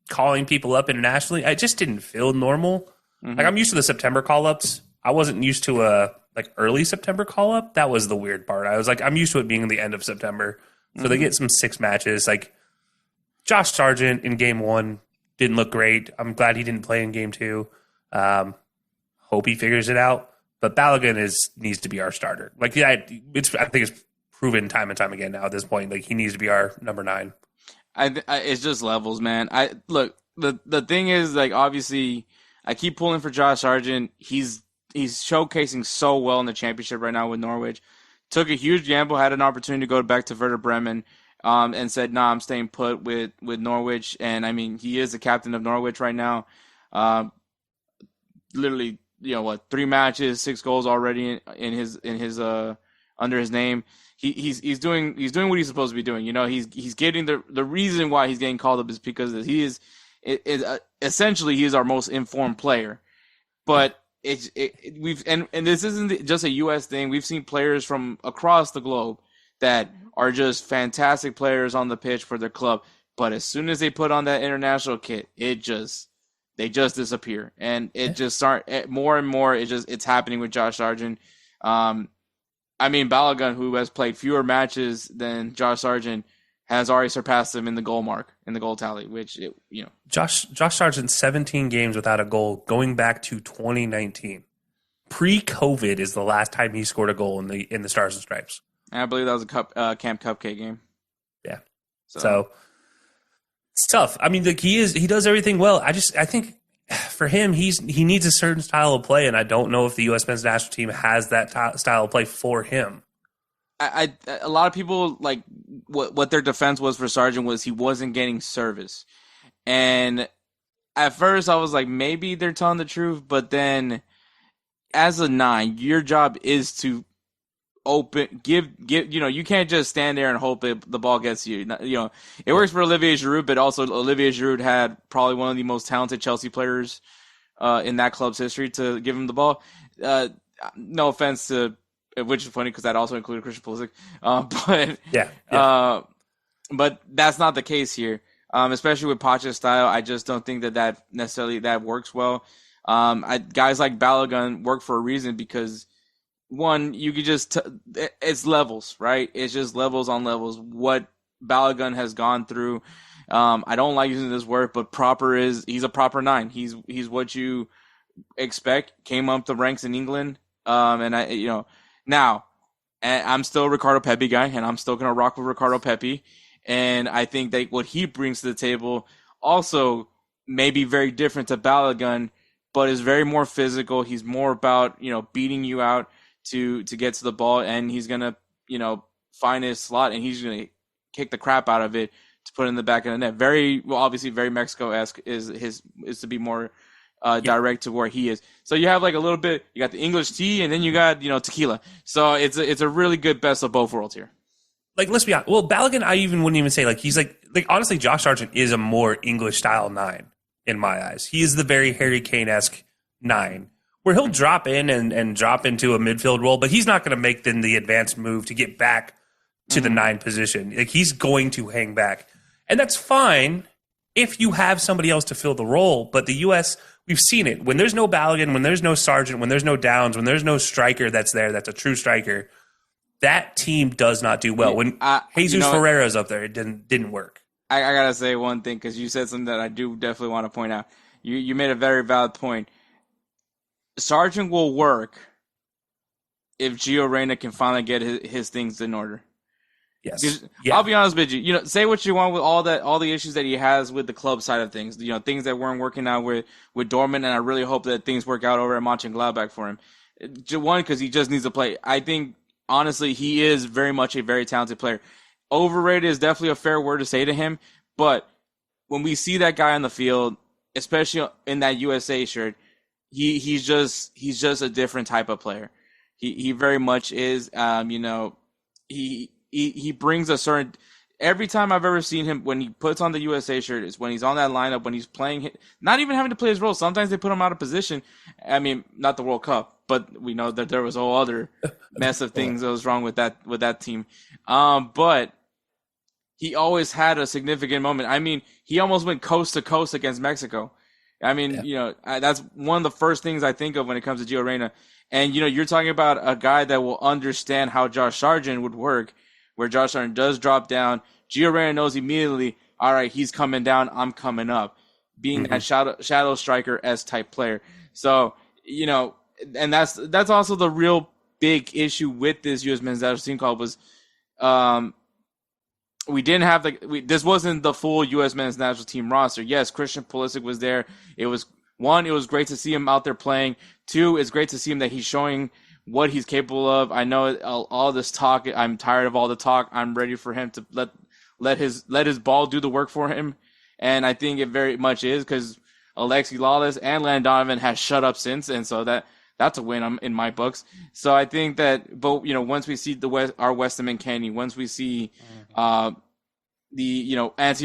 C: calling people up internationally. I just didn't feel normal. Mm-hmm. I'm used to the September call ups. I wasn't used to a like early September call up. That was the weird part. I was like, I'm used to it being the end of September. So they get some 6 matches. Like Josh Sargent in game 1 didn't look great. I'm glad he didn't play in game 2. Hope he figures it out. But Balogun needs to be our starter. Like, yeah, I think it's proven time and time again now at this point. Like, he needs to be our number 9.
A: It's just levels, man. Look, the thing is, like, obviously, I keep pulling for Josh Sargent. He's showcasing so well in the championship right now with Norwich. Took a huge gamble, had an opportunity to go back to Werder Bremen, and said, "Nah, I'm staying put with Norwich." And I mean, he is the captain of Norwich right now. Literally, 3 matches, 6 goals already in his under his name. He's doing what he's supposed to be doing. He's getting the reason why he's getting called up is because he is essentially he is our most informed player, but. This isn't just a U.S. thing. We've seen players from across the globe that are just fantastic players on the pitch for their club, but as soon as they put on that international kit, they just disappear, and it just start more and more. It's happening with Josh Sargent. I mean, Balogun, who has played fewer matches than Josh Sargent, has already surpassed him in the goal tally, which,
C: Josh Sargent, 17 games without a goal going back to 2019. Pre-COVID is the last time he scored a goal in the Stars and Stripes.
A: And I believe that was a Camp Cupcake game.
C: Yeah. So it's tough. I mean, he does everything well. I think for him, he needs a certain style of play, and I don't know if the U.S. men's national team has that style of play for him.
A: A lot of people, like, what their defense was for Sargent was he wasn't getting service. And at first I was like, maybe they're telling the truth, but then as a 9, your job is to give you can't just stand there and hope the ball gets you. It works for Olivier Giroud, but also Olivier Giroud had probably one of the most talented Chelsea players in that club's history to give him the ball. No offense to, which is funny because that also included Christian Pulisic. But that's not the case here. Especially with Pacha's style, I just don't think that necessarily works well. Guys like Balogun work for a reason because, one, you could just it's levels, right? It's just levels on levels. What Balogun has gone through, I don't like using this word, but he's a proper 9. He's what you expect. Came up the ranks in England, Now, I'm still a Ricardo Pepi guy, and I'm still going to rock with Ricardo Pepi. And I think that what he brings to the table also may be very different to Balogun, but is very more physical. He's more about, beating you out to get to the ball, and he's going to, find his slot, and he's going to kick the crap out of it to put it in the back of the net. Obviously very Mexico-esque is to be more direct to where he is. So you have like a little bit, you got the English tea and then you got, tequila. So it's a really good best of both worlds here.
C: Like, let's be honest. Well, Balogun, I wouldn't even say he's like honestly, Josh Sargent is a more English style 9 in my eyes. He is the very Harry Kane-esque 9 where he'll drop in and drop into a midfield role, but he's not going to make the advanced move to get back to the 9 position. Like, he's going to hang back. And that's fine if you have somebody else to fill the role. But the U.S., we've seen it. When there's no Balogun, when there's no Sargent, when there's no Downs, when there's no striker that's a true striker, that team does not do well. When Jesus Ferreira's up there, it didn't work.
A: I got to say one thing because you said something that I do definitely want to point out. You made a very valid point. Sargent will work if Gio Reyna can finally get his things in order.
C: Yes. Yeah.
A: I'll be honest with you. Say what you want with all the issues that he has with the club side of things. Things that weren't working out with Dortmund, and I really hope that things work out over at Mönchengladbach for him. One, because he just needs to play. I think honestly, he is very much a very talented player. Overrated is definitely a fair word to say to him, but when we see that guy on the field, especially in that USA shirt, he's just a different type of player. He very much is. He brings a certain. Every time I've ever seen him, when he puts on the USA shirt, is when he's on that lineup, when he's playing, not even having to play his role. Sometimes they put him out of position. I mean, not the World Cup, but we know that there was a whole other mess of things that was wrong with that team. But he always had a significant moment. I mean, he almost went coast to coast against Mexico. I mean, that's one of the first things I think of when it comes to Gio Reyna. And, you're talking about a guy that will understand how Josh Sargent would work, where Josh Sargent does drop down. Gio Reyna knows immediately, all right, he's coming down, I'm coming up, being that shadow striker-esque type player. So, and that's also the real big issue with this U.S. men's national team call was we didn't have this wasn't the full U.S. men's national team roster. Yes, Christian Pulisic was there. It was great to see him out there playing. 2, it's great to see him that he's showing what he's capable of. I know all this talk. I'm tired of all the talk. I'm ready for him to let his ball do the work for him. And I think it very much is because Alexi Lawless and Landon Donovan has shut up since. And so that's a win in my books. So I think that, but once we see our Weston McKennie, once we see Anthony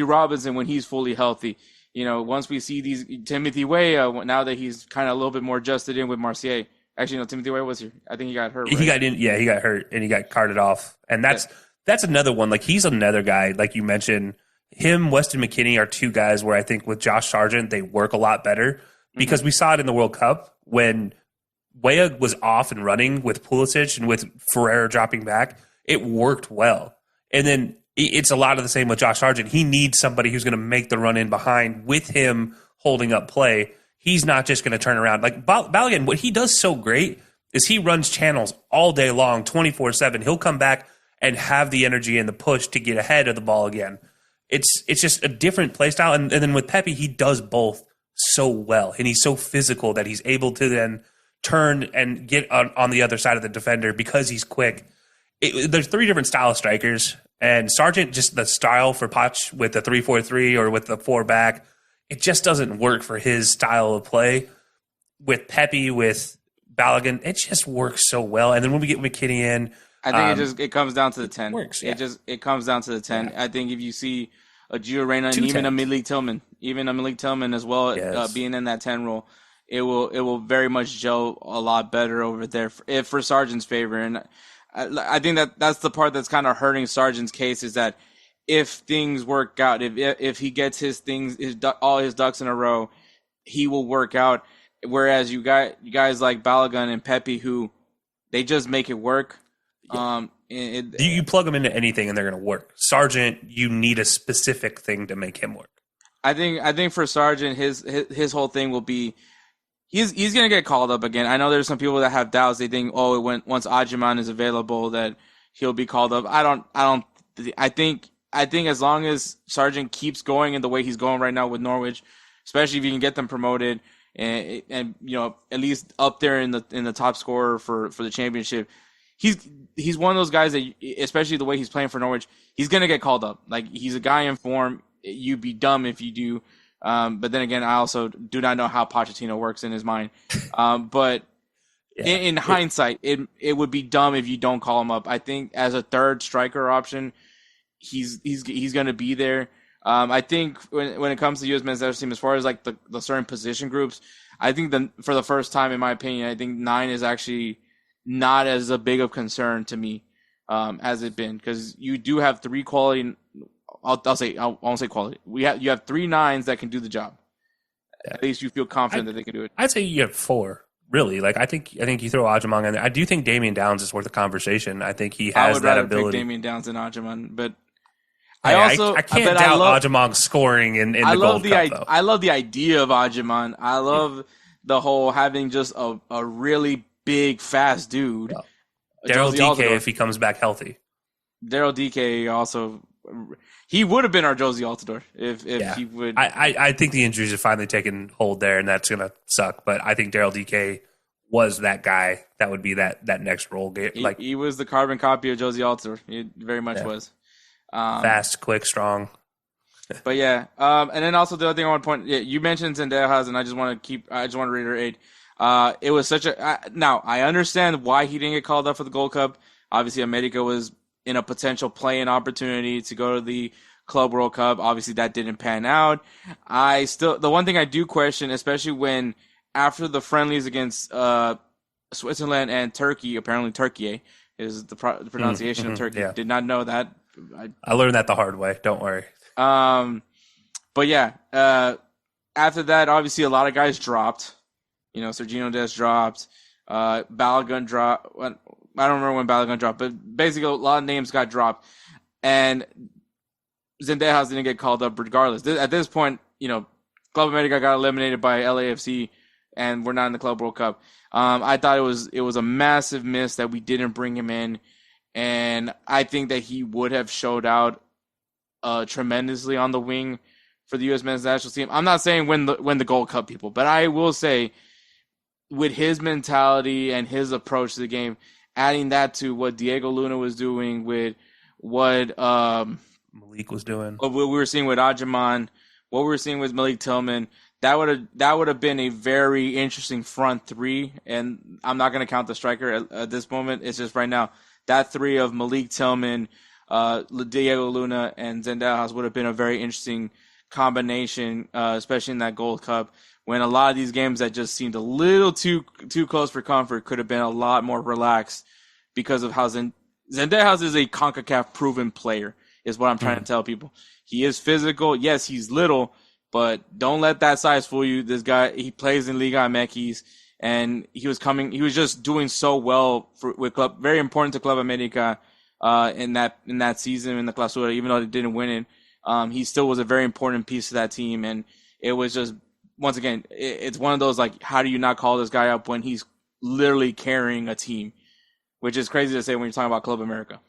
A: Robinson when he's fully healthy, once we see these Timothy Weah now that he's kind of a little bit more adjusted in with Marseille. Actually, no, Timothy Weah was here. I think he got hurt. Right?
C: He got in. Yeah, he got hurt and he got carted off. And that's another one. Like he's another guy, like you mentioned. Him, Weston McKennie are 2 guys where I think with Josh Sargent they work a lot better because we saw it in the World Cup when Weah was off and running with Pulisic and with Ferreira dropping back. It worked well. And then it's a lot of the same with Josh Sargent. He needs somebody who's going to make the run in behind with him holding up play. He's not just going to turn around. Like Balogun, what he does so great is he runs channels all day long, 24/7. He'll come back and have the energy and the push to get ahead of the ball again. It's just a different play style. And then with Pepe, he does both so well. And he's so physical that he's able to then turn and get on the other side of the defender because he's quick. There's 3 different style of strikers. And Sargent, just the style for Poch with the 3-4-3 or with the 4 back, it just doesn't work for his style of play. With Pepe, with Balogun, it just works so well. And then when we get McKennie in,
A: I think it comes down to the 10.
C: Works, yeah.
A: It comes down to the 10. Yeah. I think if you see a Gio Reyna and even a Malik Tillman as well, yes. Being in that 10 role, it will very much gel a lot better over there for Sargent's favor. And I think that's the part that's kind of hurting Sargent's case is that if things work out, if he gets all his ducks in a row, he will work out. Whereas you guys like Balogun and Pepe who they just make it work. Yeah.
C: You plug them into anything and they're going to work. Sargent, you need a specific thing to make him work.
A: I think for Sargent, his whole thing will be he's going to get called up again. I know there's some people that have doubts. They think, once Ajiman is available that he'll be called up. I think as long as Sargent keeps going in the way he's going right now with Norwich, especially if you can get them promoted and at least up there in the top scorer for the championship. He's one of those guys that, especially the way he's playing for Norwich, he's gonna get called up. Like he's a guy in form. You'd be dumb if you do. But then again, I also do not know how Pochettino works in his mind. But yeah. in hindsight, it would be dumb if you don't call him up. I think as a third striker option, he's gonna be there. I think when it comes to U.S. men's national team, as far as like the certain position groups, I think for the first time, in my opinion, I think 9 is actually not as a big of concern to me as it been because you do have 3 quality. I won't say quality. You have 3 9s that can do the job. Yeah. At least you feel confident that they can do it.
C: I'd say you have 4. Really, like I think you throw Ajimang in there. I do think Damian Downs is worth a conversation. I think he has that ability. I would rather pick
A: Damian Downs than Ajimang, but
C: I can't doubt Ajimang scoring in the Gold Cup, though.
A: I love the idea of Ajimang. I love the whole having just a really big, fast dude.
C: Yeah. Daryl DK if he comes back healthy.
A: Daryl DK also, he would have been our Josie Altidore if he would.
C: I think the injuries have finally taken hold there, and that's gonna suck. But I think Daryl DK was that guy that would be that next role. Like
A: he was the carbon copy of Josie Altidore. He very much was.
C: Fast, quick, strong.
A: But yeah, and then also the other thing I want to point. Yeah, you mentioned Zendejas, and I just want to reiterate. It was such now I understand why he didn't get called up for the Gold Cup. Obviously, America was in a potential play-in opportunity to go to the Club World Cup. Obviously, that didn't pan out. The one thing I do question, especially when after the friendlies against Switzerland and Turkey, apparently Turkey is the pronunciation of Turkey. Yeah. Did not know that.
C: I learned that the hard way. Don't worry.
A: But yeah, after that, obviously a lot of guys dropped. Sergio Dest dropped. Balogun dropped. I don't remember when Balogun dropped, but basically a lot of names got dropped, and Zendejas didn't get called up regardless. At this point, Club America got eliminated by LAFC, and we're not in the Club World Cup. I thought it was a massive miss that we didn't bring him in, and I think that he would have showed out tremendously on the wing for the U.S. men's national team. I'm not saying win the Gold Cup, people, but I will say with his mentality and his approach to the game, adding that to what Diego Luna was doing, with what
C: Malik was doing,
A: what we were seeing with Ajaman, what we were seeing with Malik Tillman, that would have been a very interesting front three. And I'm not going to count the striker at this moment. It's just right now that three of Malik Tillman, Diego Luna, and Zendejas would have been a very interesting combination, especially in that Gold Cup, when a lot of these games that just seemed a little too close for comfort could have been a lot more relaxed because of how Zendejas is a CONCACAF proven player, is what I'm trying to tell people. He is physical. Yes, he's little, but don't let that size fool you. This guy, he plays in Liga MX, and he was just doing so well with club, very important to Club America in that season in the Clausura, even though they didn't win it. He still was a very important piece to that team, and it was just, once again, it's one of those, like, how do you not call this guy up when he's literally carrying a team, which is crazy to say when you're talking about Club America.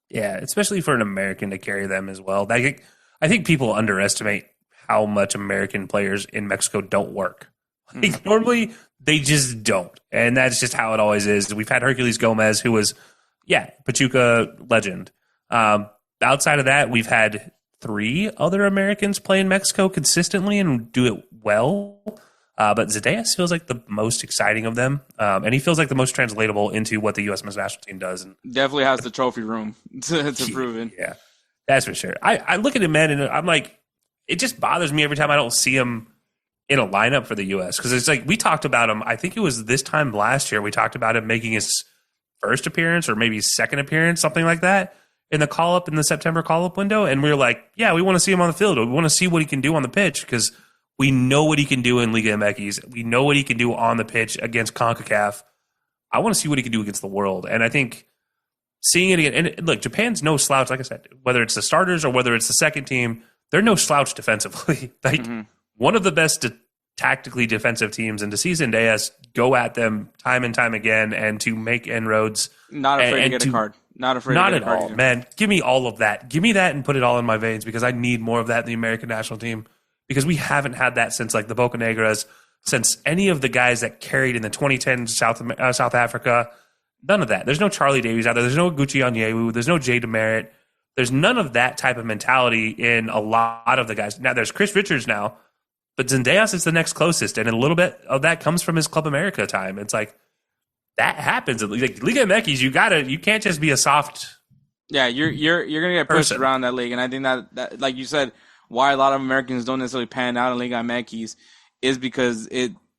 C: Yeah, especially for an American to carry them as well. I think people underestimate how much American players in Mexico don't work. Like, normally, they just don't. And that's just how it always is. We've had Hercules Gomez, who was, Pachuca legend. Outside of that, we've had 3 other Americans play in Mexico consistently and do it well. But Zendejas feels like the most exciting of them. And he feels like the most translatable into what the U.S. men's national team does. And
A: definitely has the trophy room to prove it.
C: Yeah, that's for sure. I look at him, man, and I'm like, it just bothers me every time I don't see him in a lineup for the U.S. Because it's like, we talked about him, I think it was this time last year, we talked about him making his first appearance or maybe second appearance, something like that, in the September call-up window. And we were like, yeah, we want to see him on the field. We want to see what he can do on the pitch, because we know what he can do in Liga MX. We know what he can do on the pitch against CONCACAF. I want to see what he can do against the world. And I think seeing it again, and look, Japan's no slouch, like I said, whether it's the starters or whether it's the second team, they're no slouch defensively. One of the best tactically defensive teams, and to see Zendejas go at them time and time again and to make inroads.
A: Not afraid to get a card. Not afraid
C: not
A: to get a card.
C: Not at all, man. Give me all of that. Give me that and put it all in my veins, because I need more of that in the American national team, because we haven't had that since like the Boca Negras, since any of the guys that carried in the 2010 South Africa. None of that. There's no Charlie Davies out there. There's no Gucci Onyewu. There's no Jay Demerit. There's none of that type of mentality in a lot of the guys. Now, there's Chris Richards now, but Zendejas is the next closest, and a little bit of that comes from his Club America time. It's like, that happens. Like Liga MX, you can't just be a soft.
A: Yeah, you're gonna get pushed around that league, and I think that, like you said, why a lot of Americans don't necessarily pan out in Liga MX is because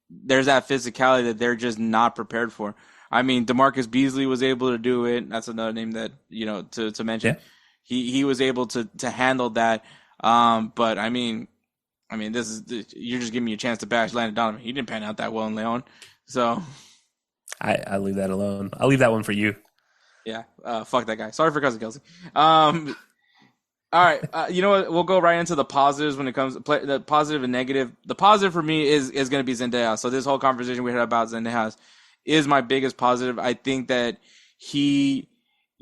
A: there's that physicality that they're just not prepared for. I mean, DeMarcus Beasley was able to do it. That's another name that, to mention. Yeah. He was able to handle that. But I mean, you're just giving me a chance to bash Landon Donovan. He didn't pan out that well in Leon. So
C: I leave that alone. I'll leave that one for you.
A: Yeah. Fuck that guy. Sorry for cousin Kelcey. All right. You know what? We'll go right into the positives when it comes to the positive and negative. The positive for me is going to be Zendejas. So this whole conversation we had about Zendejas is my biggest positive. I think that he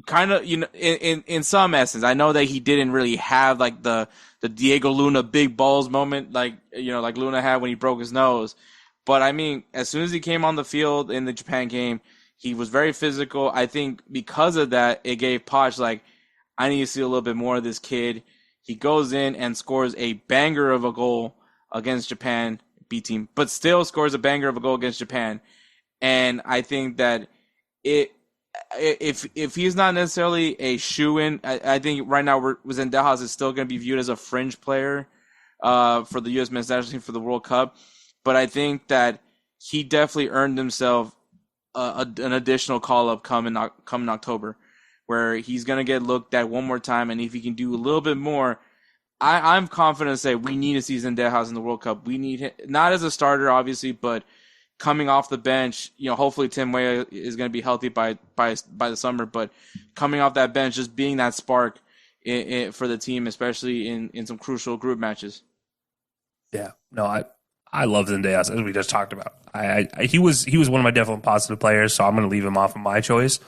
A: kind of, in some essence, I know that he didn't really have like the Diego Luna big balls moment, like Luna had when he broke his nose. But I mean, as soon as he came on the field in the Japan game, he was very physical. I think because of that, it gave Poch like, I need to see a little bit more of this kid. He goes in and scores a banger of a goal against Japan B team, but still scores a banger of a goal against Japan. And I think that if he's not necessarily a shoo-in, I think right now Zendejas is still going to be viewed as a fringe player for the U.S. men's national team for the World Cup. But I think that he definitely earned himself an additional call-up coming October, where he's going to get looked at one more time. And if he can do a little bit more, I'm confident to say we need to see Zendejas in the World Cup. We need him, not as a starter, obviously, but coming off the bench, hopefully Tim Weah is going to be healthy by the summer, but coming off that bench, just being that spark for the team, especially in some crucial group matches.
C: Yeah, no, I love Zendejas, as we just talked about. He was one of my definite positive players, so I'm going to leave him off of my choice.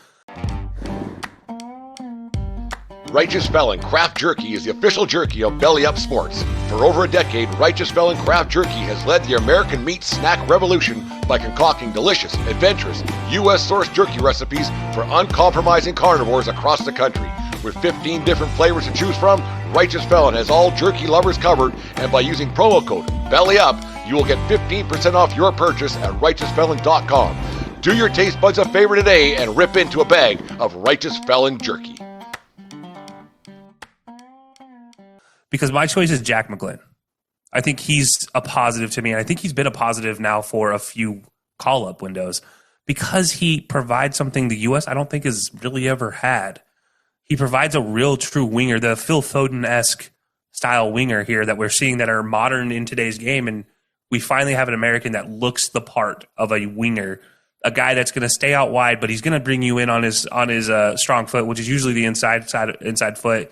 D: Righteous Felon Craft Jerky is the official jerky of Belly Up Sports. For over a decade, Righteous Felon Craft Jerky has led the American meat snack revolution by concocting delicious, adventurous, U.S.-sourced jerky recipes for uncompromising carnivores across the country. With 15 different flavors to choose from, Righteous Felon has all jerky lovers covered, and by using promo code BELLYUP, you will get 15% off your purchase at righteousfelon.com. Do your taste buds a favor today and rip into a bag of Righteous Felon jerky.
C: Because my choice is Jack McGlynn. I think he's a positive to me, and I think he's been a positive now for a few call-up windows because he provides something the U.S. I don't think has really ever had. He provides a real true winger, the Phil Foden-esque style winger here that we're seeing that are modern in today's game, and we finally have an American that looks the part of a winger, a guy that's going to stay out wide, but he's going to bring you in on his strong foot, which is usually the inside foot.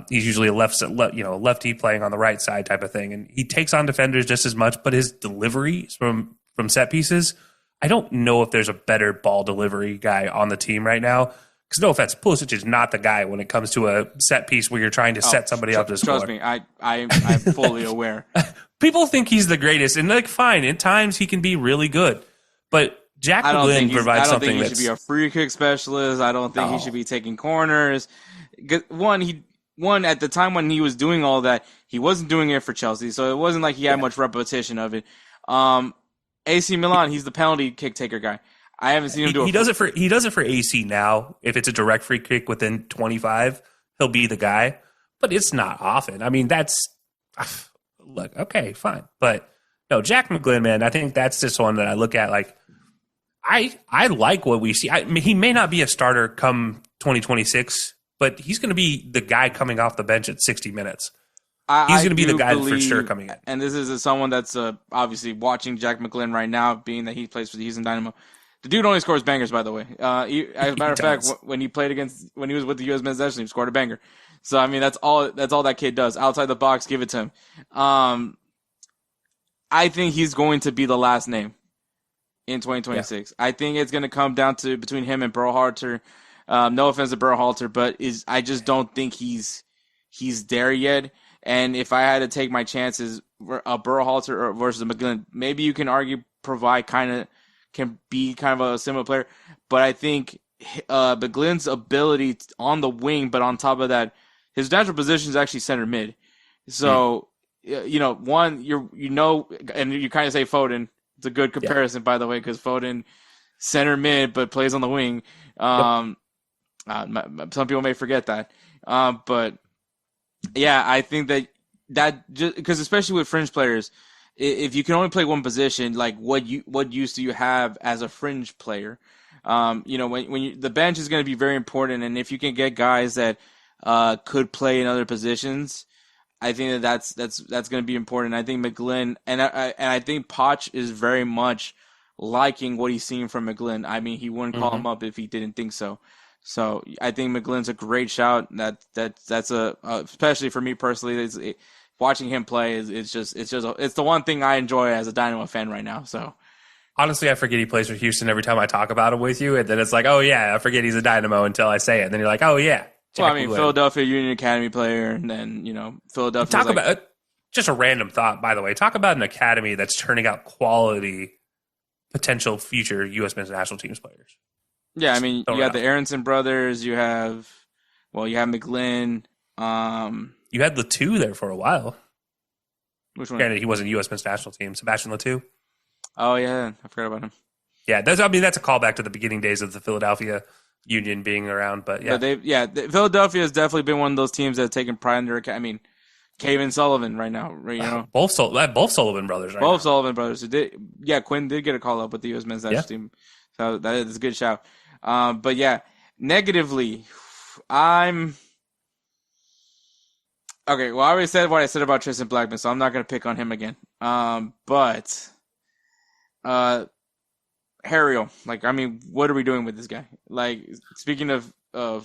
C: He's usually a lefty playing on the right side type of thing, and he takes on defenders just as much. But his delivery from set pieces, I don't know if there's a better ball delivery guy on the team right now. Because no offense, Pulisic is not the guy when it comes to a set piece where you're trying to set somebody up to score.
A: Trust me, I'm fully aware.
C: People think he's the greatest, and fine, at times he can be really good, but Jack McGlynn provides something. I don't think he should be
A: a free kick specialist. I don't think he should be taking corners. One, at the time when he was doing all that, he wasn't doing it for Chelsea, so it wasn't like he had much repetition of it. AC Milan, he's the penalty kick taker guy. I haven't seen him do it.
C: He does it for AC now. If it's a direct free kick within 25, he'll be the guy. But it's not often. I mean, look, okay, fine. But no, Jack McGlynn, man, I think that's just one that I look at like I like what we see. He may not be a starter come 2026, but he's going to be the guy coming off the bench at 60 minutes. He's going to be the guy for sure coming in.
A: And this is someone that's obviously watching Jack McGlynn right now, being that he plays for the Houston Dynamo. The dude only scores bangers, by the way. As a matter of fact, when he was with the U.S. men's national team, scored a banger. So I mean, that's all that kid does. Outside the box, give it to him. I think he's going to be the last name in 2026. Yeah. I think it's going to come down to between him and Berhalter. No offense to Berhalter, but I just don't think he's there yet. And if I had to take my chances, a Berhalter versus a McGlynn, maybe you can argue can be kind of a similar player, but I think McGlynn's ability on the wing, but on top of that, his natural position is actually center mid. So, and you kind of say Foden. It's a good comparison, by the way, because Foden center mid, but plays on the wing. Some people may forget that, but yeah, I think that just because especially with fringe players. If you can only play one position, like what use do you have as a fringe player? When the bench is going to be very important, and if you can get guys that could play in other positions, I think that's going to be important. I think McGlynn and I think Poch is very much liking what he's seeing from McGlynn. I mean, he wouldn't call him up if he didn't think so. So I think McGlynn's a great shout. That's especially for me personally. Watching him play it's the one thing I enjoy as a Dynamo fan right now. So
C: honestly, I forget he plays for Houston every time I talk about him with you, and then it's like, oh yeah, I forget he's a Dynamo until I say it. And then you're like, oh yeah.
A: Well, I mean, Philadelphia Union Academy player, and then Philadelphia.
C: Talk about just a random thought, by the way. Talk about an academy that's turning out quality potential future U.S. men's national teams players.
A: Yeah, I mean, you got the Aronson brothers. You have McGlynn.
C: You had Letou there for a while.
A: Which one?
C: Granted, he wasn't U.S. men's national team. Sebastian Letou.
A: Oh yeah, I forgot about him.
C: Yeah, that's a callback to the beginning days of the Philadelphia Union being around. But yeah,
A: Philadelphia has definitely been one of those teams that have taken pride in their. I mean, Kevin Sullivan right now,
C: both Sullivan brothers. Right
A: both now. Sullivan brothers. Quinn did get a call up with the U.S. men's national team, so that is a good shout. But yeah, negatively, I'm. Okay, well, I already said what I said about Tristan Blackman, so I'm not going to pick on him again. But Harriel. Like, I mean, what are we doing with this guy? Like, speaking of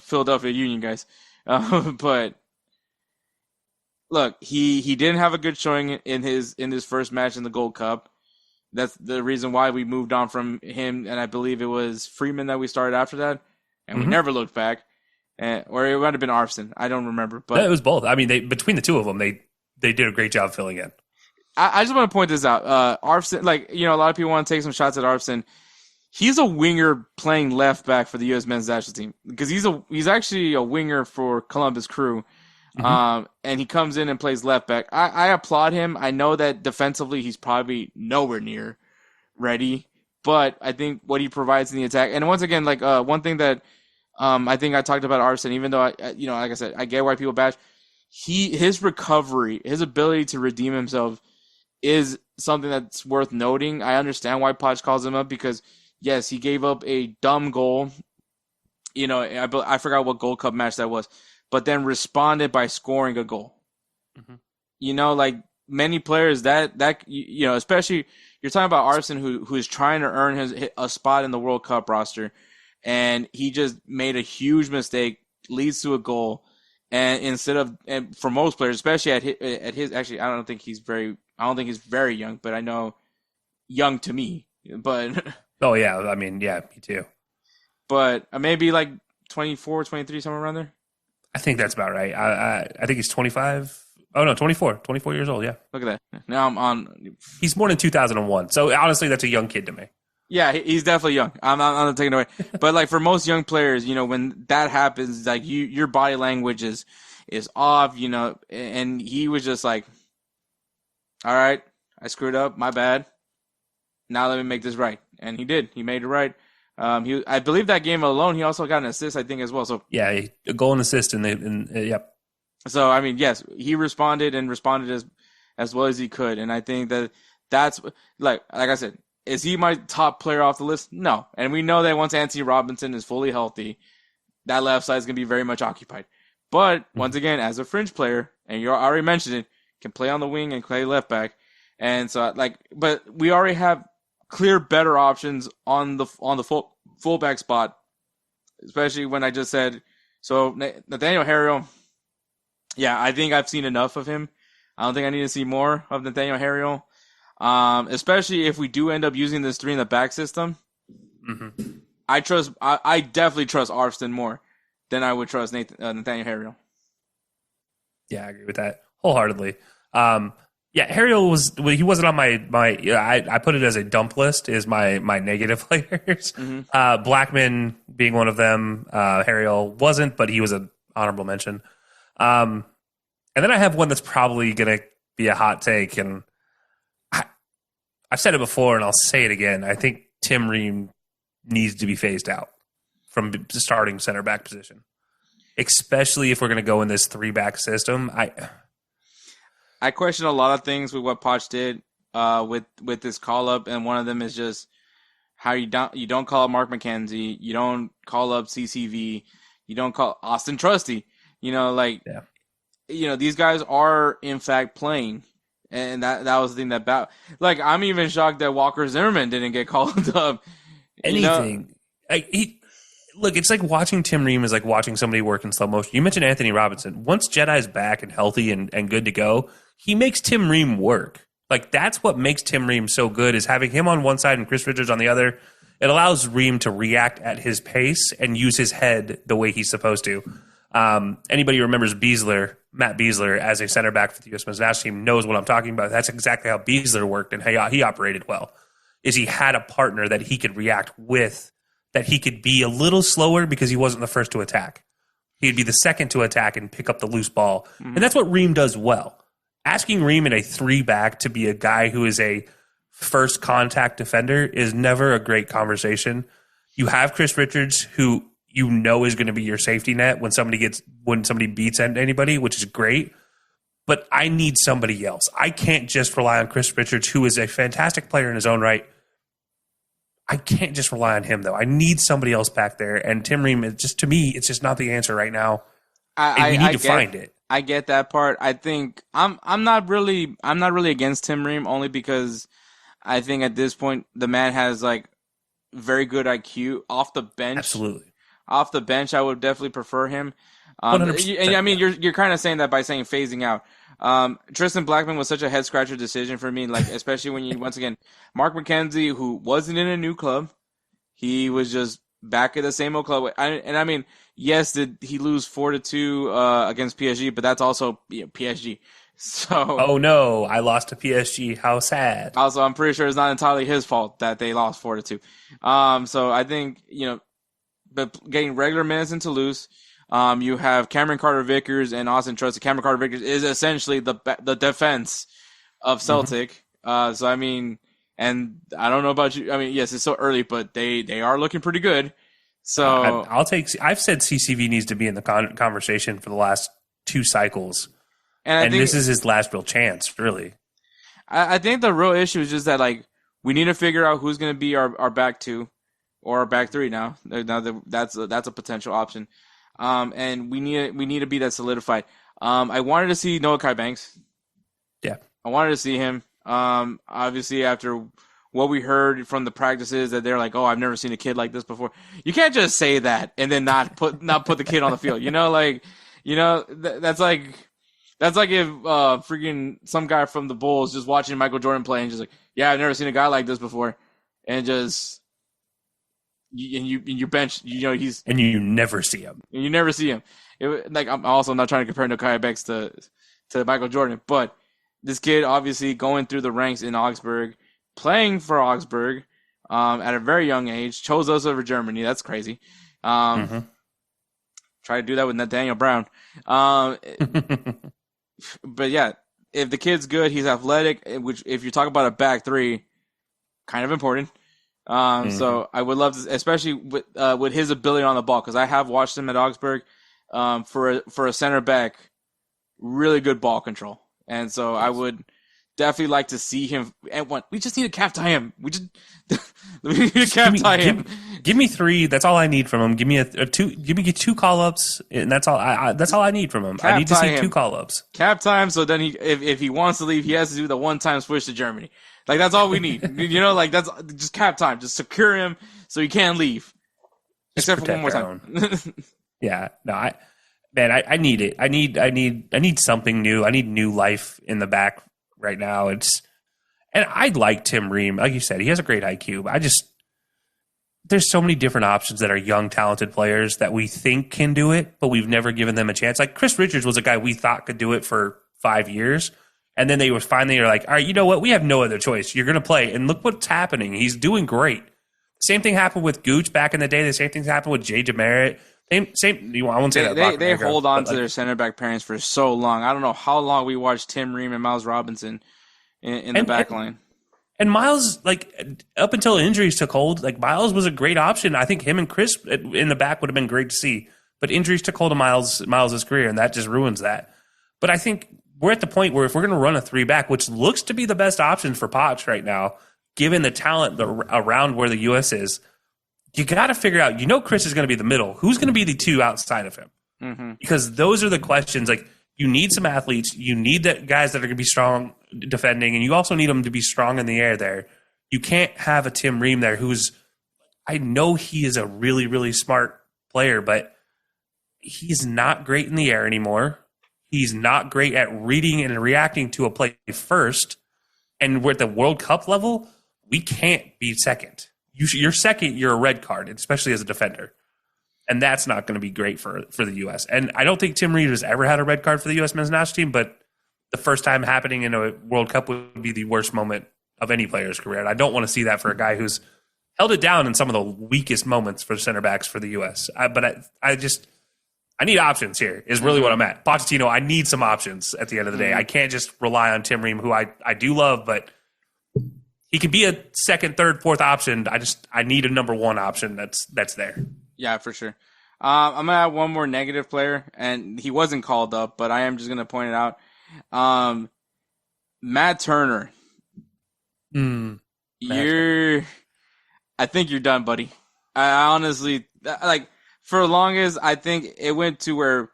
A: Philadelphia Union guys, but look, he didn't have a good showing in his first match in the Gold Cup. That's the reason why we moved on from him, and I believe it was Freeman that we started after that, and we never looked back. Or it might have been Arfson. I don't remember. But
C: it was both. I mean, between the two of them, they did a great job filling in.
A: I just want to point this out. Arfson, like, a lot of people want to take some shots at Arfson. He's a winger playing left back for the U.S. men's national team because he's actually a winger for Columbus Crew. And he comes in and plays left back. I applaud him. I know that defensively he's probably nowhere near ready, but I think what he provides in the attack. And once again, like one thing that I think I talked about Arson, even though like I said, I get why people bash. His recovery, his ability to redeem himself is something that's worth noting. I understand why Poch calls him up because yes, he gave up a dumb goal. I forgot what Gold Cup match that was. But then responded by scoring a goal. Like many players that especially you're talking about Arson who is trying to earn a spot in the World Cup roster, and he just made a huge mistake, leads to a goal, and for most players, especially at his actually I don't think he's very young, but I know young to me, but
C: oh yeah, I mean yeah, me too.
A: But maybe like 24, 23, somewhere around there.
C: I think that's about right. I think he's 25. Oh, no, 24. 24 years old, yeah.
A: Look at that. Now I'm on.
C: He's born in 2001. So, honestly, that's a young kid to me.
A: Yeah, he's definitely young. I'm not taking it away. But, like, for most young players, when that happens, like, your body language is off, and he was just like, all right, I screwed up. My bad. Now let me make this right. And he did. He made it right. I believe that game alone, he also got an assist, I think, as well. So
C: yeah, a goal and assist, yep.
A: So I mean, yes, he responded as well as he could, and I think that's like I said, is he my top player off the list? No, and we know that once Anthony Robinson is fully healthy, that left side is going to be very much occupied. But once again, as a fringe player, and you already mentioned it, can play on the wing and play left back, and so but we already have clear better options on the fullback spot, especially when I just said so. Nathaniel Harriel, yeah, I think I've seen enough of him. I don't think I need to see more of Nathaniel Harriel, especially if we do end up using this 3 in the back system. I definitely trust Arfston more than I would trust Nathaniel Harriel.
C: Yeah, I agree with that wholeheartedly. Yeah, Harriel he wasn't on my I put it as a dump list is my negative players. Blackman being one of them. Harriel wasn't, but he was an honorable mention. And then I have one that's probably going to be a hot take, and I've said it before and I'll say it again. I think Tim Ream needs to be phased out from the starting center back position, especially if we're going to go in this 3-back system.
A: I question a lot of things with what Poch did with this call up, and one of them is just how you don't call up Mark McKenzie, you don't call up CCV, you don't call Austin Trusty. These guys are in fact playing, and that was the thing that I'm even shocked that Walker Zimmerman didn't get called up.
C: Anything. Look, it's like watching Tim Ream is like watching somebody work in slow motion. You mentioned Anthony Robinson. Once Jedi's back and healthy and good to go, he makes Tim Ream work. Like, that's what makes Tim Ream so good, is having him on one side and Chris Richards on the other. It allows Ream to react at his pace and use his head the way he's supposed to. Anybody who remembers Matt Beasler, as a center back for the U.S. men's national team knows what I'm talking about. That's exactly how Beasler worked and how he operated well, is he had a partner that he could react with, that he could be a little slower because he wasn't the first to attack. He'd be the second to attack and pick up the loose ball. And that's what Ream does well. Asking Ream in a 3-back to be a guy who is a first contact defender is never a great conversation. You have Chris Richards, who is going to be your safety net when somebody beats anybody, which is great. But I need somebody else. I can't just rely on Chris Richards, who is a fantastic player in his own right. I can't just rely on him, though. I need somebody else back there. And Tim Ream, to me, it's just not the answer right now. We need to find it.
A: I get that part. I think I'm not really against Tim Ream, only because I think at this point the man has like very good IQ off the bench.
C: Absolutely.
A: Off the bench, I would definitely prefer him.
C: 100%.
A: And I mean, you're kind of saying that by saying phasing out. Tristan Blackman was such a head scratcher decision for me, like especially when you once again Mark McKenzie, who wasn't in a new club, he was just back at the same old club. I mean, yes, did he lose 4-2 against PSG, but that's also PSG. So
C: oh no, I lost to PSG. How sad.
A: Also, I'm pretty sure it's not entirely his fault that they lost 4-2. So I think but getting regular minutes in Toulouse. You have Cameron Carter-Vickers and Austin Trusty. Cameron Carter-Vickers is essentially the defense of Celtic. So, I mean, and I don't know about you. I mean, yes, it's so early, but they are looking pretty good. So
C: I've said CCV needs to be in the conversation for the last 2 cycles. And this is his last real chance, really.
A: I think the real issue is just that, like, we need to figure out who's going to be our back 2 or our back 3 now. That's a potential option. And we need to be that solidified. I wanted to see Noah Kai Banks.
C: Yeah.
A: I wanted to see him. Obviously after what we heard from the practices that they're like, oh, I've never seen a kid like this before. You can't just say that and then not put the kid on the field. That's like if freaking some guy from the Bulls just watching Michael Jordan play and just like, yeah, I've never seen a guy like this before, and just. You bench, he's
C: and you never see him.
A: You never see him. I'm also not trying to compare Nokai Becks to Michael Jordan, but this kid obviously going through the ranks in Augsburg, playing for Augsburg, at a very young age, chose us over Germany. That's crazy. Try to do that with Nathaniel Brown. But yeah, if the kid's good, he's athletic. Which, if you talk about a back 3, kind of important. So I would love to, especially with his ability on the ball, because I have watched him at Augsburg, for a center back, really good ball control, and so I would definitely like to see him. And we just need to cap tie him. We need to cap tie him.
C: Give me 3. That's all I need from him. Give me a 2. Give me 2 call ups, and that's all. That's all I need from him. I need to see him. 2 call ups.
A: Cap time. So then if he wants to leave, he has to do the one-time switch to Germany. Like, that's all we need. That's just cap time. Just secure him so he can't leave. Except for one more time.
C: Yeah. No, I need it. I need something new. I need new life in the back right now. And I like Tim Ream. Like you said, he has a great IQ. But there's so many different options that are young, talented players that we think can do it, but we've never given them a chance. Like Chris Richards was a guy we thought could do it for 5 years. And then they were finally like, all right, you know what? We have no other choice. You're going to play. And look what's happening. He's doing great. Same thing happened with Gooch back in the day. The same things happened with Jay Demerit. Same. I won't say that.
A: They hold on to their center back pairings for so long. I don't know how long we watched Tim Ream and Miles Robinson in the back line.
C: And Miles, like, up until injuries took hold, like, Miles was a great option. I think him and Chris in the back would have been great to see. But injuries took hold of Miles' career, and that just ruins that. But I think we're at the point where if we're going to run a 3-back, which looks to be the best option for Poch right now, given the talent around where the U.S. is, you got to figure out, Chris is going to be the middle. Who's going to be the 2 outside of him? Mm-hmm. Because those are the questions. Like, you need some athletes. You need guys that are going to be strong defending, and you also need them to be strong in the air there. You can't have a Tim Ream there I know he is a really, really smart player, but he's not great in the air anymore. He's not great at reading and reacting to a play first. And we're at the World Cup level, we can't be second. You're second, you're a red card, especially as a defender. And that's not going to be great for the U.S. And I don't think Tim Ream has ever had a red card for the U.S. men's national team, but the first time happening in a World Cup would be the worst moment of any player's career. And I don't want to see that for a guy who's held it down in some of the weakest moments for center backs for the U.S. I need options here is really what I'm at. Pochettino, I need some options at the end of the day. I can't just rely on Tim Ream, who I do love, but he can be a second, third, fourth option. I need a number 1 option that's there.
A: Yeah, for sure. I'm going to add one more negative player, and he wasn't called up, but I am just going to point it out. Matt Turner. I think you're done, buddy. I honestly, for longest, I think it went to where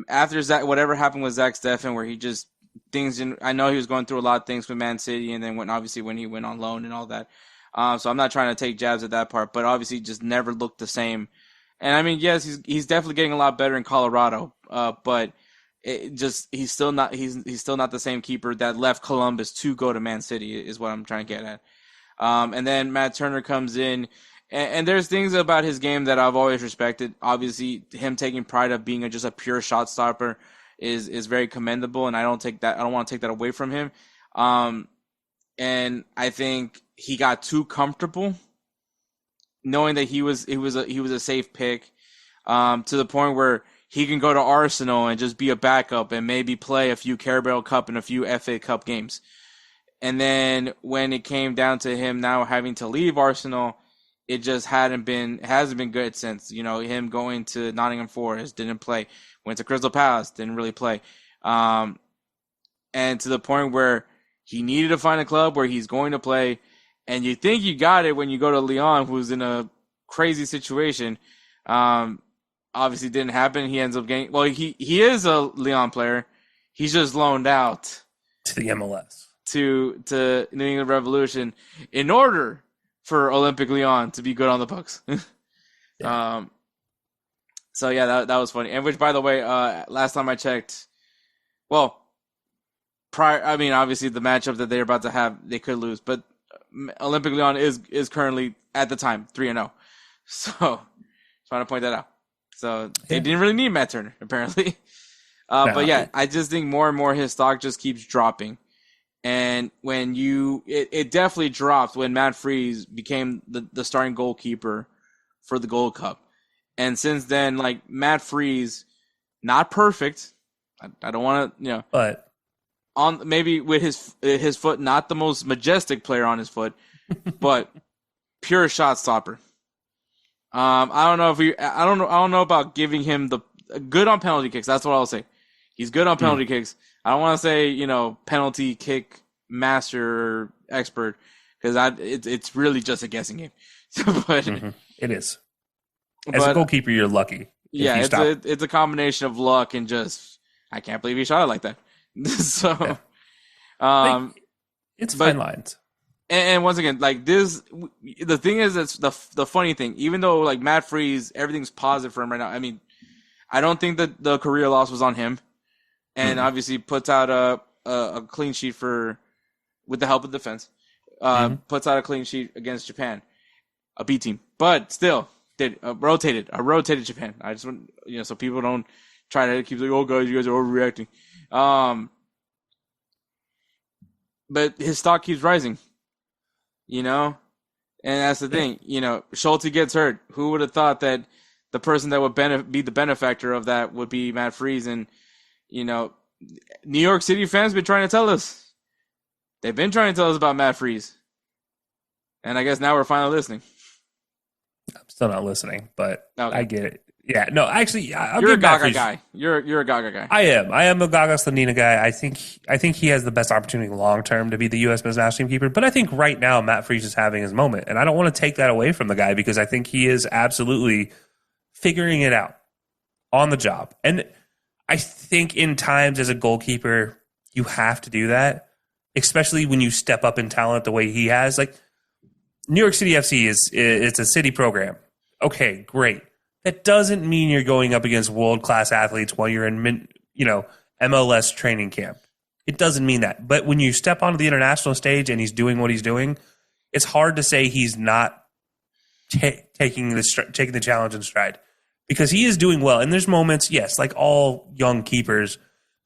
A: after Zach, whatever happened with Zach Steffen, where he just things. I know he was going through a lot of things with Man City, and then when he went on loan and all that. So I'm not trying to take jabs at that part, but obviously just never looked the same. And I mean, yes, he's definitely getting a lot better in Colorado, but he's still not the same keeper that left Columbus to go to Man City is what I'm trying to get at. And then Matt Turner comes in, and there's things about his game that I've always respected. Obviously, him taking pride of being just a pure shot stopper is very commendable, and I don't want to take that away from him. And I think he got too comfortable, knowing that he was a safe pick, to the point where he can go to Arsenal and just be a backup and maybe play a few Carabao Cup and a few FA Cup games. And then when it came down to him now having to leave Arsenal, it just hasn't been good since. Him going to Nottingham Forest, didn't play. Went to Crystal Palace, didn't really play. And to the point where he needed to find a club where he's going to play. And you think you got it when you go to Lyon, who's in a crazy situation. Obviously didn't happen. He ends up getting, he is a Lyon player. He's just loaned out
C: to the MLS,
A: to New England Revolution, in order for Olympic Lyon to be good on the books. Yeah. So yeah, that was funny. And which, by the way, last time I checked, obviously the matchup that they're about to have, they could lose, but Olympic Lyon is currently at the time 3-0. So just want to point that out. So they didn't really need Matt Turner, apparently. But yeah, I just think more and more his stock just keeps dropping. And when it definitely dropped when Matt Freese became the starting goalkeeper for the Gold Cup. And since then, like, Matt Freese, not perfect. I don't want to,
C: but
A: on maybe with his foot, not the most majestic player on his foot, but pure shot stopper. I don't know about giving him the good on penalty kicks. That's what I'll say. He's good on penalty kicks. I don't want to say, penalty kick master or expert, because it's really just a guessing game. But
C: it is. As a goalkeeper, you're lucky.
A: Yeah, it's a combination of luck and just, I can't believe he shot it like that. So,
C: it's fine lines.
A: And once again, like this, the thing is, it's the funny thing. Even though like Matt Freese, everything's positive for him right now. I mean, I don't think that the career loss was on him, and obviously puts out a clean sheet with the help of defense. Puts out a clean sheet against Japan, a B team, but still did rotated Japan. I just want so people don't try to keep like, oh guys, you guys are overreacting. But his stock keeps rising. And that's the thing. Schulte gets hurt. Who would have thought that the person that would be the benefactor of that would be Matt Freese? And New York City fans been trying to tell us. They've been trying to tell us about Matt Freese, and I guess now we're finally listening.
C: I'm still not listening, but
A: okay.
C: I get it. Yeah, no, actually,
A: you're a Gaga guy. You're a Gaga guy.
C: I am a Gaga Slanina guy. I think he has the best opportunity long term to be the U.S. men's national team keeper. But I think right now Matt Freese is having his moment, and I don't want to take that away from the guy because I think he is absolutely figuring it out on the job. And I think in times as a goalkeeper, you have to do that, especially when you step up in talent the way he has. Like New York City FC it's a city program. Okay, great. That doesn't mean you're going up against world-class athletes while you're in, MLS training camp. It doesn't mean that. But when you step onto the international stage and he's doing what he's doing, it's hard to say he's not taking the challenge in stride, because he is doing well. And there's moments, yes, like all young keepers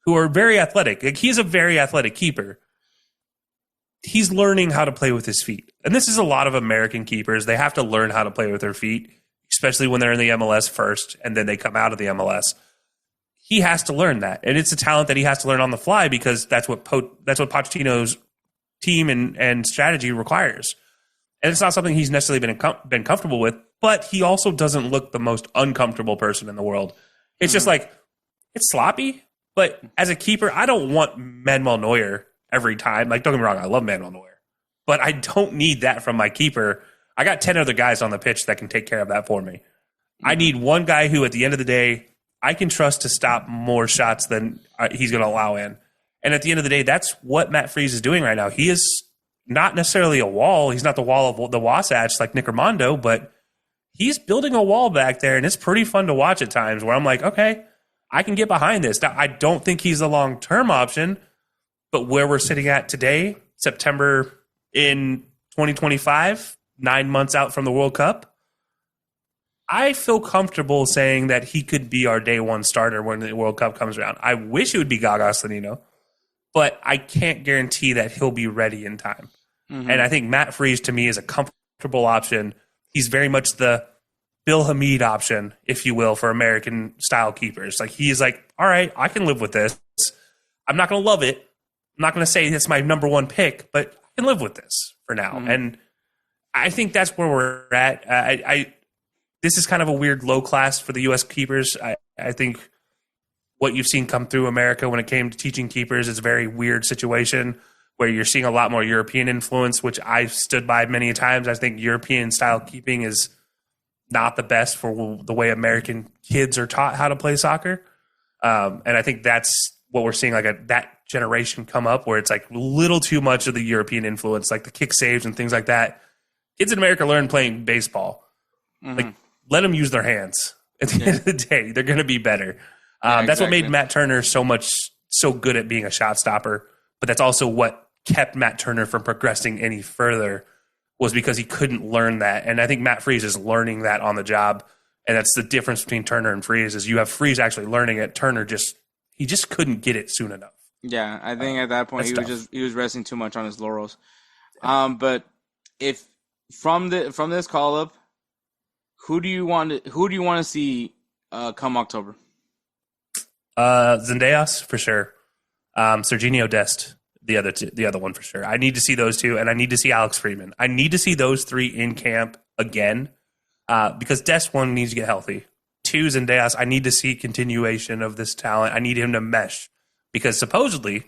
C: who are very athletic. Like, he is a very athletic keeper. He's learning how to play with his feet. And this is a lot of American keepers. They have to learn how to play with their feet, especially when they're in the MLS first and then they come out of the MLS. He has to learn that. And it's a talent that he has to learn on the fly, because that's what Pochettino's team and strategy requires. And it's not something he's necessarily been comfortable with, but he also doesn't look the most uncomfortable person in the world. It's just like, it's sloppy, but as a keeper, I don't want Manuel Neuer every time. Like, don't get me wrong, I love Manuel Neuer, but I don't need that from my keeper. I got 10 other guys on the pitch that can take care of that for me. I need one guy who, at the end of the day, I can trust to stop more shots than he's going to allow in. And at the end of the day, that's what Matt Freese is doing right now. He is not necessarily a wall. He's not the wall of the Wasatch like Nick Armando, but he's building a wall back there, and it's pretty fun to watch at times where I'm like, okay, I can get behind this. Now, I don't think he's the long-term option, but where we're sitting at today, September in 2025, 9 months out from the World Cup, I feel comfortable saying that he could be our day one starter when the World Cup comes around. I wish it would be Gaga Slanino, but I can't guarantee that he'll be ready in time. Mm-hmm. And I think Matt Freese, to me, is a comfortable option. He's very much the Bill Hamid option, if you will, for American-style keepers. Like, he's like, all right, I can live with this. I'm not going to love it. I'm not going to say it's my number one pick, but I can live with this for now. Mm-hmm. And I think that's where we're at. This is kind of a weird low class for the U.S. keepers. I think what you've seen come through America when it came to teaching keepers is a very weird situation where you're seeing a lot more European influence, which I've stood by many times. I think European-style keeping is not the best for the way American kids are taught how to play soccer. And I think that's what we're seeing, like that generation come up where it's like a little too much of the European influence, like the kick saves and things like that. Kids in America learn playing baseball. Mm-hmm. Like, let them use their hands. At the end of the day, they're going to be better. That's what made Matt Turner so good at being a shot stopper. But that's also what kept Matt Turner from progressing any further, was because he couldn't learn that. And I think Matt Freese is learning that on the job. And that's the difference between Turner and Freese, is you have Freese actually learning it. Turner just couldn't get it soon enough.
A: Yeah, I think at that point he was resting too much on his laurels. But if from this call up, who do you want to see come October?
C: Zendejas for sure. Serginho Dest, the other one for sure. I need to see those two, and I need to see Alex Freeman. I need to see those three in camp again, because Dest, one, needs to get healthy. Two, Zendejas, I need to see continuation of this talent. I need him to mesh, because supposedly,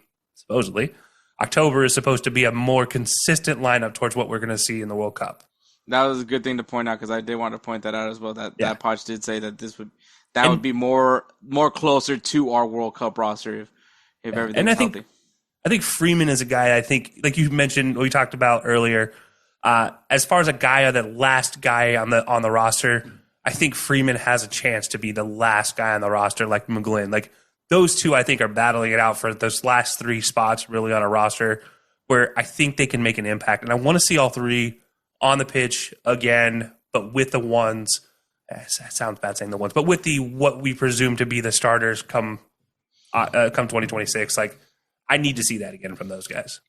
C: October is supposed to be a more consistent lineup towards what we're going to see in the World Cup.
A: That was a good thing to point out, because I did want to point that out as well. That Poch did say that would be more closer to our World Cup roster if everything was healthy.
C: I think Freeman is a guy, I think, like you mentioned, we talked about earlier, as far as a guy, the last guy on the roster, I think Freeman has a chance to be the last guy on the roster, like McGlynn. Like, those two, I think, are battling it out for those last three spots really on a roster where I think they can make an impact. And I want to see all three on the pitch again, but with the ones, it sounds bad saying the ones, but with what we presume to be the starters come 2026. Like, I need to see that again from those guys.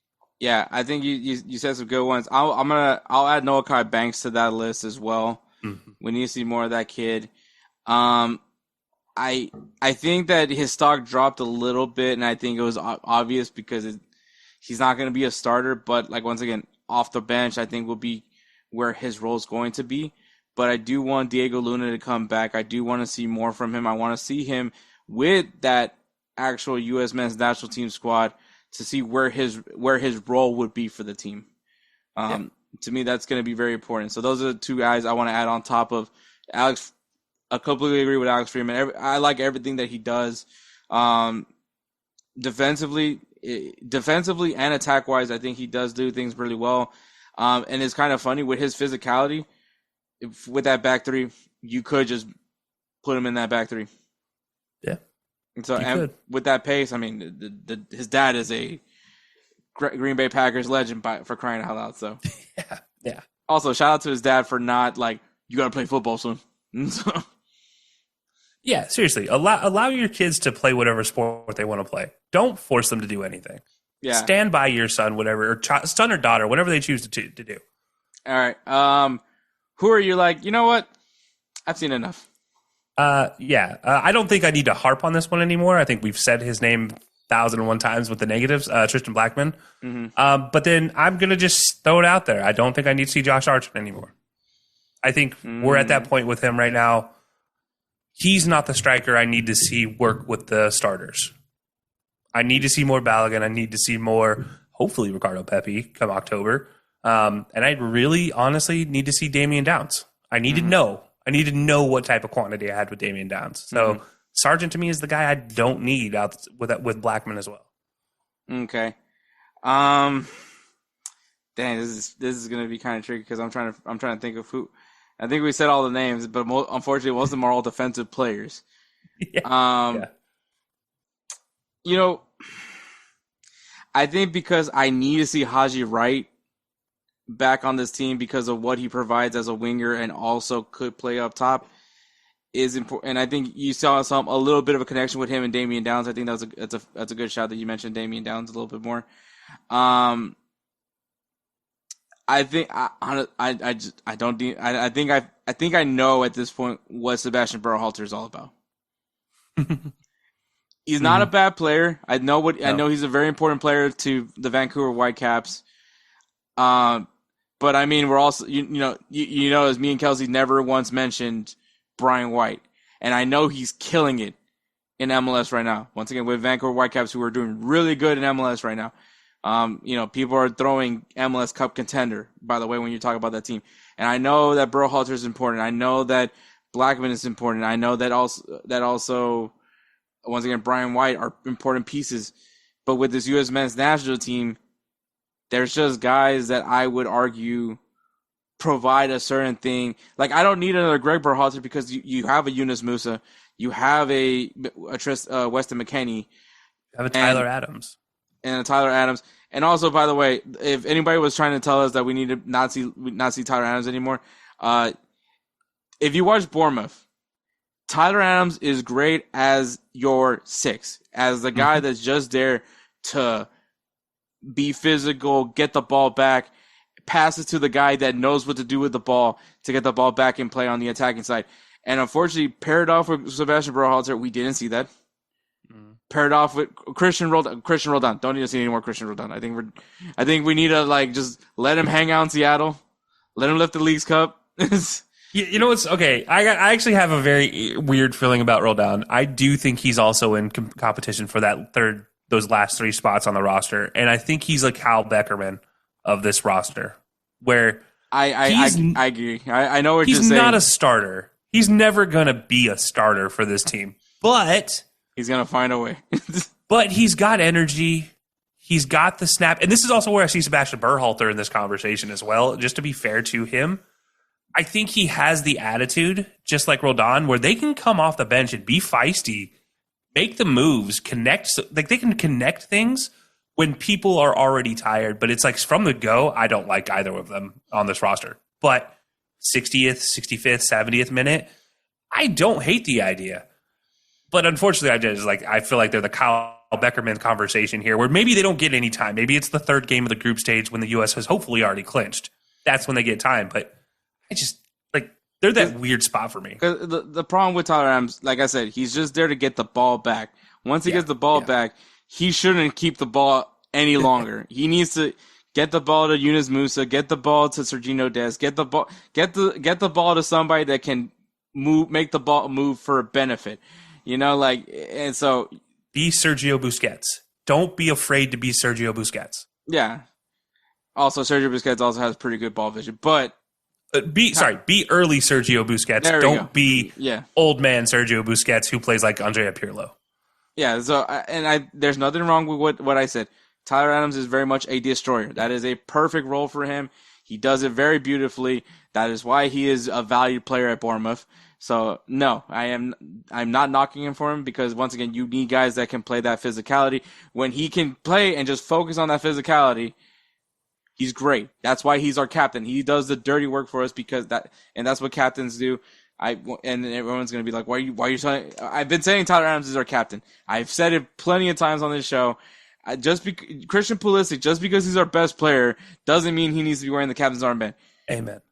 A: Yeah, I think you said some good ones. I'll add Noah Kai Banks to that list as well. Mm-hmm. We need to see more of that kid. I think that his stock dropped a little bit, and I think it was obvious because he's not going to be a starter. But like, once again, off the bench, I think will be where his role is going to be. But I do want Diego Luna to come back. I do want to see more from him. I want to see him with that actual U.S. men's national team squad to see where his role would be for the team. To me, that's going to be very important. So those are the two guys I want to add on top of Alex. I completely agree with Alex Freeman. I like everything that he does. Defensively and attack-wise, I think he does do things really well. And it's kind of funny with his physicality. With that back three, you could just put him in that back three.
C: Yeah.
A: And with that pace, I mean, his dad is a Green Bay Packers legend for crying out loud. So
C: yeah.
A: Also, shout out to his dad for not like, you got to play football soon. So.
C: Yeah, seriously, allow your kids to play whatever sport they want to play. Don't force them to do anything.
A: Yeah.
C: Stand by your son, whatever, or son or daughter, whatever they choose to do.
A: All right. Who are you like? You know what? I've seen enough.
C: I don't think I need to harp on this one anymore. I think we've said his name 1,001 times with the negatives, Tristan Blackman. Mm-hmm. But then I'm going to just throw it out there. I don't think I need to see Josh Archer anymore. I think we're at that point with him right now. He's not the striker I need to see work with the starters. I need to see more Balogun. I need to see more, hopefully, Ricardo Pepi come October. And I really, honestly, need to see Damian Downs. I need to know. I need to know what type of quantity I had with Damian Downs. So Sargent to me is the guy I don't need out with Blackman as well.
A: Okay. Dang, this is gonna be kind of tricky because I'm trying to think of who. I think we said all the names, but unfortunately, most of them are all defensive players.
C: Yeah.
A: You know, I think because I need to see Haji Wright back on this team because of what he provides as a winger and also could play up top is important. And I think you saw a little bit of a connection with him and Damian Downs. I think that's a good shot that you mentioned Damian Downs a little bit more. I think I think I know at this point what Sebastian Berhalter is all about. He's not a bad player. I know he's a very important player to the Vancouver Whitecaps. But I mean, we're also you know as me and Kelcey never once mentioned Brian White, and I know he's killing it in MLS right now. Once again, with Vancouver Whitecaps, who are doing really good in MLS right now. People are throwing MLS Cup contender, by the way, when you talk about that team. And I know that Berhalter is important. I know that Blackman is important. I know that also, once again, Brian White are important pieces. But with this U.S. men's national team, there's just guys that I would argue provide a certain thing. Like, I don't need another Greg Berhalter because you have a Yunus Musa. You have a Weston McKennie.
C: You have a Tyler Adams.
A: And Tyler Adams. And also, by the way, if anybody was trying to tell us that we need to not see Tyler Adams anymore, if you watch Bournemouth, Tyler Adams is great as your 6, as the guy that's just there to be physical, get the ball back, pass it to the guy that knows what to do with the ball to get the ball back and play on the attacking side. And unfortunately, paired off with Sebastian Berhalter, we didn't see that. Paired off with Christian Roldan. Don't need to see any more Christian Roldan. I think we need to just let him hang out in Seattle. Let him lift the League's Cup.
C: You know what's okay? I actually have a very weird feeling about Roldan. I do think he's also in competition for those last 3 spots on the roster, and I think he's like Kyle Beckerman of this roster, where
A: I agree. I know what you're saying.
C: He's not a starter. He's never gonna be a starter for this team, but
A: he's going to find a way.
C: But he's got energy. He's got the snap. And this is also where I see Sebastian Berhalter in this conversation as well. Just to be fair to him, I think he has the attitude, just like Roldan, where they can come off the bench and be feisty, make the moves, connect. Like they can connect things when people are already tired. But it's like from the go, I don't like either of them on this roster. But 60th, 65th, 70th minute, I don't hate the idea. But unfortunately, I feel like they're the Kyle Beckerman conversation here, where maybe they don't get any time. Maybe it's the 3rd game of the group stage when the U.S. has hopefully already clinched. That's when they get time. But I just they're that weird spot for me.
A: The problem with Tyler Adams, like I said, he's just there to get the ball back. Once he gets the ball back, he shouldn't keep the ball any longer. He needs to get the ball to Yunus Musa, get the ball to Sergiño Dest, get the ball to somebody that can make the ball move for a benefit. And so
C: be Sergio Busquets. Don't be afraid to be Sergio Busquets.
A: Yeah. Also, Sergio Busquets also has pretty good ball vision, but
C: be early Sergio Busquets. Don't be old man Sergio Busquets who plays like Andrea Pirlo.
A: Yeah. So, there's nothing wrong with what I said. Tyler Adams is very much a destroyer. That is a perfect role for him. He does it very beautifully. That is why he is a valued player at Bournemouth. So no, I'm not knocking him for him because once again, you need guys that can play that physicality. When he can play and just focus on that physicality, he's great. That's why he's our captain. He does the dirty work for us and that's what captains do. And everyone's gonna be like, why are you saying? I've been saying Tyler Adams is our captain. I've said it plenty of times on this show. Christian Pulisic, just because he's our best player, doesn't mean he needs to be wearing the captain's armband.
C: Amen.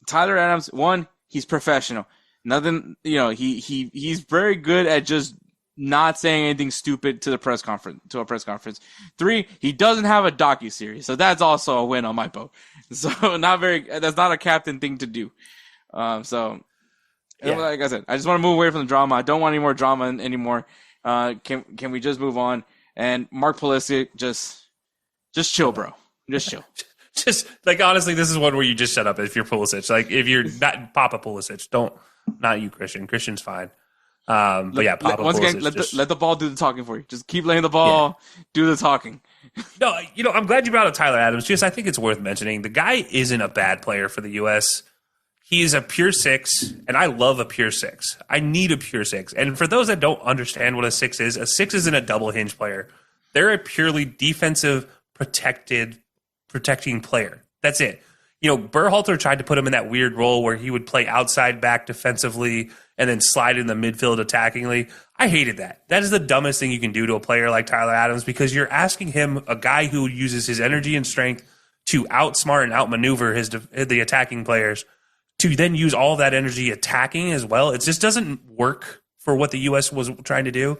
A: Tyler Adams, one, he's professional. Nothing, he's very good at just not saying anything stupid to a press conference. 3, he doesn't have a docuseries, so that's also a win on my boat. So that's not a captain thing to do. Like I said, I just want to move away from the drama. I don't want any more drama anymore. Can we just move on? And Mark Pulisic, just chill, bro. Just chill.
C: Just honestly, this is one where you just shut up if you're Pulisic. If you're not Papa Pulisic, not you, Christian. Christian's fine. But yeah, Papa
A: once
C: Pulisic
A: again,
C: just...
A: let the ball do the talking for you. Just keep letting the ball do the talking.
C: No, I'm glad you brought up Tyler Adams. Just I think it's worth mentioning. The guy isn't a bad player for the U.S. He's a pure six, and I love a pure six. I need a pure six. And for those that don't understand what a six isn't a double hinge player. They're a purely defensive, protecting player. That's it. Berhalter tried to put him in that weird role where he would play outside back defensively and then slide in the midfield attackingly. I hated that. That is the dumbest thing you can do to a player like Tyler Adams because you're asking him, a guy who uses his energy and strength to outsmart and outmaneuver the attacking players, to then use all that energy attacking as well. It just doesn't work for what the U.S. was trying to do.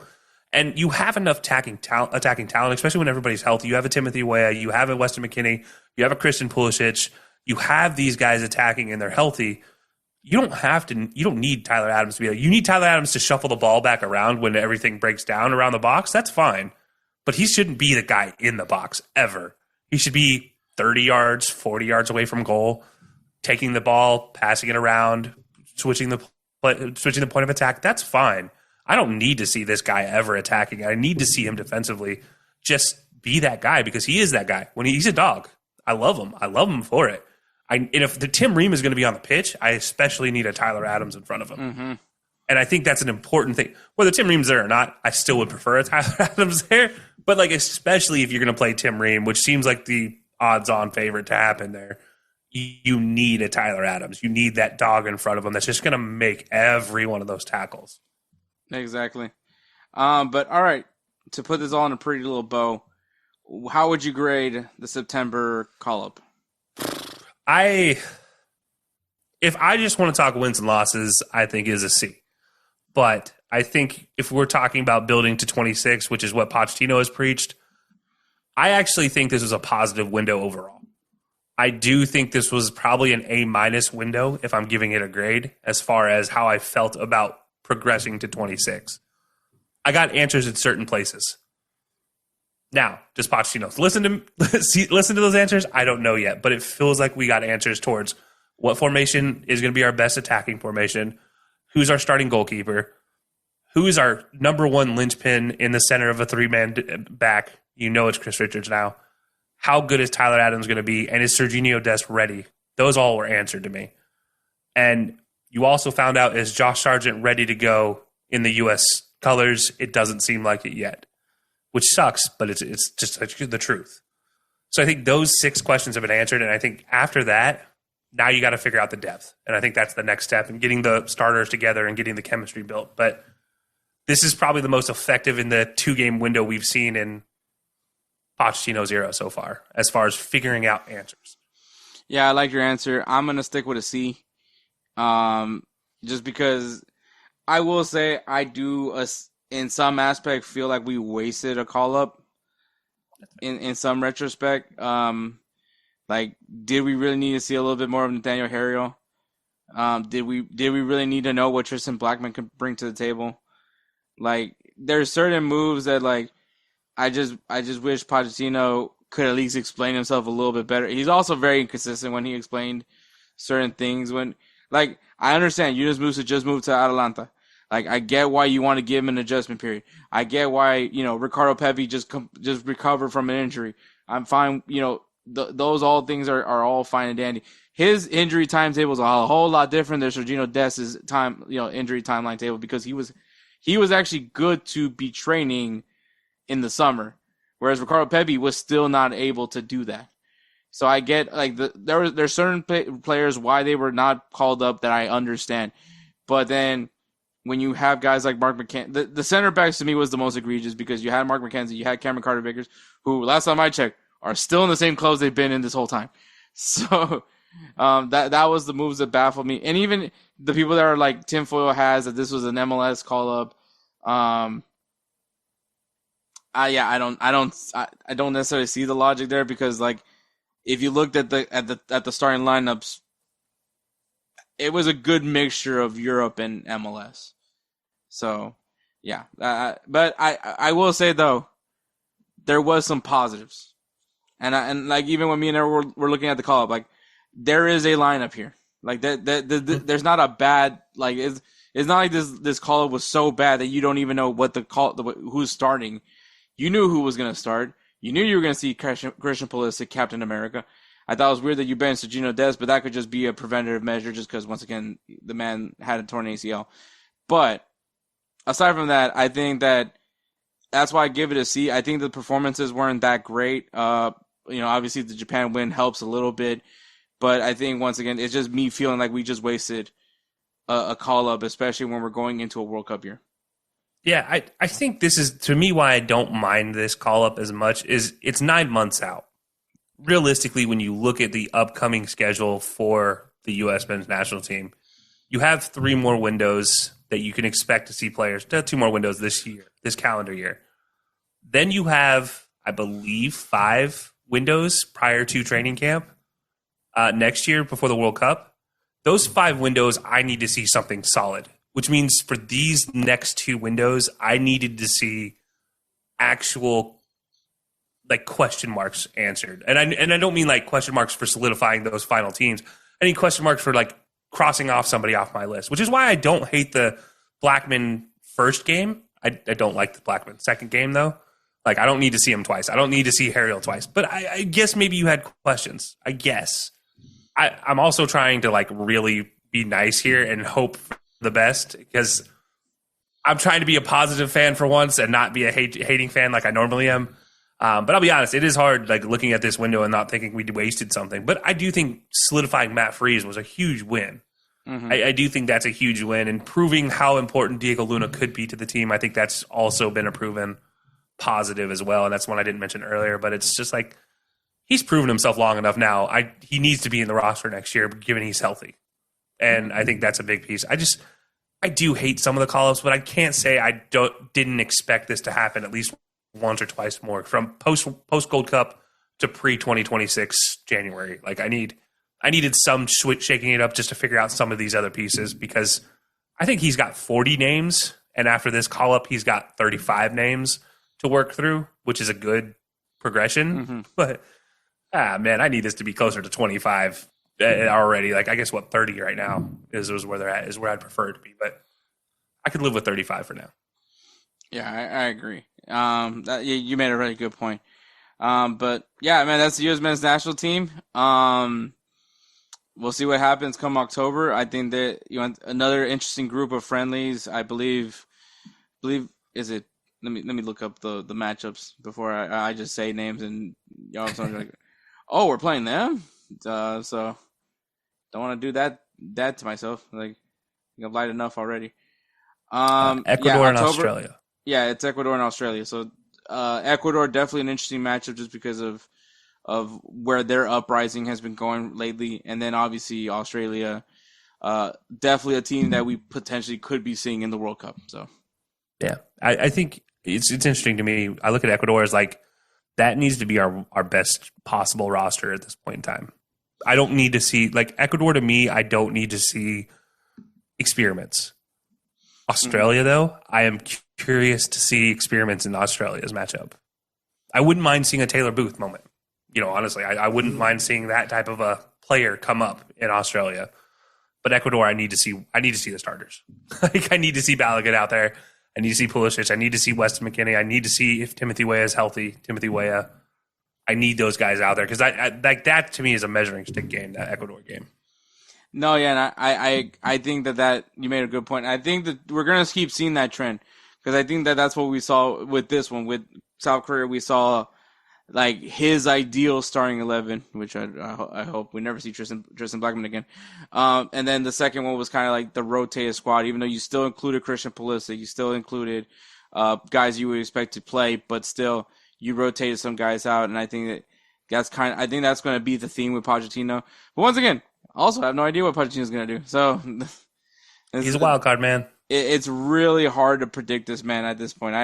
C: And you have enough attacking talent, especially when everybody's healthy. You have a Timothy Weah, you have a Weston McKennie, you have a Christian Pulisic. You have these guys attacking and they're healthy. You don't need Tyler Adams to be you need Tyler Adams to shuffle the ball back around when everything breaks down around the box. That's fine. But he shouldn't be the guy in the box ever. He should be 30 yards, 40 yards away from goal, taking the ball, passing it around, switching the point of attack. That's fine. I don't need to see this guy ever attacking. I need to see him defensively just be that guy because he is that guy. When he's a dog. I love him. I love him for it. And if the Tim Ream is going to be on the pitch, I especially need a Tyler Adams in front of him. Mm-hmm. And I think that's an important thing. Whether Tim Ream's there or not, I still would prefer a Tyler Adams there. But especially if you're going to play Tim Ream, which seems like the odds-on favorite to happen there, you need a Tyler Adams. You need that dog in front of him that's just going to make every one of those tackles.
A: Exactly. But all right, to put this all in a pretty little bow, how would you grade the September call-up?
C: If I just want to talk wins and losses, I think is a C. But I think if we're talking about building to 26, which is what Pochettino has preached, I actually think this was a positive window overall. I do think this was probably an A- window if I'm giving it a grade as far as how I felt about progressing to 26. I got answers in certain places. Now, does Pochettino listen to those answers? I don't know yet, but it feels like we got answers towards what formation is going to be our best attacking formation, who's our starting goalkeeper, who's our number one linchpin in the center of a three-man back. It's Chris Richards now. How good is Tyler Adams going to be, and is Serginho Dest ready? Those all were answered to me. And you also found out, is Josh Sargent ready to go in the U.S. colors? It doesn't seem like it yet. Which sucks, but it's just the truth. So I think those 6 questions have been answered, and I think after that, now you got to figure out the depth. And I think that's the next step in getting the starters together and getting the chemistry built. But this is probably the most effective in the 2-game window we've seen in Pochettino's era so far as figuring out answers.
A: Yeah, I like your answer. I'm going to stick with a C. Just because I will say I do in some aspect feel like we wasted a call up in some retrospect. Did we really need to see a little bit more of Nathaniel Harriel? Did we really need to know what Tristan Blackman could bring to the table? There's certain moves that I just wish Pochettino could at least explain himself a little bit better. He's also very inconsistent when he explained certain things. When I understand Yunus Musa just moved to Atalanta. I get why you want to give him an adjustment period. I get why, Ricardo Pepi just recovered from an injury. I'm fine. Those all things are all fine and dandy. His injury timetable is a whole lot different than Serginho Dest's injury timeline table because he was actually good to be training in the summer, whereas Ricardo Pepi was still not able to do that. So I get there's certain players why they were not called up that I understand, but then when you have guys like Mark McKenzie, the center backs to me was the most egregious because you had Mark McKenzie, you had Cameron Carter-Vickers, who last time I checked are still in the same clothes they've been in this whole time. So that was the moves that baffled me, and even the people that are tinfoil has that this was an MLS call up. I don't necessarily see the logic there because if you looked at the starting lineups, it was a good mixture of Europe and MLS. So, yeah. But I will say, though, there was some positives. And even when me and Edward were looking at the call-up, there is a lineup here. There's not a bad, It's not like this call up was so bad that you don't even know what who's starting. You knew who was going to start. You knew you were going to see Christian Pulisic, Captain America. I thought it was weird that you benched Sergino Dest, but that could just be a preventative measure just because, once again, the man had a torn ACL. But aside from that, I think that's why I give it a C. I think the performances weren't that great. Obviously the Japan win helps a little bit. But I think, once again, it's just me feeling like we just wasted a call-up, especially when we're going into a World Cup year.
C: Yeah, I think this is, to me, why I don't mind this call-up as much is it's 9 months out. Realistically, when you look at the upcoming schedule for the U.S. men's national team, you have 3 more windows that you can expect to see players. 2 more windows this calendar year. Then you have, I believe, 5 windows prior to training camp next year before the World Cup. Those 5 windows, I need to see something solid, which means for these next 2 windows, I needed to see actual question marks answered. And I don't mean question marks for solidifying those final teams. I need question marks for crossing off somebody off my list, which is why I don't hate the Blackman first game. I don't like the Blackman second game, though. I don't need to see him twice. I don't need to see Harriel twice. But I guess maybe you had questions. I guess. I'm also trying to really be nice here and hope for the best, because I'm trying to be a positive fan for once and not be a hating fan like I normally am. But I'll be honest, it is hard looking at this window and not thinking we wasted something. But I do think solidifying Matt Freese was a huge win. Mm-hmm. I do think that's a huge win, and proving how important Diego Luna could be to the team. I think that's also been a proven positive as well, and that's one I didn't mention earlier. But it's just he's proven himself long enough now. He needs to be in the roster next year, given he's healthy, and I think that's a big piece. I do hate some of the call-ups, but I can't say I didn't expect this to happen at least once or twice more, from post Gold Cup to pre-2026 January. I needed some shaking it up just to figure out some of these other pieces, because I think he's got 40 names, and after this call-up, he's got 35 names to work through, which is a good progression. Mm-hmm. But, man, I need this to be closer to 25 already. I guess 30 right now is where they're at, is where I'd prefer it to be. But I could live with 35 for now.
A: Yeah, I agree. You made a really good point. But yeah, man, that's the U.S. men's national team. We'll see what happens come October. I think that another interesting group of friendlies. I believe is it. Let me look up the matchups before I just say names and y'all like, oh, we're playing them. So don't want to do that to myself. I've lied enough already.
C: Ecuador and Australia.
A: Yeah, it's Ecuador and Australia. So Ecuador, definitely an interesting matchup just because of where their uprising has been going lately. And then obviously Australia, definitely a team that we potentially could be seeing in the World Cup. So
C: yeah, I think it's interesting to me. I look at Ecuador as that needs to be our best possible roster at this point in time. I don't need to see Ecuador to me. I don't need to see experiments. Australia, though, I am curious to see experiments in Australia's matchup. I wouldn't mind seeing a Taylor Booth moment. Honestly, I wouldn't mind seeing that type of a player come up in Australia. But Ecuador, I need to see the starters. I need to see Balogun out there. I need to see Pulisic. I need to see Weston McKennie. I need to see if Timothy Weah is healthy. Timothy Weah. I need those guys out there, because that to me is a measuring stick game, that Ecuador game.
A: No, yeah, and I think that you made a good point. I think that we're going to keep seeing that trend, because I think that's what we saw with this one. With South Korea, we saw his ideal starting 11, which I hope we never see Tristan Blackman again. And then the second one was kind of the rotated squad, even though you still included Christian Pulisic, you still included guys you would expect to play, but still you rotated some guys out. And I think that's going to be the theme with Pochettino. But once again, also I have no idea what Pochettino's going to do. So
C: he's a wild card, man.
A: It's really hard to predict this man at this point.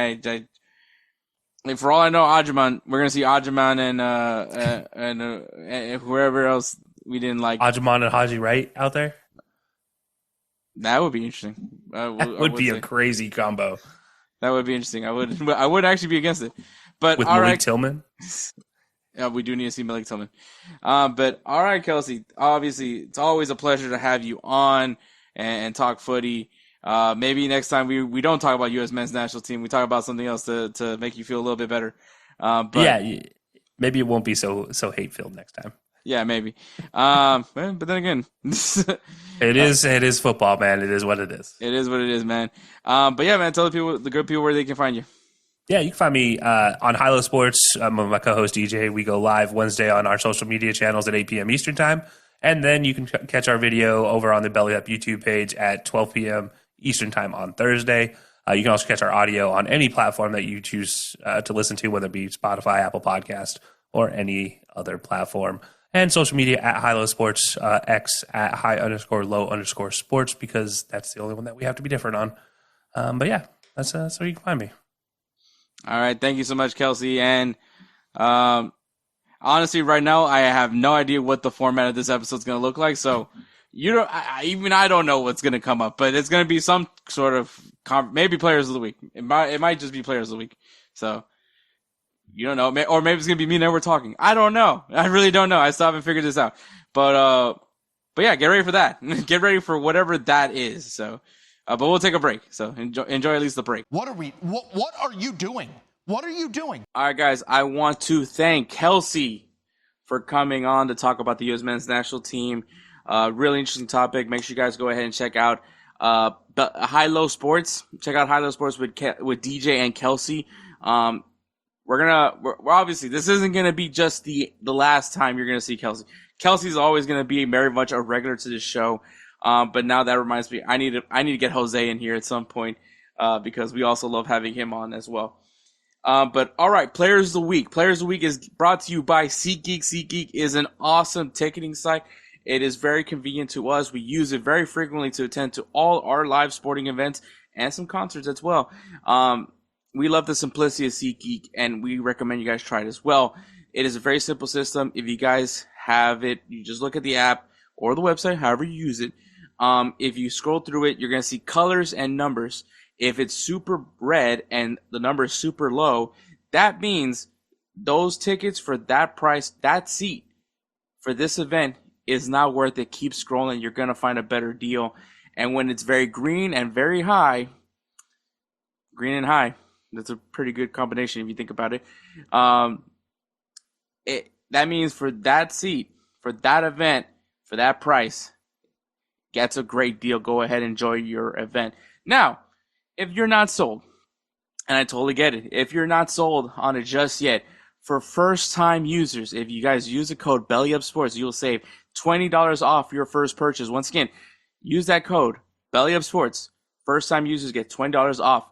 A: For all I know, Ajaman, we're gonna see Ajaman and whoever else we didn't like.
C: Ajaman and Haji Wright out there.
A: That would be interesting.
C: That would be a crazy combo.
A: That would be interesting. I would actually be against it. But
C: with Malik Tillman.
A: Yeah, we do need to see Malik Tillman. But all right, Kelcey. Obviously, it's always a pleasure to have you on and talk footy. Maybe next time we don't talk about U.S. men's national team. We talk about something else to make you feel a little bit better. But
C: yeah, maybe it won't be so hate filled next time.
A: Yeah, maybe. But then again,
C: it is football, man. It is what it is.
A: It is what it is, man. But yeah, man, tell the good people where they can find you.
C: Yeah, you can find me on Hilo Sports. I'm with my co-host DJ. We go live Wednesday on our social media channels at 8 p.m. Eastern time. And then you can catch our video over on the Belly Up YouTube page at 12 p.m. Eastern time on Thursday. You can also catch our audio on any platform that you choose to listen to, whether it be Spotify, Apple Podcast, or any other platform. And social media at Hilo Sports, X at high_low_sports, because that's the only one that we have to be different on. But yeah, that's where you can find me.
A: All right. Thank you so much, Kelcey. And honestly, right now, I have no idea what the format of this episode is going to look like. So I don't know what's going to come up, but it's going to be some sort of maybe players of the week. It might just be players of the week. So you don't know, or maybe it's going to be me and Edward talking. I don't know. I really don't know. I still haven't figured this out. But yeah, get ready for that. Get ready for whatever that is. So. But we'll take a break, so enjoy at least the break.
E: What are you doing? What are you doing?
A: All right, guys, I want to thank Kelcey for coming on to talk about the U.S. men's national team. Really interesting topic. Make sure you guys go ahead and check out High-Low Sports. Check out High-Low Sports with DJ and Kelcey. We're obviously, this isn't going to be just the last time you're going to see Kelcey. Kelcey's always going to be very much a regular to this show. But now that reminds me, I need to get Jose in here at some point, because we also love having him on as well. But all right, Players of the Week. Players of the Week is brought to you by SeatGeek. SeatGeek is an awesome ticketing site. It is very convenient to us. We use it very frequently to attend to all our live sporting events and some concerts as well. We love the simplicity of SeatGeek, and we recommend you guys try it as well. It is a very simple system. If you guys have it, you just look at the app or the website, however you use it. If you scroll through it, you're going to see colors and numbers. If it's super red and the number is super low, that means those tickets for that price, that seat for this event is not worth it. Keep scrolling. You're going to find a better deal. And when it's very green and very high, green and high, that's a pretty good combination if you think about it. That means for that seat, for that event, for that price, that's a great deal. Go ahead and enjoy your event. Now, if you're not sold, and I totally get it, if you're not sold on it just yet, for first-time users, if you guys use the code BellyUpSports, you'll save $20 off your first purchase. Once again, use that code BellyUpSports. First-time users get $20 off.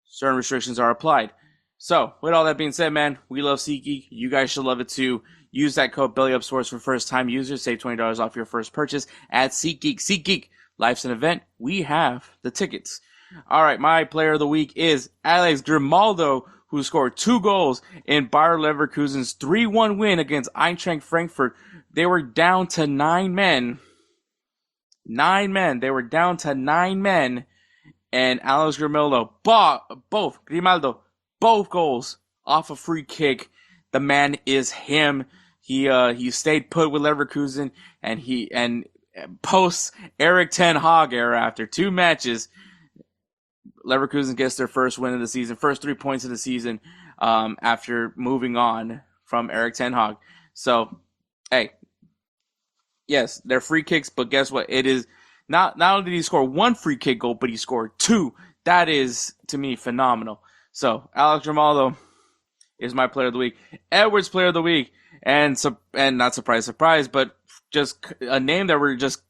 A: Certain restrictions are applied. So, with all that being said, man, we love SeatGeek. You guys should love it too. Use that code BellyUpSports for first-time users. Save $20 off your first purchase at SeatGeek. SeatGeek, life's an event. We have the tickets. All right, my player of the week is Alex Grimaldo, who scored 2 goals in Bayer Leverkusen's 3-1 win against Eintracht Frankfurt. They were down to 9 men. 9 men. They were down to 9 men. And Alex Grimaldo, both goals off a free kick. The man is him. He stayed put with Leverkusen, and post Erik ten Hag era, after 2 matches, Leverkusen gets their first win of the season, first 3 points of the season, after moving on from Erik ten Hag. So, hey, yes, they're free kicks, but guess what? It is not only did he score 1 free kick goal, but he scored 2. That is, to me, phenomenal. So, Alex Grimaldo is my player of the week. Edward's player of the week, and not surprise, but just a name that we're just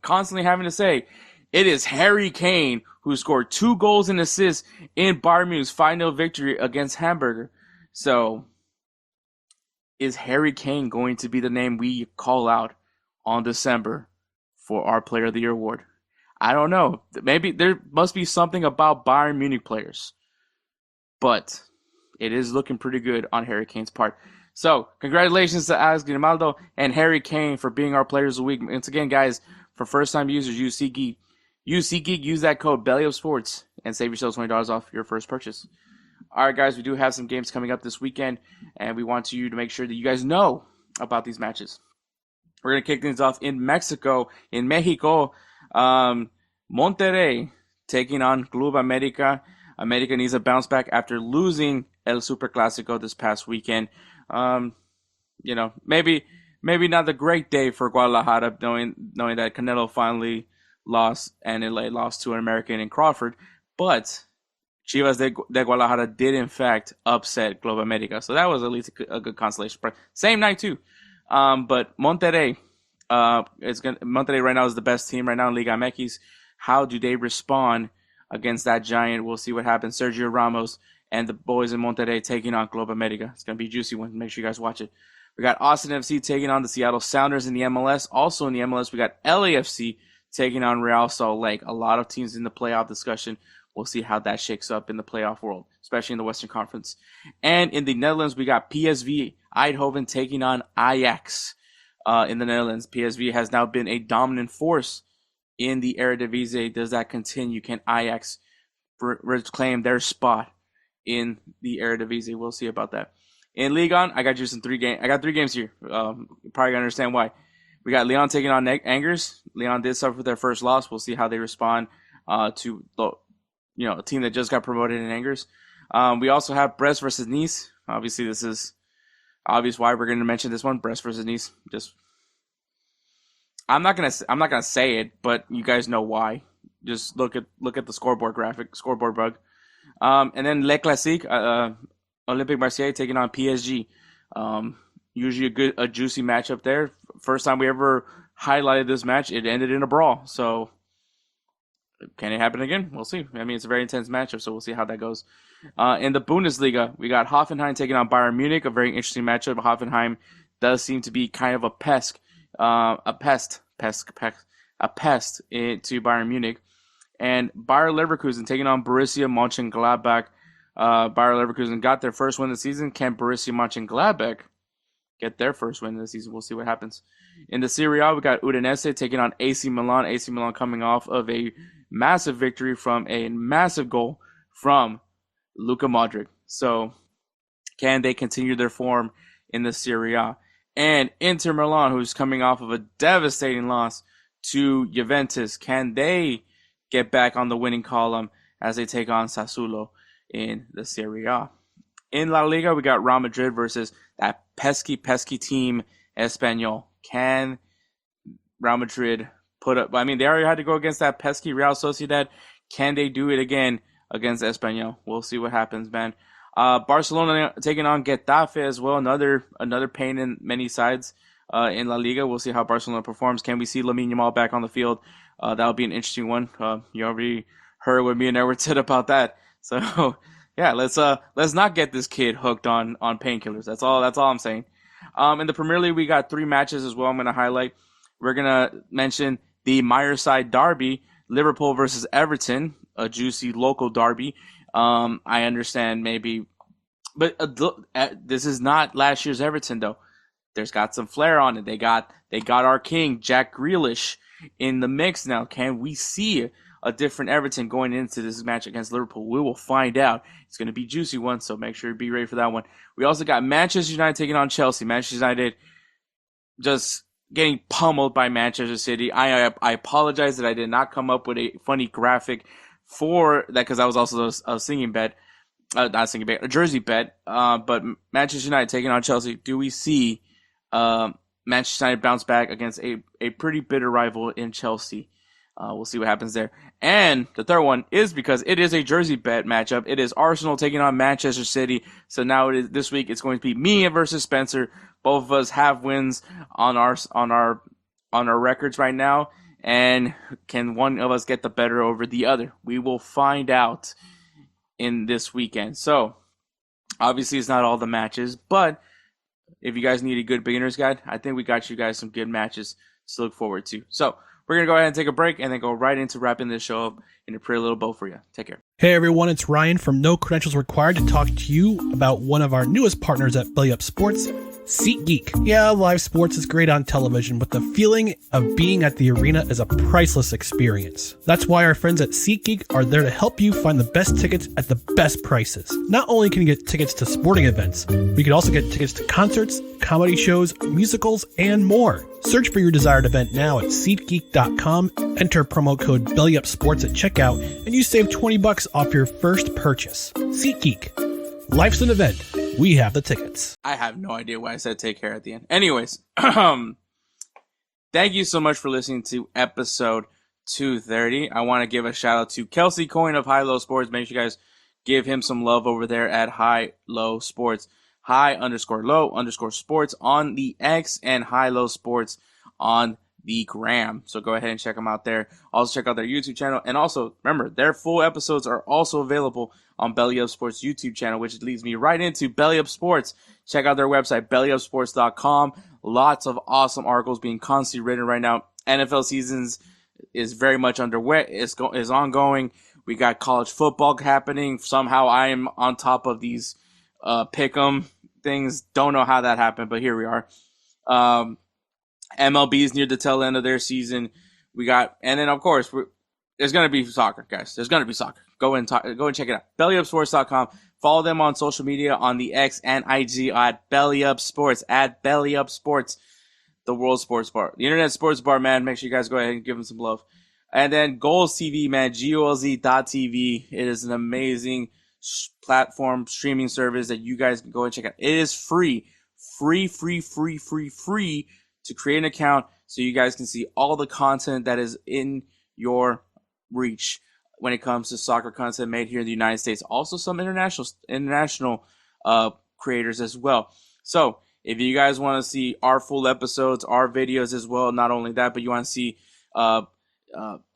A: constantly having to say. It is Harry Kane, who scored 2 goals and assists in Bayern Munich's 5-0 victory against Hamburger. So, is Harry Kane going to be the name we call out on December for our Player of the Year award? I don't know. Maybe there must be something about Bayern Munich players. But it is looking pretty good on Harry Kane's part. So, congratulations to Alex Grimaldo and Harry Kane for being our players of the week. Once again, guys, for first-time users, use SeatGeek. Use that code BellyUpSports and save yourselves $20 off your first purchase. All right, guys, we do have some games coming up this weekend, and we want you to make sure that you guys know about these matches. We're going to kick things off in Mexico. In Mexico, Monterrey taking on Club America. America needs a bounce back after losing El Superclásico this past weekend. Maybe not the great day for Guadalajara, knowing that Canelo finally lost and LA lost to an American in Crawford, but Chivas de Guadalajara did in fact upset Club America, so that was at least a good consolation prize. Same night too, but Monterrey, Monterrey right now is the best team right now in Liga MX. How do they respond against that giant? We'll see what happens. Sergio Ramos and the boys in Monterrey taking on Club America. It's gonna be a juicy one. Make sure you guys watch it. We got Austin FC taking on the Seattle Sounders in the MLS. Also in the MLS, we got LAFC taking on Real Salt Lake. A lot of teams in the playoff discussion. We'll see how that shakes up in the playoff world, especially in the Western Conference. And in the Netherlands, we got PSV Eindhoven taking on Ajax in the Netherlands. PSV has now been a dominant force in the Eredivisie. Does that continue? Can Ajax reclaim their spot in the Eredivisie? We'll see about that. In Ligue 1, I got you some 3 games. I got 3 games here. You're probably going to understand why. We got Lyon taking on Angers. Lyon did suffer their first loss. We'll see how they respond to a team that just got promoted in Angers. We also have Brest versus Nice. Obviously, this is obvious why we're going to mention this one. Brest versus Nice. I'm not gonna say it, but you guys know why. Just look at the scoreboard bug. And then Le Classique, Olympique Marseille taking on PSG. Usually a juicy matchup there. First time we ever highlighted this match, it ended in a brawl. So can it happen again? We'll see. I mean, it's a very intense matchup, so we'll see how that goes. In the Bundesliga, we got Hoffenheim taking on Bayern Munich, a very interesting matchup. Hoffenheim does seem to be kind of a pest to Bayern Munich. And Bayer Leverkusen taking on Borussia Mönchengladbach. Bayer Leverkusen got their first win of the season. Can Borussia Mönchengladbach get their first win of the season? We'll see what happens. In the Serie A, we got Udinese taking on AC Milan. AC Milan coming off of a massive victory from a massive goal from Luka Modric. So can they continue their form in the Serie A? And Inter Milan, who's coming off of a devastating loss to Juventus, can they get back on the winning column as they take on Sassuolo in the Serie A? In La Liga, we got Real Madrid versus that pesky team, Espanyol. Can Real Madrid put up? I mean, they already had to go against that pesky Real Sociedad. Can they do it again against Espanyol? We'll see what happens, man. Barcelona taking on Getafe as well. Another pain in many sides in La Liga. We'll see how Barcelona performs. Can we see Lamine Yamal back on the field? That'll be an interesting one. You already heard what me and Edward said about that. So yeah, let's not get this kid hooked on painkillers. That's all I'm saying. In the Premier League, we got 3 matches as well. I'm going to highlight. We're going to mention the Meyerside Derby, Liverpool versus Everton, a juicy local derby. I understand maybe, but this is not last year's Everton though. There's got some flair on it. They got our king Jack Grealish in the mix now. Can we see a different Everton going into this match against Liverpool? We will find out. It's going to be a juicy one, so make sure to be ready for that one. We also got Manchester United taking on Chelsea. Manchester United just getting pummeled by Manchester City. I apologize that I did not come up with a funny graphic for that because I was also a singing bet. Not singing bet, a jersey bet. But Manchester United taking on Chelsea. Do we see Manchester United bounce back against a pretty bitter rival in Chelsea? We'll see what happens there. And the third one is because it is a jersey bet matchup. It is Arsenal taking on Manchester City. So now this week it's going to be me versus Spencer. Both of us have wins on our records right now. And can one of us get the better over the other? We will find out in this weekend. So obviously it's not all the matches, but if you guys need a good beginner's guide, I think we got you guys some good matches to look forward to. So we're going to go ahead and take a break and then go right into wrapping this show up in a pretty little bow for you. Take care.
F: Hey everyone, it's Ryan from No Credentials Required to talk to you about one of our newest partners at Belly Up Sports, SeatGeek. Yeah, live sports is great on television, but the feeling of being at the arena is a priceless experience. That's why our friends at SeatGeek are there to help you find the best tickets at the best prices. Not only can you get tickets to sporting events, we can also get tickets to concerts, comedy shows, musicals, and more. Search for your desired event now at SeatGeek.com, enter promo code BellyUpSports at checkout, and you save $20 off your first purchase. SeatGeek. Life's an event. We have the tickets.
A: I have no idea why I said take care at the end. Anyways, thank you so much for listening to episode 230. I want to give a shout out to Kelcey Coyne of High Low Sports. Make sure you guys give him some love over there at High Low Sports. High_low_sports on the X and High Low Sports on the gram. So go ahead and check them out there. Also check out their YouTube channel. And also remember, their full episodes are also available on Belly Up Sports YouTube channel, which leads me right into Belly Up Sports. Check out their website, bellyupsports.com. Lots of awesome articles being constantly written right now. NFL seasons is very much underway. Is ongoing. We got college football happening. Somehow I am on top of these pick'em things. Don't know how that happened, but here we are. MLB is near the tail end of their season. And then of course there's gonna be soccer, guys. There's gonna be soccer. Go and check it out. BellyUpSports.com. Follow them on social media on the X and IG at BellyUpSports, at BellyUpSports, the World Sports Bar, the Internet Sports Bar, man. Make sure you guys go ahead and give them some love. And then Goals TV, man, GOLZ.TV. It is an amazing platform streaming service that you guys can go and check out. It is free to create an account so you guys can see all the content that is in your reach when it comes to soccer content made here in the United States. Also some international creators as well. So if you guys want to see our full episodes, our videos as well, not only that, but you want to see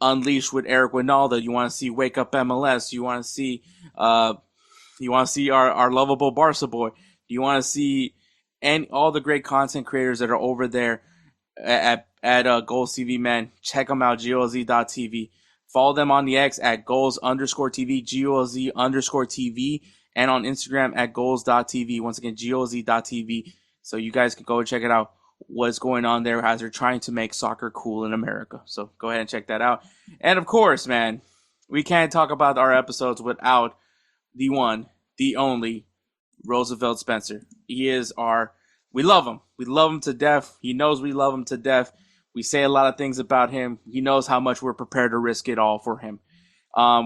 A: Unleashed with Eric Winalda, you want to see Wake Up MLS, you want to see our lovable Barca boy, you want to see all the great content creators that are over there at Goals TV, man. Check them out, GOLZ.TV. Follow them on the X at goals_TV, GOLZ_TV, and on Instagram at goals.tv. Once again, GOLZ.TV. So you guys can go and check it out, what's going on there as they're trying to make soccer cool in America. So go ahead and check that out. And of course, man, we can't talk about our episodes without the one, the only Roosevelt Spencer. He is we love him. We love him to death. He knows we love him to death. We say a lot of things about him. He knows how much we're prepared to risk it all for him.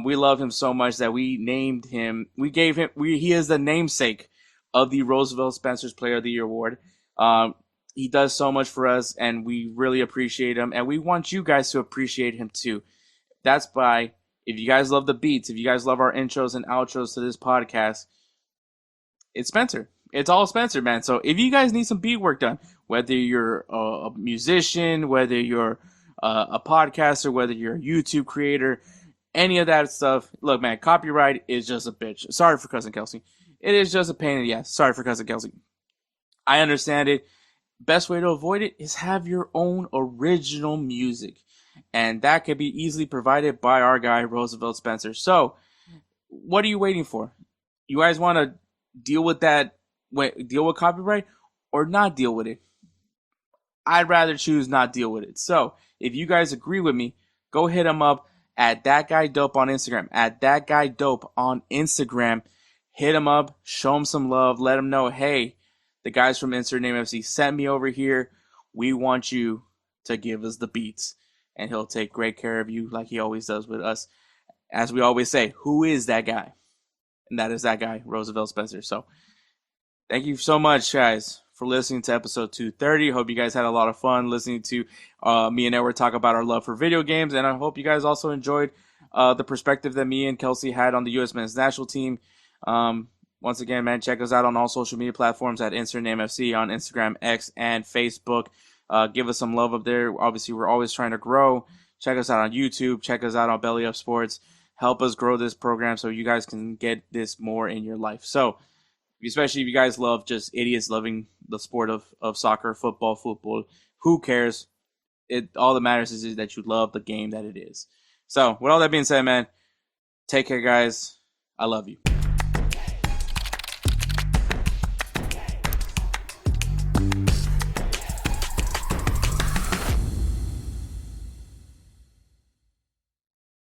A: We love him so much that we named him. He is the namesake of the Roosevelt Spencer's Player of the Year award. He does so much for us, and we really appreciate him. And we want you guys to appreciate him too. That's why, if you guys love the beats, if you guys love our intros and outros to this podcast, it's Spencer. It's all Spencer, man. So if you guys need some beat work done, whether you're a musician, whether you're a podcaster, whether you're a YouTube creator, any of that stuff, look, man, copyright is just a bitch. Sorry for cousin Kelcey. It is just a pain in the ass. Sorry for cousin Kelcey. I understand it. Best way to avoid it is have your own original music. And that can be easily provided by our guy, Roosevelt Spencer. So, what are you waiting for? You guys want to deal with copyright or not deal with it? I'd rather choose not deal with it. So, if you guys agree with me, go hit him up at That Guy Dope on Instagram. At That Guy Dope on Instagram. Hit him up, show him some love, let him know, hey, the guys from Insert Name FC sent me over here. We want you to give us the beats. And he'll take great care of you like he always does with us. As we always say, who is that guy? And that is that guy, Roosevelt Spencer. So, thank you so much, guys, for listening to episode 230. Hope you guys had a lot of fun listening to me and Edward talk about our love for video games. And I hope you guys also enjoyed the perspective that me and Kelcey had on the U.S. men's national team. Once again, man, check us out on all social media platforms at Insert Name FC on Instagram, X, and Facebook. Give us some love up there. Obviously, we're always trying to grow. Check us out on YouTube. Check us out on Belly Up Sports. Help us grow this program so you guys can get this more in your life. So, especially if you guys love just idiots loving the sport of soccer, football, who cares? All that matters is that you love the game that it is. So, with all that being said, man, take care, guys. I love you.